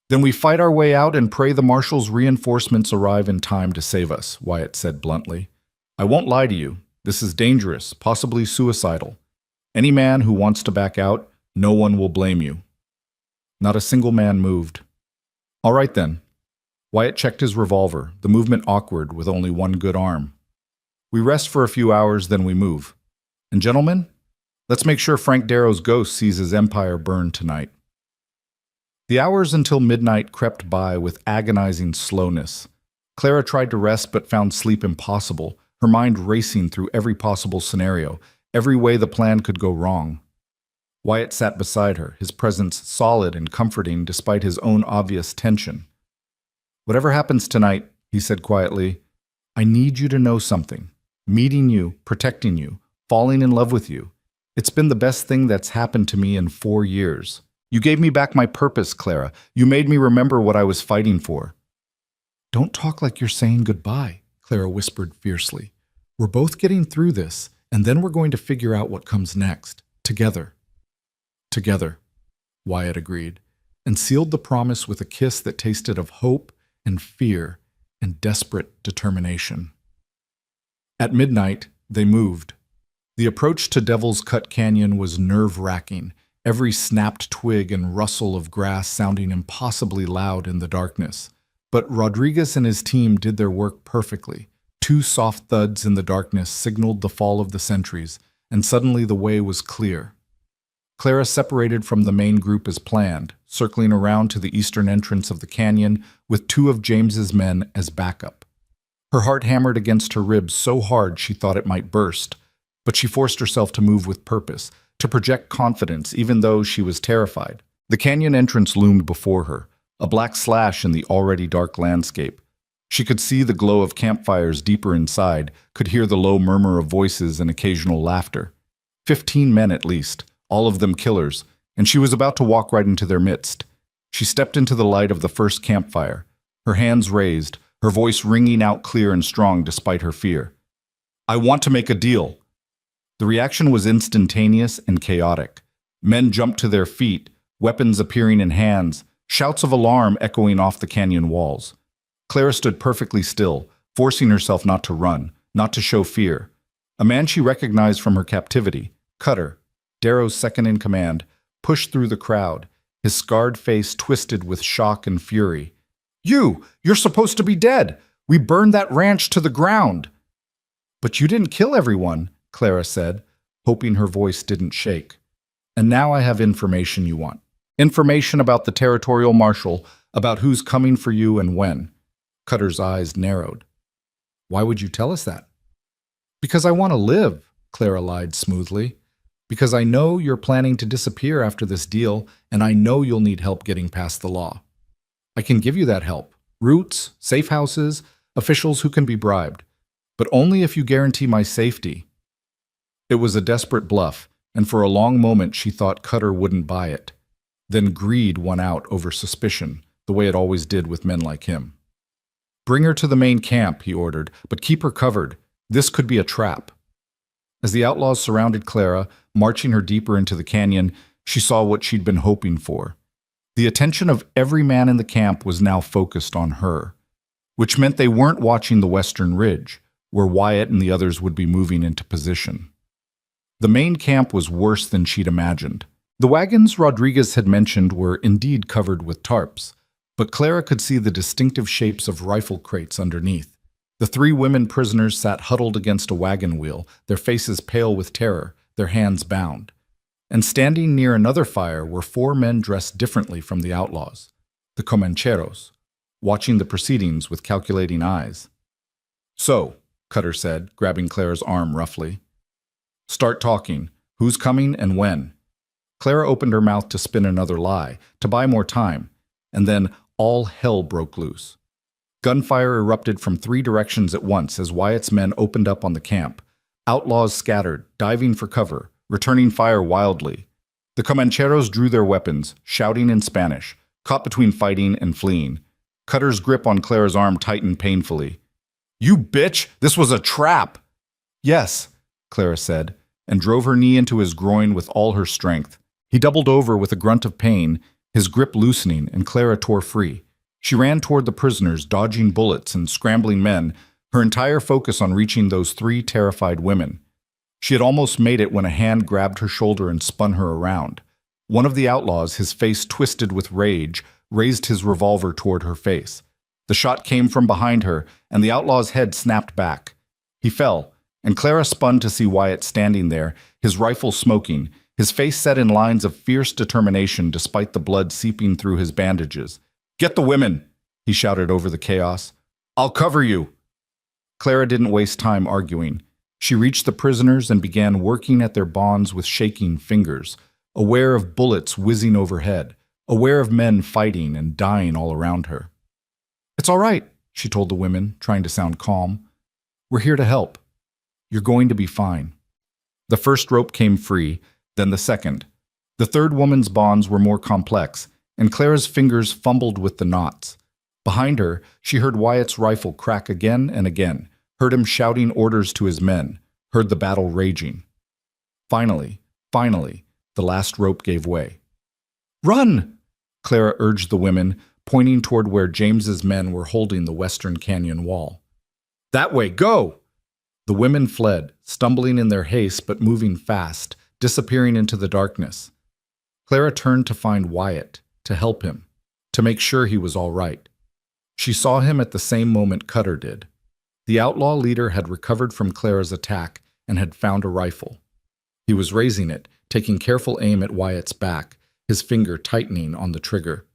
"Then we fight our way out and pray the marshal's reinforcements arrive in time to save us," Wyatt said bluntly. "I won't lie to you. This is dangerous, possibly suicidal. Any man who wants to back out, no one will blame you." Not a single man moved. "All right then." Wyatt checked his revolver, the movement awkward with only one good arm. "We rest for a few hours, then we move. And gentlemen, let's make sure Frank Darrow's ghost sees his empire burn tonight." The hours until midnight crept by with agonizing slowness. Clara tried to rest but found sleep impossible, her mind racing through every possible scenario, every way the plan could go wrong. Wyatt sat beside her, his presence solid and comforting despite his own obvious tension. "Whatever happens tonight," he said quietly, "I need you to know something. Meeting you, protecting you, falling in love with you. It's been the best thing that's happened to me in 4 years. You gave me back my purpose, Clara. You made me remember what I was fighting for." "Don't talk like you're saying goodbye," Clara whispered fiercely. "We're both getting through this, and then we're going to figure out what comes next. Together." "Together," Wyatt agreed, and sealed the promise with a kiss that tasted of hope and fear and desperate determination. At midnight, they moved. The approach to Devil's Cut Canyon was nerve-wracking, every snapped twig and rustle of grass sounding impossibly loud in the darkness. But Rodriguez and his team did their work perfectly. 2 soft thuds in the darkness signaled the fall of the sentries, and suddenly the way was clear. Clara separated from the main group as planned, circling around to the eastern entrance of the canyon with 2 of James's men as backup. Her heart hammered against her ribs so hard she thought it might burst, but she forced herself to move with purpose, to project confidence even though she was terrified. The canyon entrance loomed before her, a black slash in the already dark landscape. She could see the glow of campfires deeper inside, could hear the low murmur of voices and occasional laughter. 15 men at least, all of them killers, and she was about to walk right into their midst. She stepped into the light of the first campfire, her hands raised, her voice ringing out clear and strong despite her fear. "I want to make a deal." The reaction was instantaneous and chaotic. Men jumped to their feet, weapons appearing in hands, shouts of alarm echoing off the canyon walls. Clara stood perfectly still, forcing herself not to run, not to show fear. A man she recognized from her captivity, Cutter, Darrow's second in command, pushed through the crowd, his scarred face twisted with shock and fury. You're supposed to be dead! We burned that ranch to the ground!" "But you didn't kill everyone," Clara said, hoping her voice didn't shake. "And now I have information you want. Information about the territorial marshal, about who's coming for you and when." Cutter's eyes narrowed. "Why would you tell us that?" "Because I want to live," Clara lied smoothly. "Because I know you're planning to disappear after this deal, and I know you'll need help getting past the law. I can give you that help. Routes, safe houses, officials who can be bribed. But only if you guarantee my safety." It was a desperate bluff, and for a long moment she thought Cutter wouldn't buy it. Then greed won out over suspicion, the way it always did with men like him. "Bring her to the main camp," he ordered, "but keep her covered. This could be a trap." As the outlaws surrounded Clara, marching her deeper into the canyon, she saw what she'd been hoping for. The attention of every man in the camp was now focused on her, which meant they weren't watching the western ridge, where Wyatt and the others would be moving into position. The main camp was worse than she'd imagined. The wagons Rodriguez had mentioned were indeed covered with tarps, but Clara could see the distinctive shapes of rifle crates underneath. The 3 women prisoners sat huddled against a wagon wheel, their faces pale with terror, their hands bound. And standing near another fire were 4 men dressed differently from the outlaws, the Comancheros, watching the proceedings with calculating eyes. "So," Cutter said, grabbing Clara's arm roughly, "start talking. Who's coming and when?" Clara opened her mouth to spin another lie, to buy more time, and then all hell broke loose. Gunfire erupted from 3 directions at once as Wyatt's men opened up on the camp. Outlaws scattered, diving for cover, returning fire wildly. The Comancheros drew their weapons, shouting in Spanish, caught between fighting and fleeing. Cutter's grip on Clara's arm tightened painfully. "You bitch! This was a trap!" "Yes," Clara said, and drove her knee into his groin with all her strength. He doubled over with a grunt of pain, his grip loosening, and Clara tore free. She ran toward the prisoners, dodging bullets and scrambling men, her entire focus on reaching those 3 terrified women. She had almost made it when a hand grabbed her shoulder and spun her around. One of the outlaws, his face twisted with rage, raised his revolver toward her face. The shot came from behind her, and the outlaw's head snapped back. He fell, and Clara spun to see Wyatt standing there, his rifle smoking, his face set in lines of fierce determination despite the blood seeping through his bandages. "Get the women!" he shouted over the chaos. "I'll cover you!" Clara didn't waste time arguing. She reached the prisoners and began working at their bonds with shaking fingers, aware of bullets whizzing overhead, aware of men fighting and dying all around her. "It's all right," she told the women, trying to sound calm. "We're here to help. You're going to be fine." The first rope came free, then the second. The third woman's bonds were more complex, and Clara's fingers fumbled with the knots. Behind her, she heard Wyatt's rifle crack again and again, heard him shouting orders to his men, heard the battle raging. Finally, the last rope gave way. "Run!" Clara urged the women, pointing toward where James's men were holding the western canyon wall. "That way, go!" The women fled, stumbling in their haste but moving fast, disappearing into the darkness. Clara turned to find Wyatt, to help him, to make sure he was all right. She saw him at the same moment Cutter did. The outlaw leader had recovered from Clara's attack and had found a rifle. He was raising it, taking careful aim at Wyatt's back, his finger tightening on the trigger.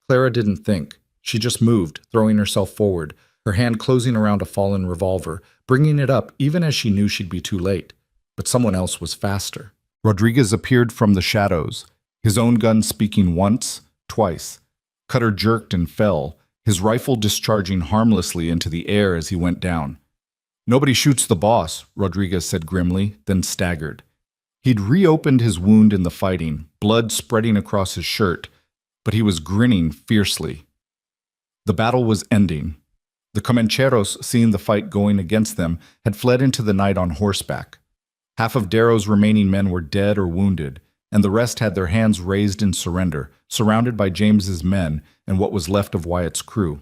Clara didn't think. She just moved, throwing herself forward, her hand closing around a fallen revolver, bringing it up even as she knew she'd be too late. But someone else was faster. Rodriguez appeared from the shadows, his own gun speaking once, twice. Cutter jerked and fell, his rifle discharging harmlessly into the air as he went down. "Nobody shoots the boss," Rodriguez said grimly, then staggered. He'd reopened his wound in the fighting, blood spreading across his shirt, but he was grinning fiercely. The battle was ending. The Comancheros, seeing the fight going against them, had fled into the night on horseback. Half of Darrow's remaining men were dead or wounded, and the rest had their hands raised in surrender, surrounded by James's men and what was left of Wyatt's crew.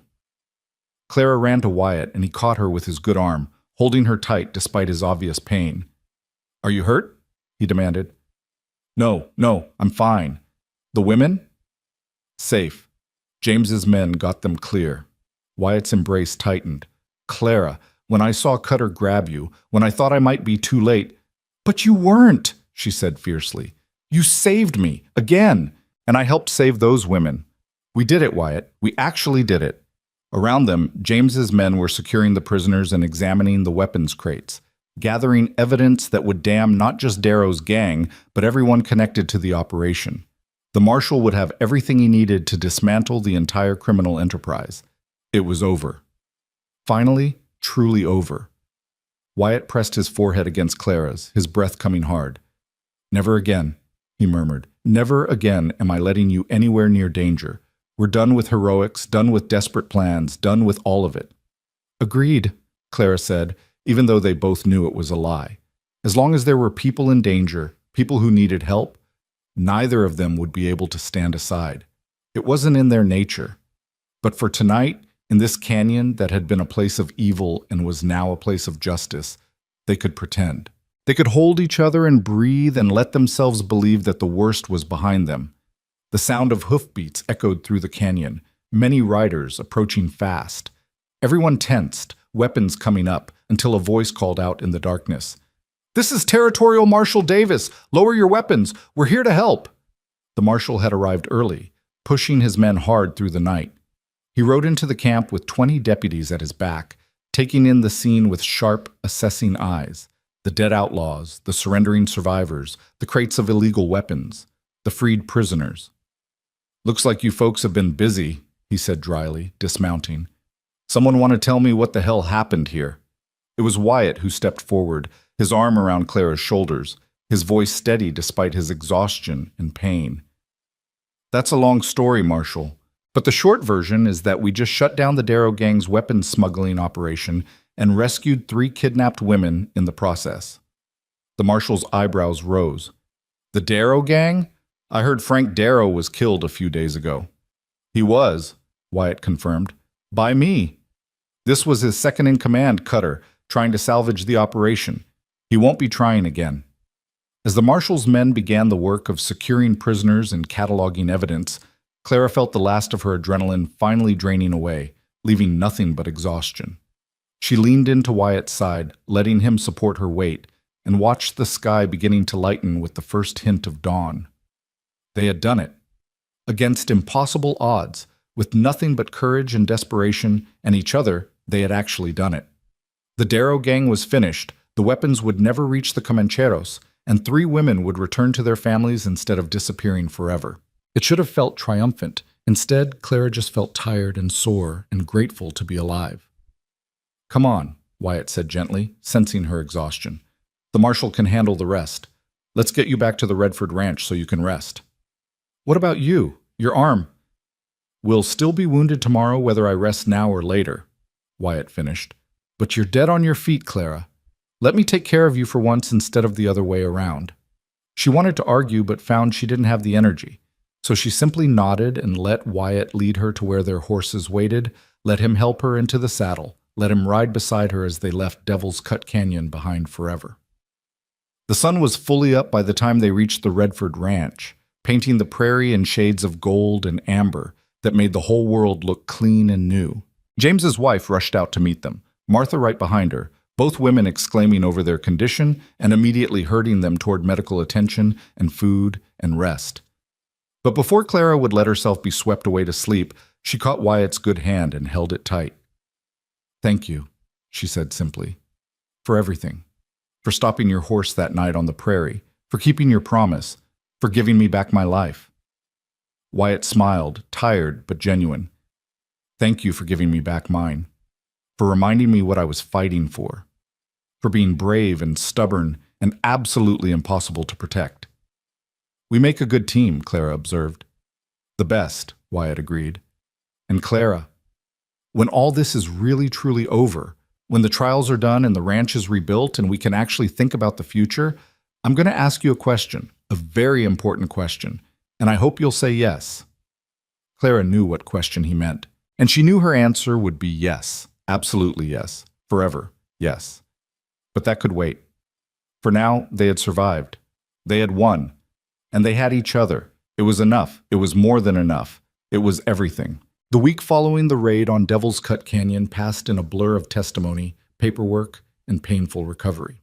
Clara ran to Wyatt, and he caught her with his good arm, holding her tight despite his obvious pain. "Are you hurt?" he demanded. No, I'm fine." "The women?" "Safe. James's men got them clear." Wyatt's embrace tightened. "Clara, when I saw Cutter grab you, when I thought I might be too late—" "But you weren't," she said fiercely. "You saved me, again, and I helped save those women. We did it, Wyatt. We actually did it." Around them, James's men were securing the prisoners and examining the weapons crates, gathering evidence that would damn not just Darrow's gang, but everyone connected to the operation. The marshal would have everything he needed to dismantle the entire criminal enterprise. It was over. Finally, truly over. Wyatt pressed his forehead against Clara's, his breath coming hard. "Never again," he murmured. "Never again am I letting you anywhere near danger. We're done with heroics, done with desperate plans, done with all of it." "Agreed," Clara said, even though they both knew it was a lie. As long as there were people in danger, people who needed help, neither of them would be able to stand aside. It wasn't in their nature. But for tonight, in this canyon that had been a place of evil and was now a place of justice, they could pretend. They could hold each other and breathe and let themselves believe that the worst was behind them. The sound of hoofbeats echoed through the canyon, many riders approaching fast. Everyone tensed, weapons coming up, until a voice called out in the darkness. "This is Territorial Marshal Davis! Lower your weapons! We're here to help!" The marshal had arrived early, pushing his men hard through the night. He rode into the camp with 20 deputies at his back, taking in the scene with sharp, assessing eyes. The dead outlaws, the surrendering survivors, the crates of illegal weapons, the freed prisoners. "Looks like you folks have been busy," he said dryly, dismounting. "Someone want to tell me what the hell happened here?" It was Wyatt who stepped forward, his arm around Clara's shoulders, his voice steady despite his exhaustion and pain. "That's a long story, Marshal. But the short version is that we just shut down the Darrow gang's weapons smuggling operation and rescued 3 kidnapped women in the process." The marshal's eyebrows rose. "The Darrow gang? I heard Frank Darrow was killed a few days ago." "He was," Wyatt confirmed. "By me. This was his second-in-command, Cutter, trying to salvage the operation. He won't be trying again." As the marshal's men began the work of securing prisoners and cataloging evidence, Clara felt the last of her adrenaline finally draining away, leaving nothing but exhaustion. She leaned into Wyatt's side, letting him support her weight, and watched the sky beginning to lighten with the first hint of dawn. They had done it. Against impossible odds, with nothing but courage and desperation and each other, they had actually done it. The Darrow gang was finished, the weapons would never reach the Comancheros, and 3 women would return to their families instead of disappearing forever. It should have felt triumphant. Instead, Clara just felt tired and sore and grateful to be alive. "Come on," Wyatt said gently, sensing her exhaustion. "The marshal can handle the rest. Let's get you back to the Redford Ranch so you can rest." "What about you? Your arm?" "Will still be wounded tomorrow whether I rest now or later," Wyatt finished. "But you're dead on your feet, Clara. Let me take care of you for once instead of the other way around." She wanted to argue but found she didn't have the energy. So she simply nodded and let Wyatt lead her to where their horses waited, let him help her into the saddle, let him ride beside her as they left Devil's Cut Canyon behind forever. The sun was fully up by the time they reached the Redford Ranch, painting the prairie in shades of gold and amber that made the whole world look clean and new. James's wife rushed out to meet them, Martha right behind her, both women exclaiming over their condition and immediately herding them toward medical attention and food and rest. But before Clara would let herself be swept away to sleep, she caught Wyatt's good hand and held it tight. "Thank you," she said simply, "for everything. For stopping your horse that night on the prairie, for keeping your promise, for giving me back my life." Wyatt smiled, tired but genuine. Thank you for giving me back mine, for reminding me what I was fighting for being brave and stubborn and absolutely impossible to protect. We make a good team, Clara observed. The best, Wyatt agreed. And Clara, when all this is really truly over, when the trials are done and the ranch is rebuilt and we can actually think about the future, I'm going to ask you a question, a very important question, and I hope you'll say yes. Clara knew what question he meant, and she knew her answer would be yes, absolutely yes, forever, yes. But that could wait. For now, they had survived. They had won. And they had each other. It was enough. It was more than enough. It was everything. The week following the raid on Devil's Cut Canyon passed in a blur of testimony, paperwork, and painful recovery.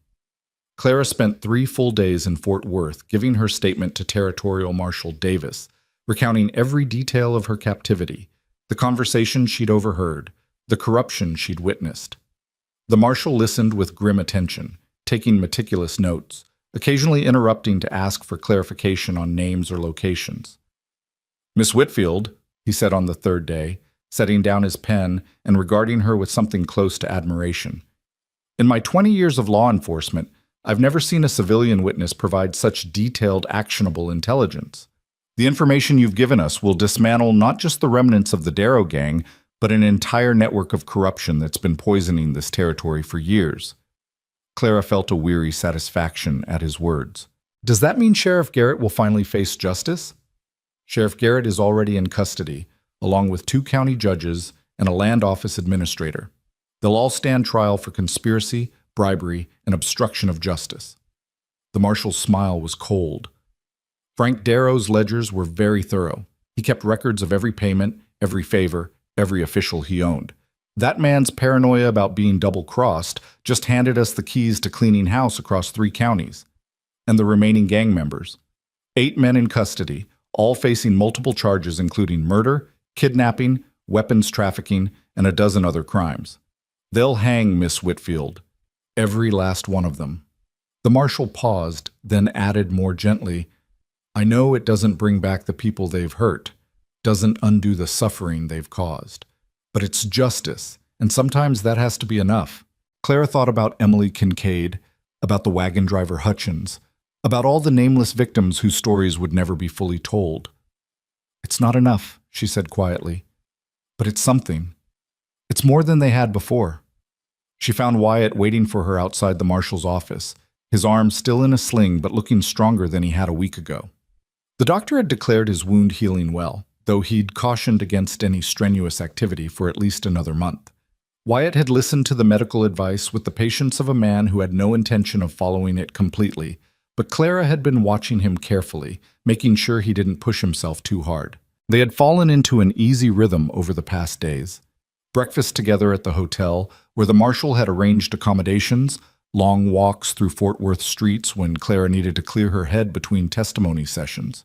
Clara spent 3 full days in Fort Worth giving her statement to Territorial Marshal Davis, recounting every detail of her captivity, the conversation she'd overheard, the corruption she'd witnessed. The marshal listened with grim attention, taking meticulous notes, occasionally interrupting to ask for clarification on names or locations. "Miss Whitfield," he said on the 3rd day, setting down his pen and regarding her with something close to admiration. "In my 20 years of law enforcement, I've never seen a civilian witness provide such detailed, actionable intelligence. The information you've given us will dismantle not just the remnants of the Darrow gang, but an entire network of corruption that's been poisoning this territory for years." Clara felt a weary satisfaction at his words. "Does that mean Sheriff Garrett will finally face justice?" "Sheriff Garrett is already in custody, along with 2 county judges and a land office administrator. They'll all stand trial for conspiracy, bribery, and obstruction of justice." The marshal's smile was cold. Frank Darrow's ledgers were very thorough. He kept records of every payment, every favor, every official he owned. That man's paranoia about being double-crossed just handed us the keys to cleaning house across 3 counties. And the remaining gang members. 8 men in custody, all facing multiple charges including murder, kidnapping, weapons trafficking, and a dozen other crimes. They'll hang Miss Whitfield. Every last one of them. The marshal paused, then added more gently, "I know it doesn't bring back the people they've hurt, doesn't undo the suffering they've caused. But it's justice, and sometimes that has to be enough." Clara thought about Emily Kincaid, about the wagon driver Hutchins, about all the nameless victims whose stories would never be fully told. "It's not enough," she said quietly. "But it's something. It's more than they had before." She found Wyatt waiting for her outside the marshal's office, his arm still in a sling but looking stronger than he had a week ago. The doctor had declared his wound healing well, though he'd cautioned against any strenuous activity for at least another month. Wyatt had listened to the medical advice with the patience of a man who had no intention of following it completely, but Clara had been watching him carefully, making sure he didn't push himself too hard. They had fallen into an easy rhythm over the past days. Breakfast together at the hotel, where the marshal had arranged accommodations, long walks through Fort Worth streets when Clara needed to clear her head between testimony sessions.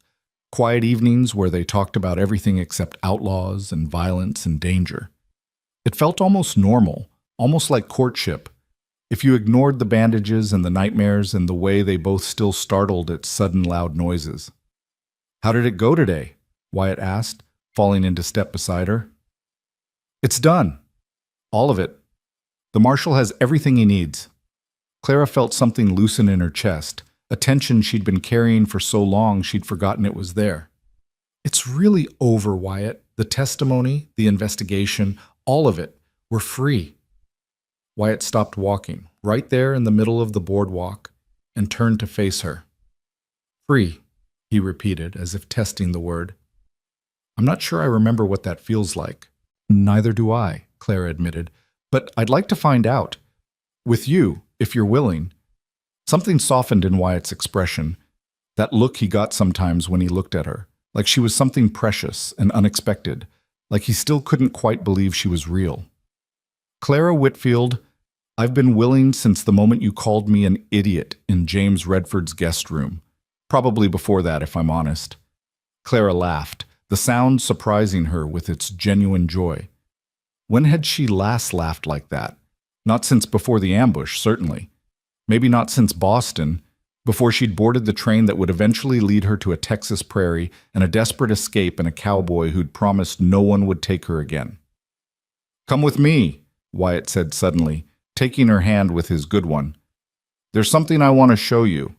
Quiet evenings where they talked about everything except outlaws and violence and danger. It felt almost normal, almost like courtship, if you ignored the bandages and the nightmares and the way they both still startled at sudden loud noises. "How did it go today?" Wyatt asked, falling into step beside her. "It's done. All of it. The marshal has everything he needs." Clara felt something loosen in her chest, a tension she'd been carrying for so long she'd forgotten it was there. "It's really over, Wyatt. The testimony, the investigation, all of it. We're free." Wyatt stopped walking, right there in the middle of the boardwalk, and turned to face her. "Free," he repeated, as if testing the word. "I'm not sure I remember what that feels like." "Neither do I," Clara admitted, "but I'd like to find out. With you, if you're willing." Something softened in Wyatt's expression, that look he got sometimes when he looked at her, like she was something precious and unexpected, like he still couldn't quite believe she was real. "Clara Whitfield, I've been willing since the moment you called me an idiot in James Redford's guest room. Probably before that, if I'm honest." Clara laughed, the sound surprising her with its genuine joy. When had she last laughed like that? Not since before the ambush, certainly. Maybe not since Boston, before she'd boarded the train that would eventually lead her to a Texas prairie and a desperate escape and a cowboy who'd promised no one would take her again. Come with me, Wyatt said suddenly, taking her hand with his good one. There's something I want to show you.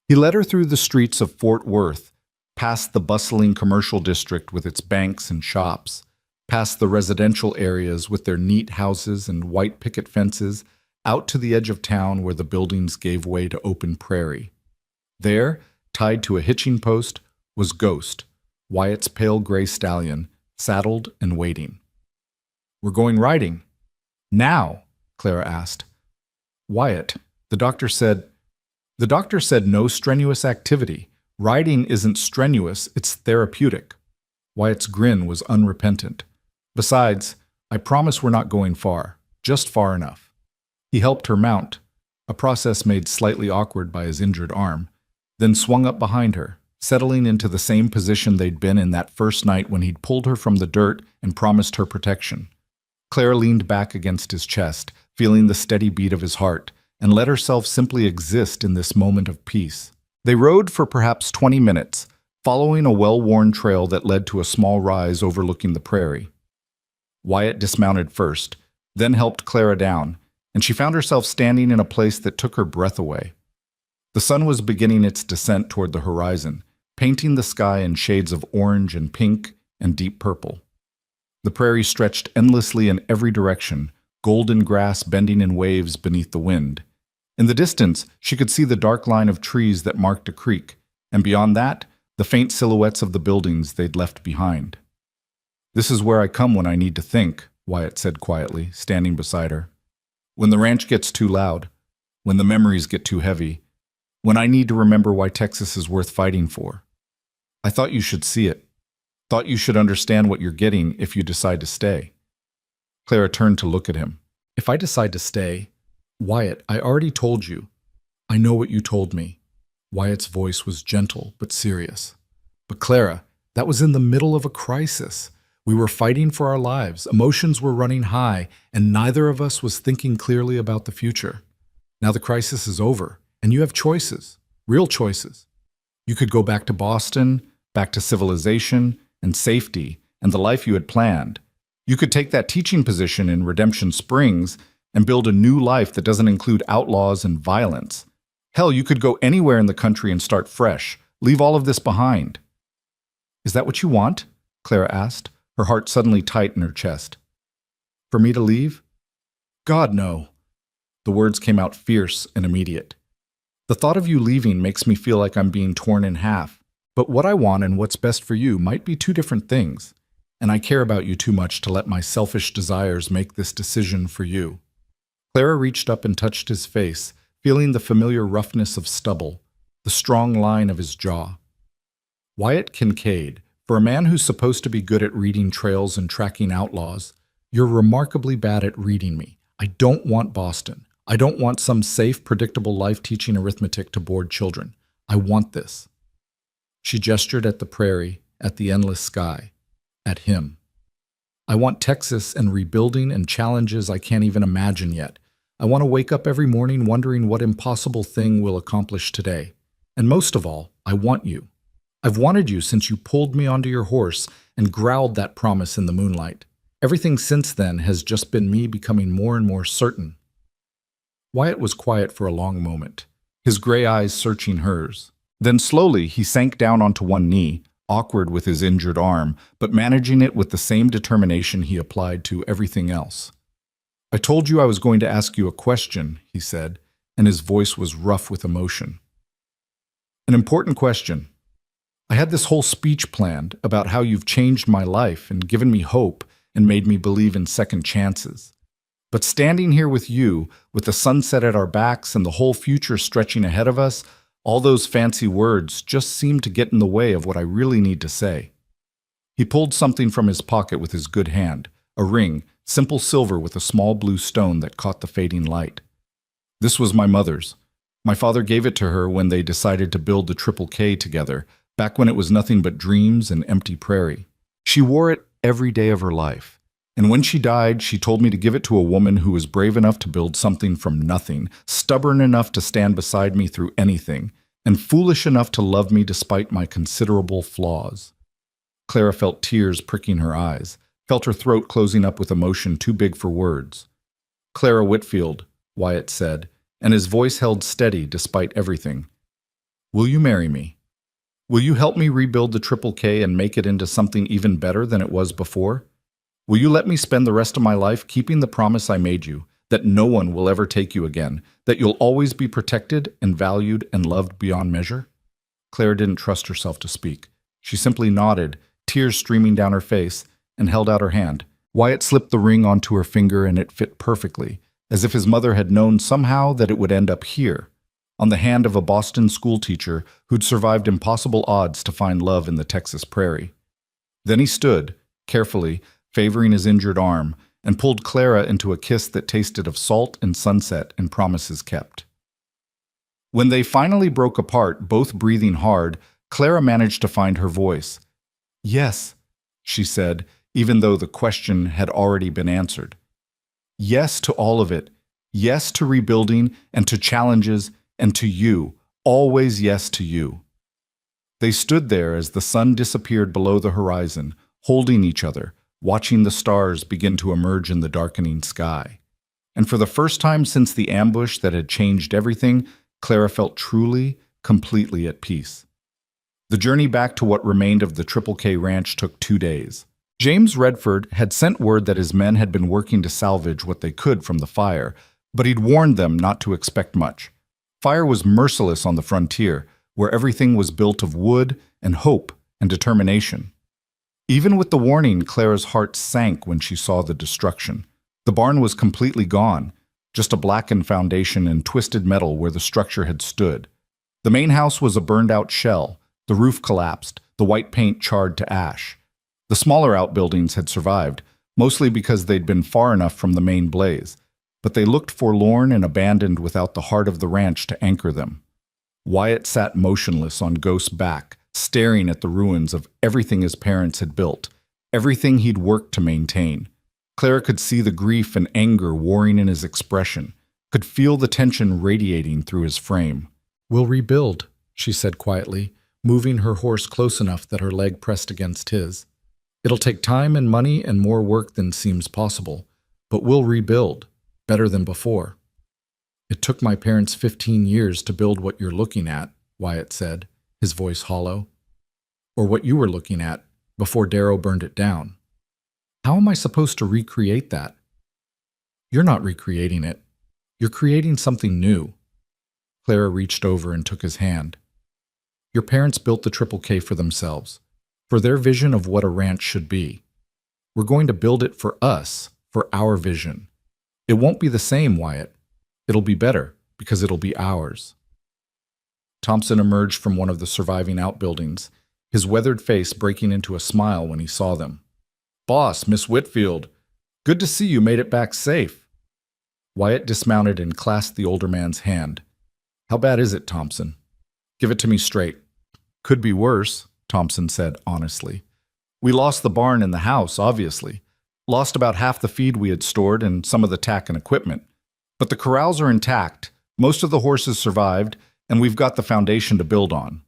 He led her through the streets of Fort Worth, past the bustling commercial district with its banks and shops, past the residential areas with their neat houses and white picket fences, out to the edge of town where the buildings gave way to open prairie. There, tied to a hitching post, was Ghost, Wyatt's pale gray stallion, saddled and waiting. We're going riding. Now, Clara asked. Wyatt, the doctor said no strenuous activity. Riding isn't strenuous, it's therapeutic. Wyatt's grin was unrepentant. Besides, I promise we're not going far, just far enough. He helped her mount, a process made slightly awkward by his injured arm, then swung up behind her, settling into the same position they'd been in that first night when he'd pulled her from the dirt and promised her protection. Claire leaned back against his chest, feeling the steady beat of his heart, and let herself simply exist in this moment of peace. They rode for perhaps 20 minutes, following a well-worn trail that led to a small rise overlooking the prairie. Wyatt dismounted first, then helped Clara down, and she found herself standing in a place that took her breath away. The sun was beginning its descent toward the horizon, painting the sky in shades of orange and pink and deep purple. The prairie stretched endlessly in every direction, golden grass bending in waves beneath the wind. In the distance, she could see the dark line of trees that marked a creek, and beyond that, the faint silhouettes of the buildings they'd left behind. This is where I come when I need to think, Wyatt said quietly, standing beside her. When the ranch gets too loud, when the memories get too heavy, when I need to remember why Texas is worth fighting for. I thought you should see it. Thought you should understand what you're getting if you decide to stay. Clara turned to look at him. If I decide to stay, Wyatt, I already told you. I know what you told me. Wyatt's voice was gentle but serious. But Clara, that was in the middle of a crisis. We were fighting for our lives, emotions were running high, and neither of us was thinking clearly about the future. Now the crisis is over, and you have choices, real choices. You could go back to Boston, back to civilization and safety and the life you had planned. You could take that teaching position in Redemption Springs and build a new life that doesn't include outlaws and violence. Hell, you could go anywhere in the country and start fresh, leave all of this behind. Is that what you want? Clara asked, her heart suddenly tight in her chest. For me to leave? God, no. The words came out fierce and immediate. The thought of you leaving makes me feel like I'm being torn in half. But what I want and what's best for you might be two different things, and I care about you too much to let my selfish desires make this decision for you. Clara reached up and touched his face, feeling the familiar roughness of stubble, the strong line of his jaw. Wyatt Kincaid, for a man who's supposed to be good at reading trails and tracking outlaws, you're remarkably bad at reading me. I don't want Boston. I don't want some safe, predictable life teaching arithmetic to bored children. I want this. She gestured at the prairie, at the endless sky, at him. I want Texas and rebuilding and challenges I can't even imagine yet. I want to wake up every morning wondering what impossible thing we'll accomplish today. And most of all, I want you. I've wanted you since you pulled me onto your horse and growled that promise in the moonlight. Everything since then has just been me becoming more and more certain. Wyatt was quiet for a long moment, his gray eyes searching hers. Then slowly he sank down onto one knee, awkward with his injured arm, but managing it with the same determination he applied to everything else. I told you I was going to ask you a question, he said, and his voice was rough with emotion. An important question. I had this whole speech planned about how you've changed my life and given me hope and made me believe in second chances. But standing here with you, with the sunset at our backs and the whole future stretching ahead of us, all those fancy words just seem to get in the way of what I really need to say. He pulled something from his pocket with his good hand, a ring, simple silver with a small blue stone that caught the fading light. This was my mother's. My father gave it to her when they decided to build the Triple K together, back when it was nothing but dreams and empty prairie. She wore it every day of her life. And when she died, she told me to give it to a woman who was brave enough to build something from nothing, stubborn enough to stand beside me through anything, and foolish enough to love me despite my considerable flaws. Clara felt tears pricking her eyes, felt her throat closing up with emotion too big for words. "Clara Whitfield," Wyatt said, and his voice held steady despite everything. "Will you marry me? Will you help me rebuild the Triple K and make it into something even better than it was before? Will you let me spend the rest of my life keeping the promise I made you, that no one will ever take you again, that you'll always be protected and valued and loved beyond measure?" Clara didn't trust herself to speak. She simply nodded, tears streaming down her face, and held out her hand. Wyatt slipped the ring onto her finger and it fit perfectly, as if his mother had known somehow that it would end up here, on the hand of a Boston schoolteacher who'd survived impossible odds to find love in the Texas prairie. Then he stood, carefully, favoring his injured arm, and pulled Clara into a kiss that tasted of salt and sunset and promises kept. When they finally broke apart, both breathing hard, Clara managed to find her voice. "Yes," she said, even though the question had already been answered. "Yes to all of it. Yes to rebuilding and to challenges and to you. Always yes to you." They stood there as the sun disappeared below the horizon, holding each other, watching the stars begin to emerge in the darkening sky. And for the first time since the ambush that had changed everything, Clara felt truly, completely at peace. The journey back to what remained of the Triple K ranch took 2 days. James Redford had sent word that his men had been working to salvage what they could from the fire, but he'd warned them not to expect much. Fire was merciless on the frontier, where everything was built of wood and hope and determination. Even with the warning, Clara's heart sank when she saw the destruction. The barn was completely gone, just a blackened foundation and twisted metal where the structure had stood. The main house was a burned-out shell, the roof collapsed, the white paint charred to ash. The smaller outbuildings had survived, mostly because they'd been far enough from the main blaze, but they looked forlorn and abandoned without the heart of the ranch to anchor them. Wyatt sat motionless on Ghost's back, staring at the ruins of everything his parents had built, everything he'd worked to maintain. Clara could see the grief and anger warring in his expression, could feel the tension radiating through his frame. "We'll rebuild," she said quietly, moving her horse close enough that her leg pressed against his. "It'll take time and money and more work than seems possible, but we'll rebuild, better than before." "It took my parents 15 years to build what you're looking at," Wyatt said, his voice hollow. "Or what you were looking at, before Darrow burned it down. How am I supposed to recreate that?" "You're not recreating it. You're creating something new." Clara reached over and took his hand. "Your parents built the Triple K for themselves, for their vision of what a ranch should be. We're going to build it for us, for our vision. It won't be the same, Wyatt. It'll be better, because it'll be ours." Thompson emerged from one of the surviving outbuildings, his weathered face breaking into a smile when he saw them. "Boss, Miss Whitfield, good to see you made it back safe." Wyatt dismounted and clasped the older man's hand. "How bad is it, Thompson? Give it to me straight." "Could be worse," Thompson said honestly. "We lost the barn and the house, obviously. Lost about half the feed we had stored and some of the tack and equipment. But the corrals are intact, most of the horses survived, and we've got the foundation to build on.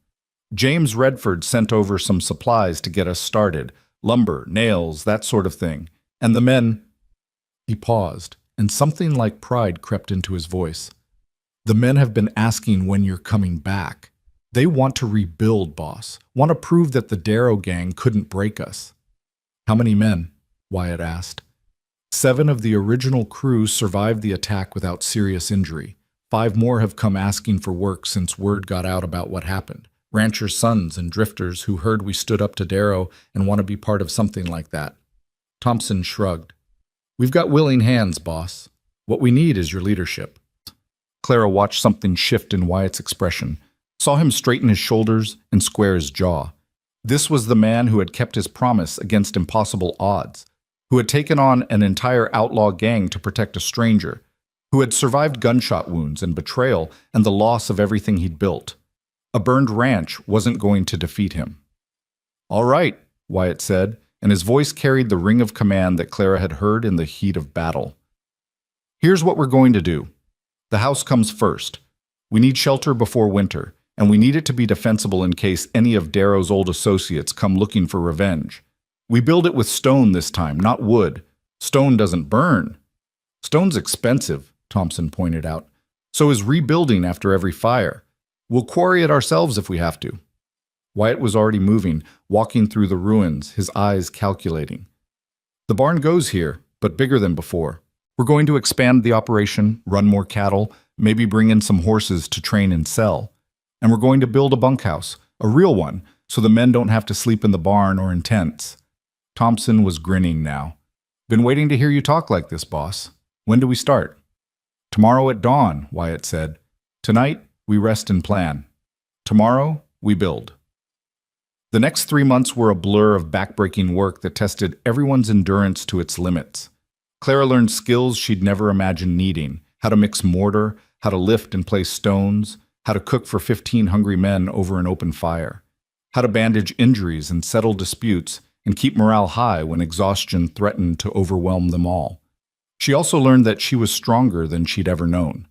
James Redford sent over some supplies to get us started, lumber, nails, that sort of thing. And the men—" He paused, and something like pride crept into his voice. "The men have been asking when you're coming back. They want to rebuild, boss, want to prove that the Darrow gang couldn't break us." "How many men?" Wyatt asked. 7 of the original crew survived the attack without serious injury. 5 more have come asking for work since word got out about what happened. Ranchers' sons and drifters who heard we stood up to Darrow and want to be part of something like that. Thompson shrugged. "We've got willing hands, boss. What we need is your leadership." Clara watched something shift in Wyatt's expression, saw him straighten his shoulders and square his jaw. This was the man who had kept his promise against impossible odds, who had taken on an entire outlaw gang to protect a stranger, who had survived gunshot wounds and betrayal and the loss of everything he'd built. A burned ranch wasn't going to defeat him. "All right," Wyatt said, and his voice carried the ring of command that Clara had heard in the heat of battle. "Here's what we're going to do. The house comes first. We need shelter before winter, and we need it to be defensible in case any of Darrow's old associates come looking for revenge. We build it with stone this time, not wood. Stone doesn't burn. Stone's expensive, Thompson pointed out. So is rebuilding after every fire. We'll quarry it ourselves if we have to. Wyatt was already moving, walking through the ruins, his eyes calculating. The barn goes here, but bigger than before. We're going to expand the operation, run more cattle, maybe bring in some horses to train and sell. And we're going to build a bunkhouse, a real one, so the men don't have to sleep in the barn or in tents. Thompson was grinning now. Been waiting to hear you talk like this, boss. When do we start? Tomorrow at dawn, Wyatt said. Tonight, we rest and plan. Tomorrow, we build. The next 3 months were a blur of backbreaking work that tested everyone's endurance to its limits. Clara learned skills she'd never imagined needing, how to mix mortar, how to lift and place stones, how to cook for 15 hungry men over an open fire, how to bandage injuries and settle disputes and keep morale high when exhaustion threatened to overwhelm them all. She also learned that she was stronger than she'd ever known.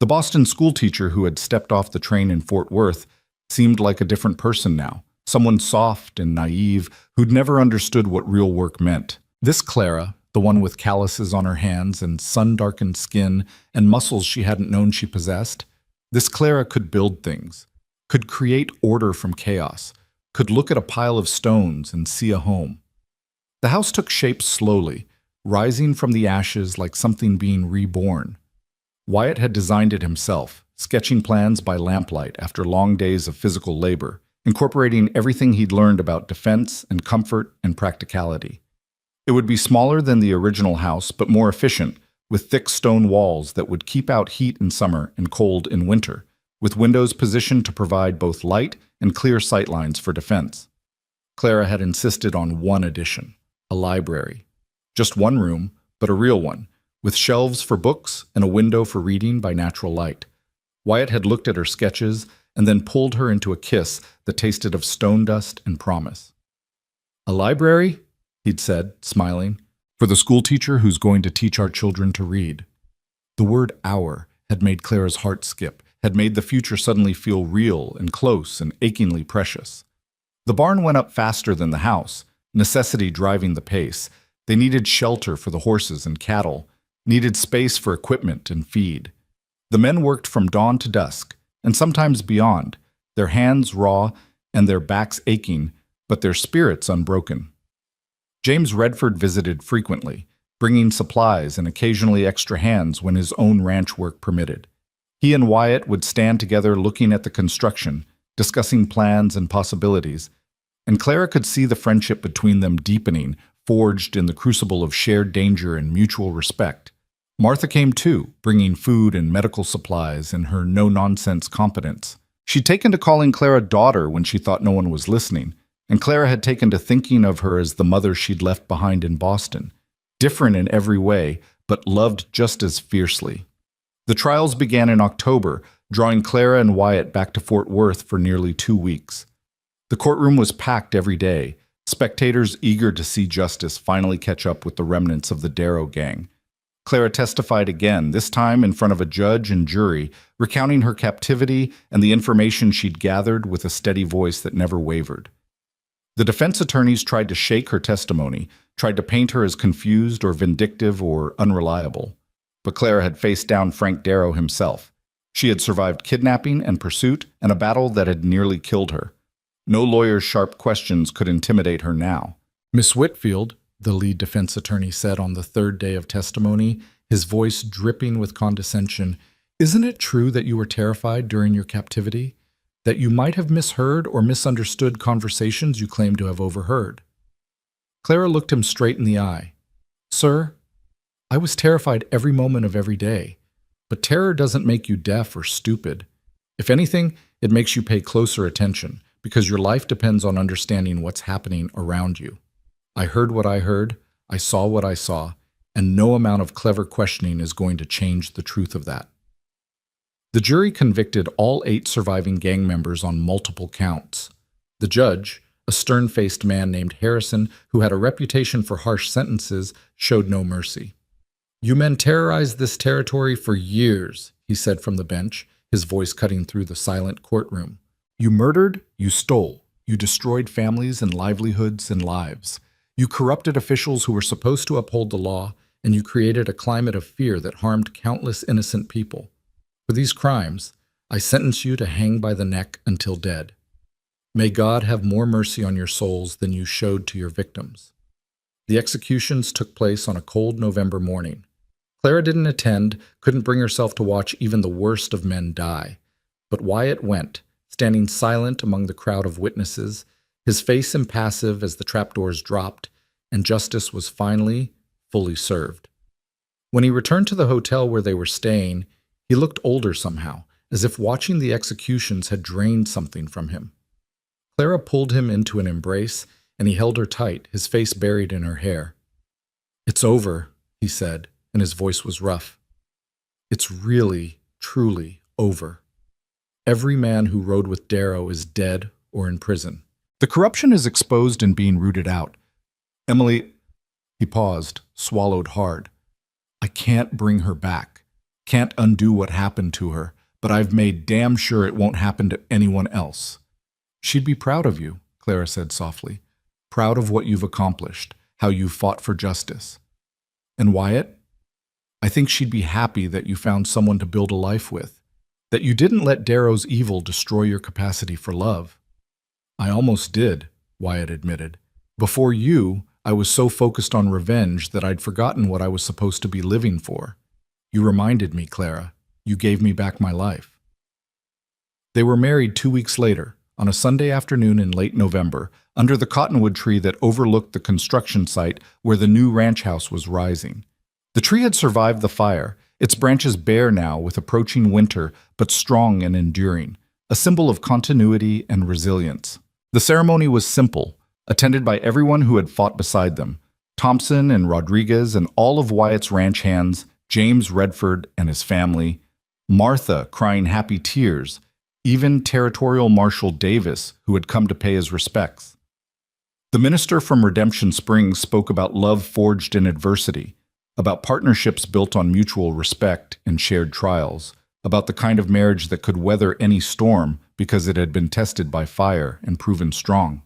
The Boston schoolteacher who had stepped off the train in Fort Worth seemed like a different person now, someone soft and naive who'd never understood what real work meant. This Clara, the one with calluses on her hands and sun-darkened skin and muscles she hadn't known she possessed, this Clara could build things, could create order from chaos, could look at a pile of stones and see a home. The house took shape slowly, rising from the ashes like something being reborn. Wyatt had designed it himself, sketching plans by lamplight after long days of physical labor, incorporating everything he'd learned about defense and comfort and practicality. It would be smaller than the original house, but more efficient, with thick stone walls that would keep out heat in summer and cold in winter, with windows positioned to provide both light and clear sightlines for defense. Clara had insisted on one addition, a library. Just one room, but a real one, with shelves for books and a window for reading by natural light. Wyatt had looked at her sketches and then pulled her into a kiss that tasted of stone dust and promise. "A library?" he'd said, smiling, "for the schoolteacher who's going to teach our children to read." The word "our" had made Clara's heart skip, had made the future suddenly feel real and close and achingly precious. The barn went up faster than the house, necessity driving the pace. They needed shelter for the horses and cattle, needed space for equipment and feed. The men worked from dawn to dusk, and sometimes beyond, their hands raw and their backs aching, but their spirits unbroken. James Redford visited frequently, bringing supplies and occasionally extra hands when his own ranch work permitted. He and Wyatt would stand together looking at the construction, discussing plans and possibilities, and Clara could see the friendship between them deepening, forged in the crucible of shared danger and mutual respect. Martha came too, bringing food and medical supplies in her no-nonsense competence. She'd taken to calling Clara daughter when she thought no one was listening, and Clara had taken to thinking of her as the mother she'd left behind in Boston, different in every way, but loved just as fiercely. The trials began in October, drawing Clara and Wyatt back to Fort Worth for nearly 2 weeks. The courtroom was packed every day, spectators eager to see justice finally catch up with the remnants of the Darrow gang. Clara testified again, this time in front of a judge and jury, recounting her captivity and the information she'd gathered with a steady voice that never wavered. The defense attorneys tried to shake her testimony, tried to paint her as confused or vindictive or unreliable. But Clara had faced down Frank Darrow himself. She had survived kidnapping and pursuit and a battle that had nearly killed her. No lawyer's sharp questions could intimidate her now. "Miss Whitfield," the lead defense attorney said on the third day of testimony, his voice dripping with condescension, "isn't it true that you were terrified during your captivity? That you might have misheard or misunderstood conversations you claim to have overheard?" Clara looked him straight in the eye. "Sir, I was terrified every moment of every day, but terror doesn't make you deaf or stupid. If anything, it makes you pay closer attention, because your life depends on understanding what's happening around you. I heard what I heard, I saw what I saw, and no amount of clever questioning is going to change the truth of that." The jury convicted all 8 surviving gang members on multiple counts. The judge, a stern-faced man named Harrison who had a reputation for harsh sentences, showed no mercy. "You men terrorized this territory for years," he said from the bench, his voice cutting through the silent courtroom. "You murdered, you stole, you destroyed families and livelihoods and lives. You corrupted officials who were supposed to uphold the law, and you created a climate of fear that harmed countless innocent people. For these crimes, I sentence you to hang by the neck until dead. May God have more mercy on your souls than you showed to your victims." The executions took place on a cold November morning. Clara didn't attend, couldn't bring herself to watch even the worst of men die. But Wyatt went, standing silent among the crowd of witnesses, his face impassive as the trapdoors dropped, and justice was finally, fully served. When he returned to the hotel where they were staying, he looked older somehow, as if watching the executions had drained something from him. Clara pulled him into an embrace, and he held her tight, his face buried in her hair. "It's over," he said, and his voice was rough. "It's really, truly over. Every man who rode with Darrow is dead or in prison. The corruption is exposed and being rooted out. Emily," he paused, swallowed hard. "I can't bring her back, can't undo what happened to her, but I've made damn sure it won't happen to anyone else." "She'd be proud of you," Clara said softly. "Proud of what you've accomplished, how you fought for justice. And Wyatt, I think she'd be happy that you found someone to build a life with, that you didn't let Darrow's evil destroy your capacity for love." "I almost did," Wyatt admitted. "Before you, I was so focused on revenge that I'd forgotten what I was supposed to be living for. You reminded me, Clara. You gave me back my life." They were married 2 weeks later, on a Sunday afternoon in late November, under the cottonwood tree that overlooked the construction site where the new ranch house was rising. The tree had survived the fire, its branches bare now with approaching winter, but strong and enduring, a symbol of continuity and resilience. The ceremony was simple, attended by everyone who had fought beside them, Thompson and Rodriguez and all of Wyatt's ranch hands, James Redford and his family, Martha crying happy tears, even Territorial Marshal Davis, who had come to pay his respects. The minister from Redemption Springs spoke about love forged in adversity, about partnerships built on mutual respect and shared trials, about the kind of marriage that could weather any storm because it had been tested by fire and proven strong.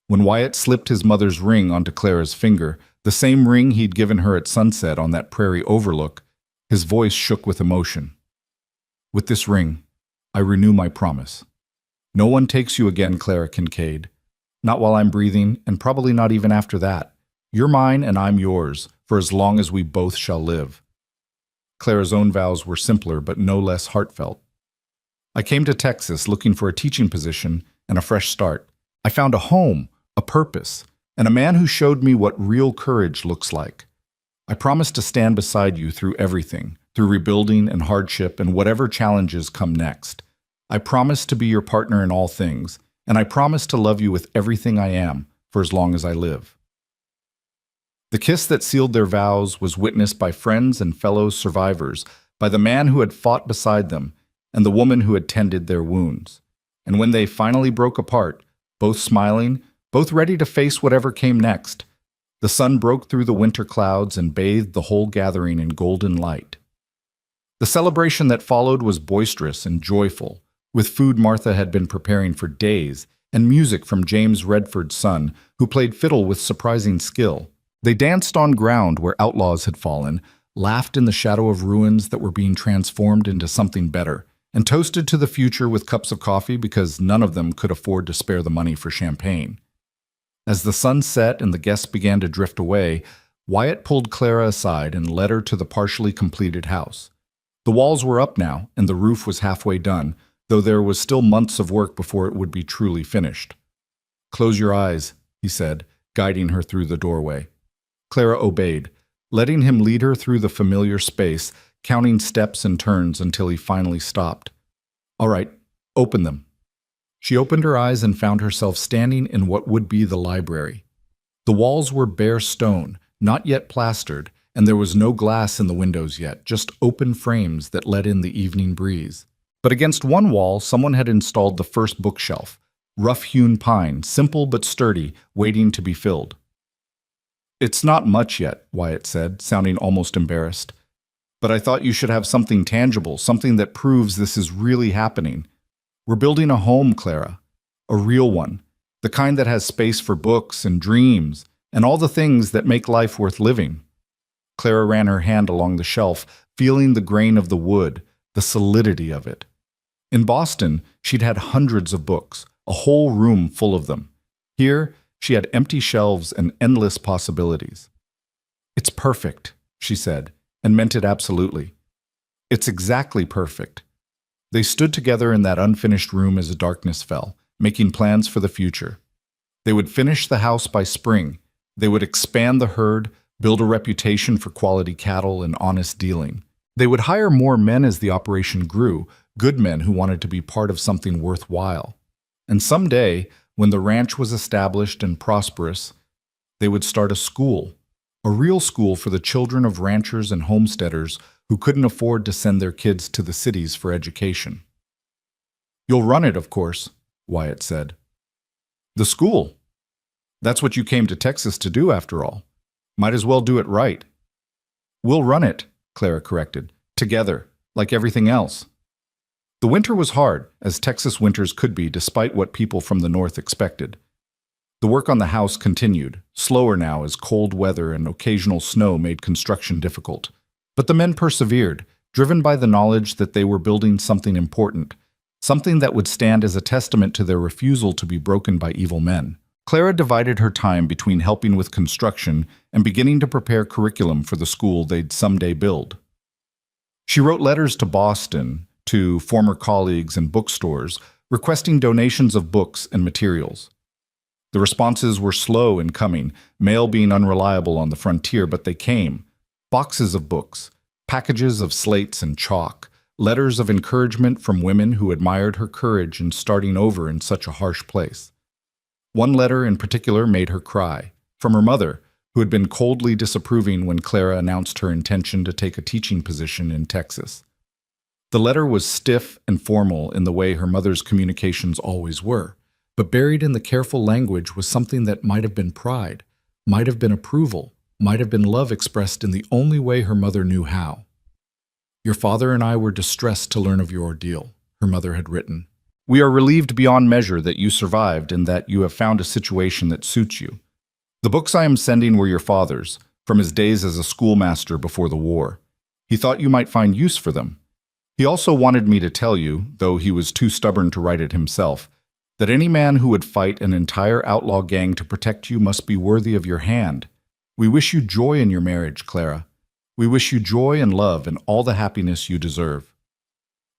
When Wyatt slipped his mother's ring onto Clara's finger, the same ring he'd given her at sunset on that prairie overlook, his voice shook with emotion. "With this ring, I renew my promise. No one takes you again, Clara Kincaid. Not while I'm breathing, and probably not even after that. You're mine and I'm yours, for as long as we both shall live." Clara's own vows were simpler, but no less heartfelt. "I came to Texas looking for a teaching position and a fresh start. I found a home, a purpose, and a man who showed me what real courage looks like. I promise to stand beside you through everything, through rebuilding and hardship and whatever challenges come next. I promise to be your partner in all things, and I promise to love you with everything I am for as long as I live." The kiss that sealed their vows was witnessed by friends and fellow survivors, by the man who had fought beside them, and the woman who had tended their wounds. And when they finally broke apart, both smiling, both ready to face whatever came next, the sun broke through the winter clouds and bathed the whole gathering in golden light. The celebration that followed was boisterous and joyful, with food Martha had been preparing for days, and music from James Redford's son, who played fiddle with surprising skill. They danced on ground where outlaws had fallen, laughed in the shadow of ruins that were being transformed into something better, and toasted to the future with cups of coffee because none of them could afford to spare the money for champagne. As the sun set and the guests began to drift away, Wyatt pulled Clara aside and led her to the partially completed house. The walls were up now, and the roof was halfway done, though there was still months of work before it would be truly finished. "Close your eyes," he said, guiding her through the doorway. Clara obeyed, letting him lead her through the familiar space, counting steps and turns until he finally stopped. "All right, open them." She opened her eyes and found herself standing in what would be the library. The walls were bare stone, not yet plastered, and there was no glass in the windows yet, just open frames that let in the evening breeze. But against one wall, someone had installed the first bookshelf, rough-hewn pine, simple but sturdy, waiting to be filled. "It's not much yet," Wyatt said, sounding almost embarrassed. "But I thought you should have something tangible, something that proves this is really happening. We're building a home, Clara. A real one. The kind that has space for books and dreams, and all the things that make life worth living. Clara ran her hand along the shelf, feeling the grain of the wood, the solidity of it. In Boston, she'd had hundreds of books, a whole room full of them. Here, she had empty shelves and endless possibilities. "It's perfect," she said, and meant it absolutely. "It's exactly perfect." They stood together in that unfinished room as the darkness fell, making plans for the future. They would finish the house by spring. They would expand the herd, build a reputation for quality cattle and honest dealing. They would hire more men as the operation grew, good men who wanted to be part of something worthwhile. And someday, when the ranch was established and prosperous, they would start a school, a real school for the children of ranchers and homesteaders who couldn't afford to send their kids to the cities for education. "You'll run it, of course," Wyatt said. "The school? That's what you came to Texas to do, after all. Might as well do it right." "We'll run it," Clara corrected. "Together, like everything else." The winter was hard, as Texas winters could be despite what people from the north expected. The work on the house continued, slower now as cold weather and occasional snow made construction difficult. But the men persevered, driven by the knowledge that they were building something important, something that would stand as a testament to their refusal to be broken by evil men. Clara divided her time between helping with construction and beginning to prepare curriculum for the school they'd someday build. She wrote letters to Boston, to former colleagues and bookstores, requesting donations of books and materials. The responses were slow in coming, mail being unreliable on the frontier, but they came. Boxes of books, packages of slates and chalk, letters of encouragement from women who admired her courage in starting over in such a harsh place. One letter in particular made her cry, from her mother, who had been coldly disapproving when Clara announced her intention to take a teaching position in Texas. The letter was stiff and formal in the way her mother's communications always were, but buried in the careful language was something that might have been pride, might have been approval, might have been love expressed in the only way her mother knew how. "Your father and I were distressed to learn of your ordeal," her mother had written. "We are relieved beyond measure that you survived and that you have found a situation that suits you. The books I am sending were your father's, from his days as a schoolmaster before the war. He thought you might find use for them. He also wanted me to tell you, though he was too stubborn to write it himself, that any man who would fight an entire outlaw gang to protect you must be worthy of your hand. We wish you joy in your marriage, Clara. We wish you joy and love and all the happiness you deserve."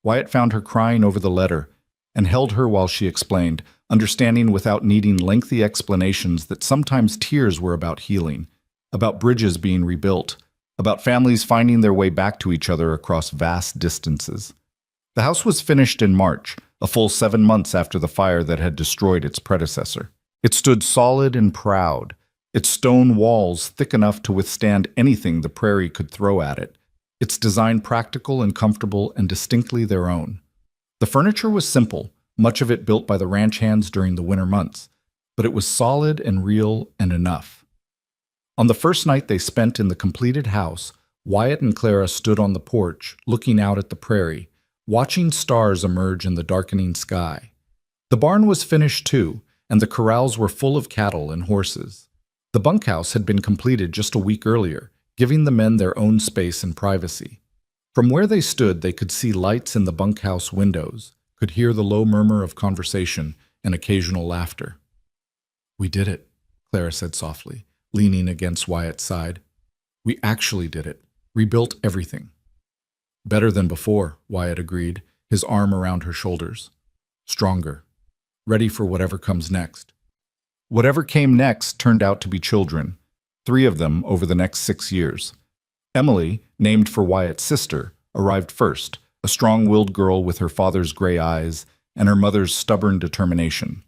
Wyatt found her crying over the letter and held her while she explained, understanding without needing lengthy explanations that sometimes tears were about healing, about bridges being rebuilt, about families finding their way back to each other across vast distances. The house was finished in March, a full 7 months after the fire that had destroyed its predecessor. It stood solid and proud, its stone walls thick enough to withstand anything the prairie could throw at it, its design practical and comfortable and distinctly their own. The furniture was simple, much of it built by the ranch hands during the winter months, but it was solid and real and enough. On the first night they spent in the completed house, Wyatt and Clara stood on the porch, looking out at the prairie, watching stars emerge in the darkening sky. The barn was finished too, and the corrals were full of cattle and horses. The bunkhouse had been completed just a week earlier, giving the men their own space and privacy. From where they stood, they could see lights in the bunkhouse windows, could hear the low murmur of conversation and occasional laughter. "We did it," Clara said softly, leaning against Wyatt's side. "We actually did it. Rebuilt everything." "Better than before," Wyatt agreed, his arm around her shoulders. "Stronger. Ready for whatever comes next." Whatever came next turned out to be children, 3 of them over the next 6 years. Emily, named for Wyatt's sister, arrived first, a strong-willed girl with her father's gray eyes and her mother's stubborn determination.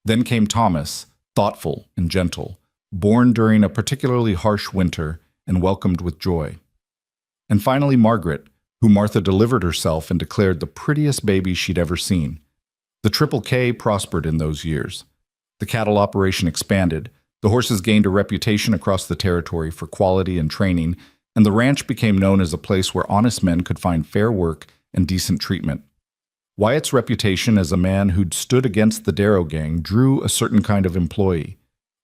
Then came Thomas, thoughtful and gentle, born during a particularly harsh winter and welcomed with joy. And finally Margaret, who Martha delivered herself and declared the prettiest baby she'd ever seen. The Triple K prospered in those years. The cattle operation expanded, the horses gained a reputation across the territory for quality and training, and the ranch became known as a place where honest men could find fair work and decent treatment. Wyatt's reputation as a man who'd stood against the Darrow gang drew a certain kind of employee.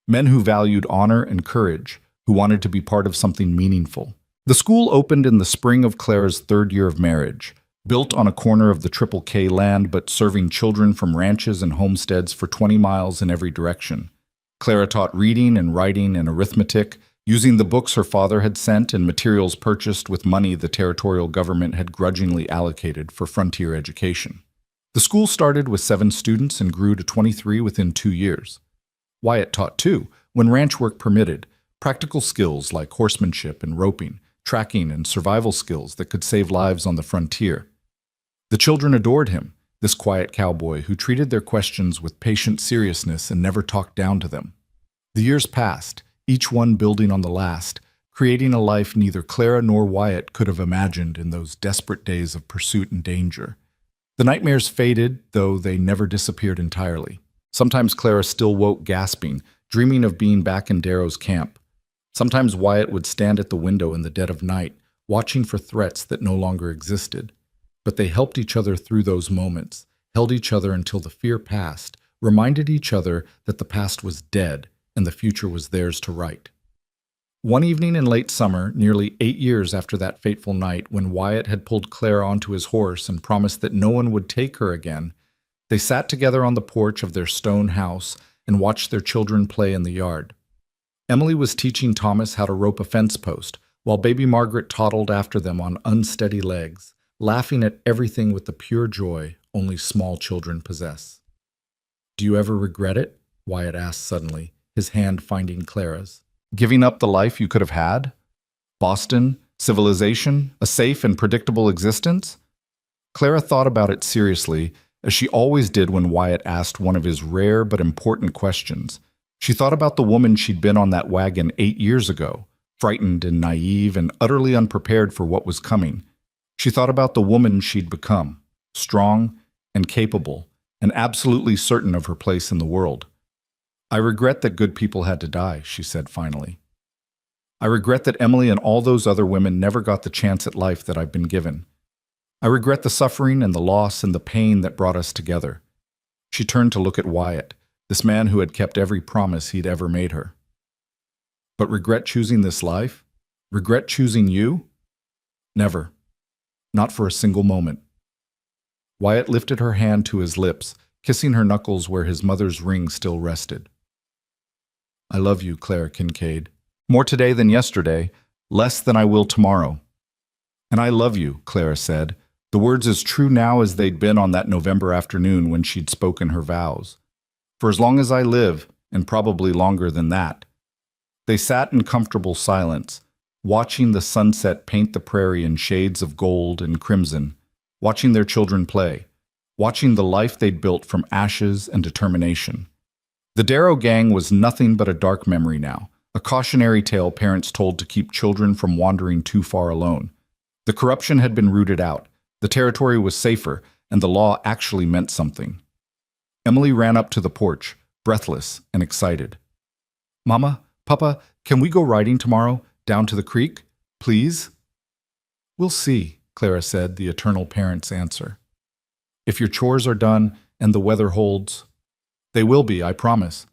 men who valued honor and courage, who wanted to be part of something meaningful. The school opened in the spring of Clara's third year of marriage, built on a corner of the Triple K land but serving children from ranches and homesteads for 20 miles in every direction. Clara taught reading and writing and arithmetic, using the books her father had sent and materials purchased with money the territorial government had grudgingly allocated for frontier education. The school started with 7 students and grew to 23 within 2 years. Wyatt taught too, when ranch work permitted, practical skills like horsemanship and roping, tracking and survival skills that could save lives on the frontier. The children adored him, this quiet cowboy who treated their questions with patient seriousness and never talked down to them. The years passed, each one building on the last, creating a life neither Clara nor Wyatt could have imagined in those desperate days of pursuit and danger. The nightmares faded, though they never disappeared entirely. Sometimes Clara still woke gasping, dreaming of being back in Darrow's camp. Sometimes Wyatt would stand at the window in the dead of night, watching for threats that no longer existed. But they helped each other through those moments, held each other until the fear passed, reminded each other that the past was dead and the future was theirs to write. One evening in late summer, nearly 8 years after that fateful night when Wyatt had pulled Clara onto his horse and promised that no one would take her again, they sat together on the porch of their stone house and watched their children play in the yard. Emily was teaching Thomas how to rope a fence post, while baby Margaret toddled after them on unsteady legs, laughing at everything with the pure joy only small children possess. "Do you ever regret it?" Wyatt asked suddenly, his hand finding Clara's. "Giving up the life you could have had? Boston, civilization, a safe and predictable existence?" Clara thought about it seriously, as she always did when Wyatt asked one of his rare but important questions. She thought about the woman she'd been on that wagon 8 years ago, frightened and naive and utterly unprepared for what was coming. She thought about the woman she'd become, strong and capable, and absolutely certain of her place in the world. "I regret that good people had to die," she said finally. "I regret that Emily and all those other women never got the chance at life that I've been given. I regret the suffering and the loss and the pain that brought us together." She turned to look at Wyatt, this man who had kept every promise he'd ever made her. "But regret choosing this life? Regret choosing you? Never. Not for a single moment." Wyatt lifted her hand to his lips, kissing her knuckles where his mother's ring still rested. "I love you, Clara Kincaid. More today than yesterday, less than I will tomorrow." "And I love you," Clara said, the words as true now as they'd been on that November afternoon when she'd spoken her vows. "For as long as I live, and probably longer than that." They sat in comfortable silence, watching the sunset paint the prairie in shades of gold and crimson, watching their children play, watching the life they'd built from ashes and determination. The Darrow gang was nothing but a dark memory now, a cautionary tale parents told to keep children from wandering too far alone. The corruption had been rooted out, the territory was safer, and the law actually meant something. Emily ran up to the porch, breathless and excited. "Mama, Papa, can we go riding tomorrow, down to the creek? Please?" "We'll see," Clara said, the eternal parent's answer. "If your chores are done and the weather holds." "They will be, I promise."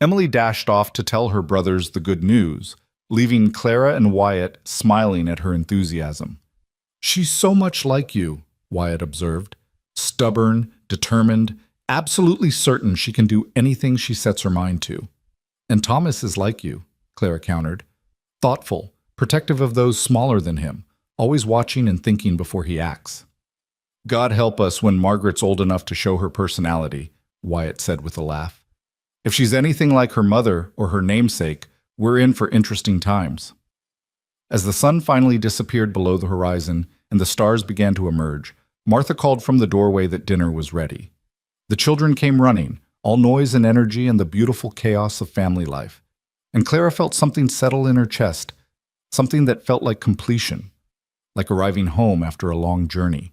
Emily dashed off to tell her brothers the good news, leaving Clara and Wyatt smiling at her enthusiasm. "She's so much like you," Wyatt observed. "Stubborn, determined, absolutely certain she can do anything she sets her mind to." "And Thomas is like you," Clara countered. "Thoughtful, protective of those smaller than him, always watching and thinking before he acts." "God help us when Margaret's old enough to show her personality," Wyatt said with a laugh. "If she's anything like her mother or her namesake, we're in for interesting times." As the sun finally disappeared below the horizon and the stars began to emerge, Martha called from the doorway that dinner was ready. The children came running, all noise and energy and the beautiful chaos of family life. And Clara felt something settle in her chest, something that felt like completion, like arriving home after a long journey.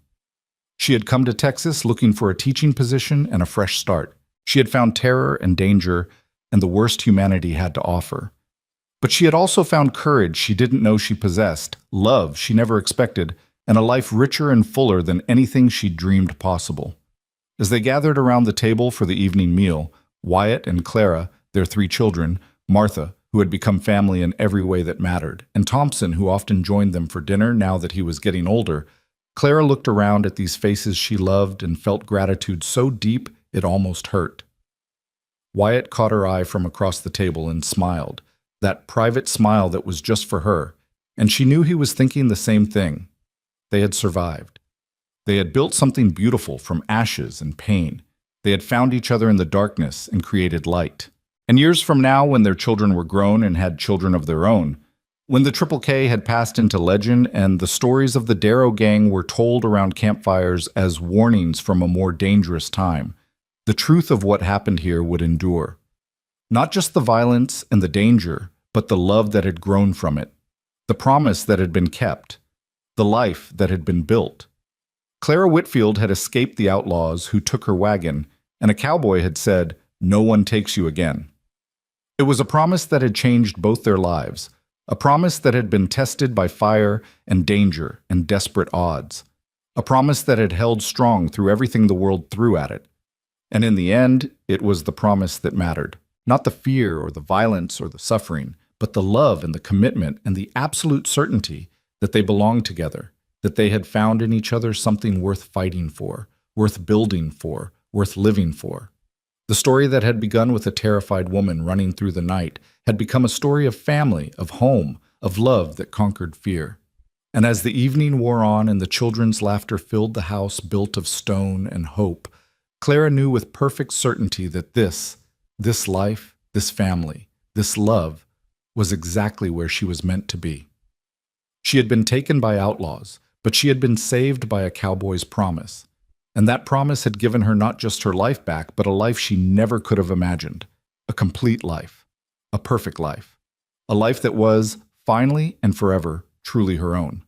She had come to Texas looking for a teaching position and a fresh start. She had found terror and danger and the worst humanity had to offer. But she had also found courage she didn't know she possessed, love she never expected, and a life richer and fuller than anything she'd dreamed possible. As they gathered around the table for the evening meal, Wyatt and Clara, their 3 children, Martha, who had become family in every way that mattered, and Thompson, who often joined them for dinner now that he was getting older. Clara looked around at these faces she loved and felt gratitude so deep it almost hurt. Wyatt caught her eye from across the table and smiled, that private smile that was just for her, and she knew he was thinking the same thing. They had survived. They had built something beautiful from ashes and pain. They had found each other in the darkness and created light. And years from now, when their children were grown and had children of their own, when the Triple K had passed into legend and the stories of the Darrow gang were told around campfires as warnings from a more dangerous time, the truth of what happened here would endure. Not just the violence and the danger, but the love that had grown from it, the promise that had been kept, the life that had been built. Clara Whitfield had escaped the outlaws who took her wagon, and a cowboy had said, "No one takes you again." It was a promise that had changed both their lives, a promise that had been tested by fire and danger and desperate odds, a promise that had held strong through everything the world threw at it. And in the end, it was the promise that mattered, not the fear or the violence or the suffering, but the love and the commitment and the absolute certainty that they belonged together, that they had found in each other something worth fighting for, worth building for, worth living for. The story that had begun with a terrified woman running through the night had become a story of family, of home, of love that conquered fear. And as the evening wore on and the children's laughter filled the house built of stone and hope, Clara knew with perfect certainty that this life, this family, this love, was exactly where she was meant to be. She had been taken by outlaws, but she had been saved by a cowboy's promise. And that promise had given her not just her life back, but a life she never could have imagined. A complete life. A perfect life. A life that was, finally and forever, truly her own.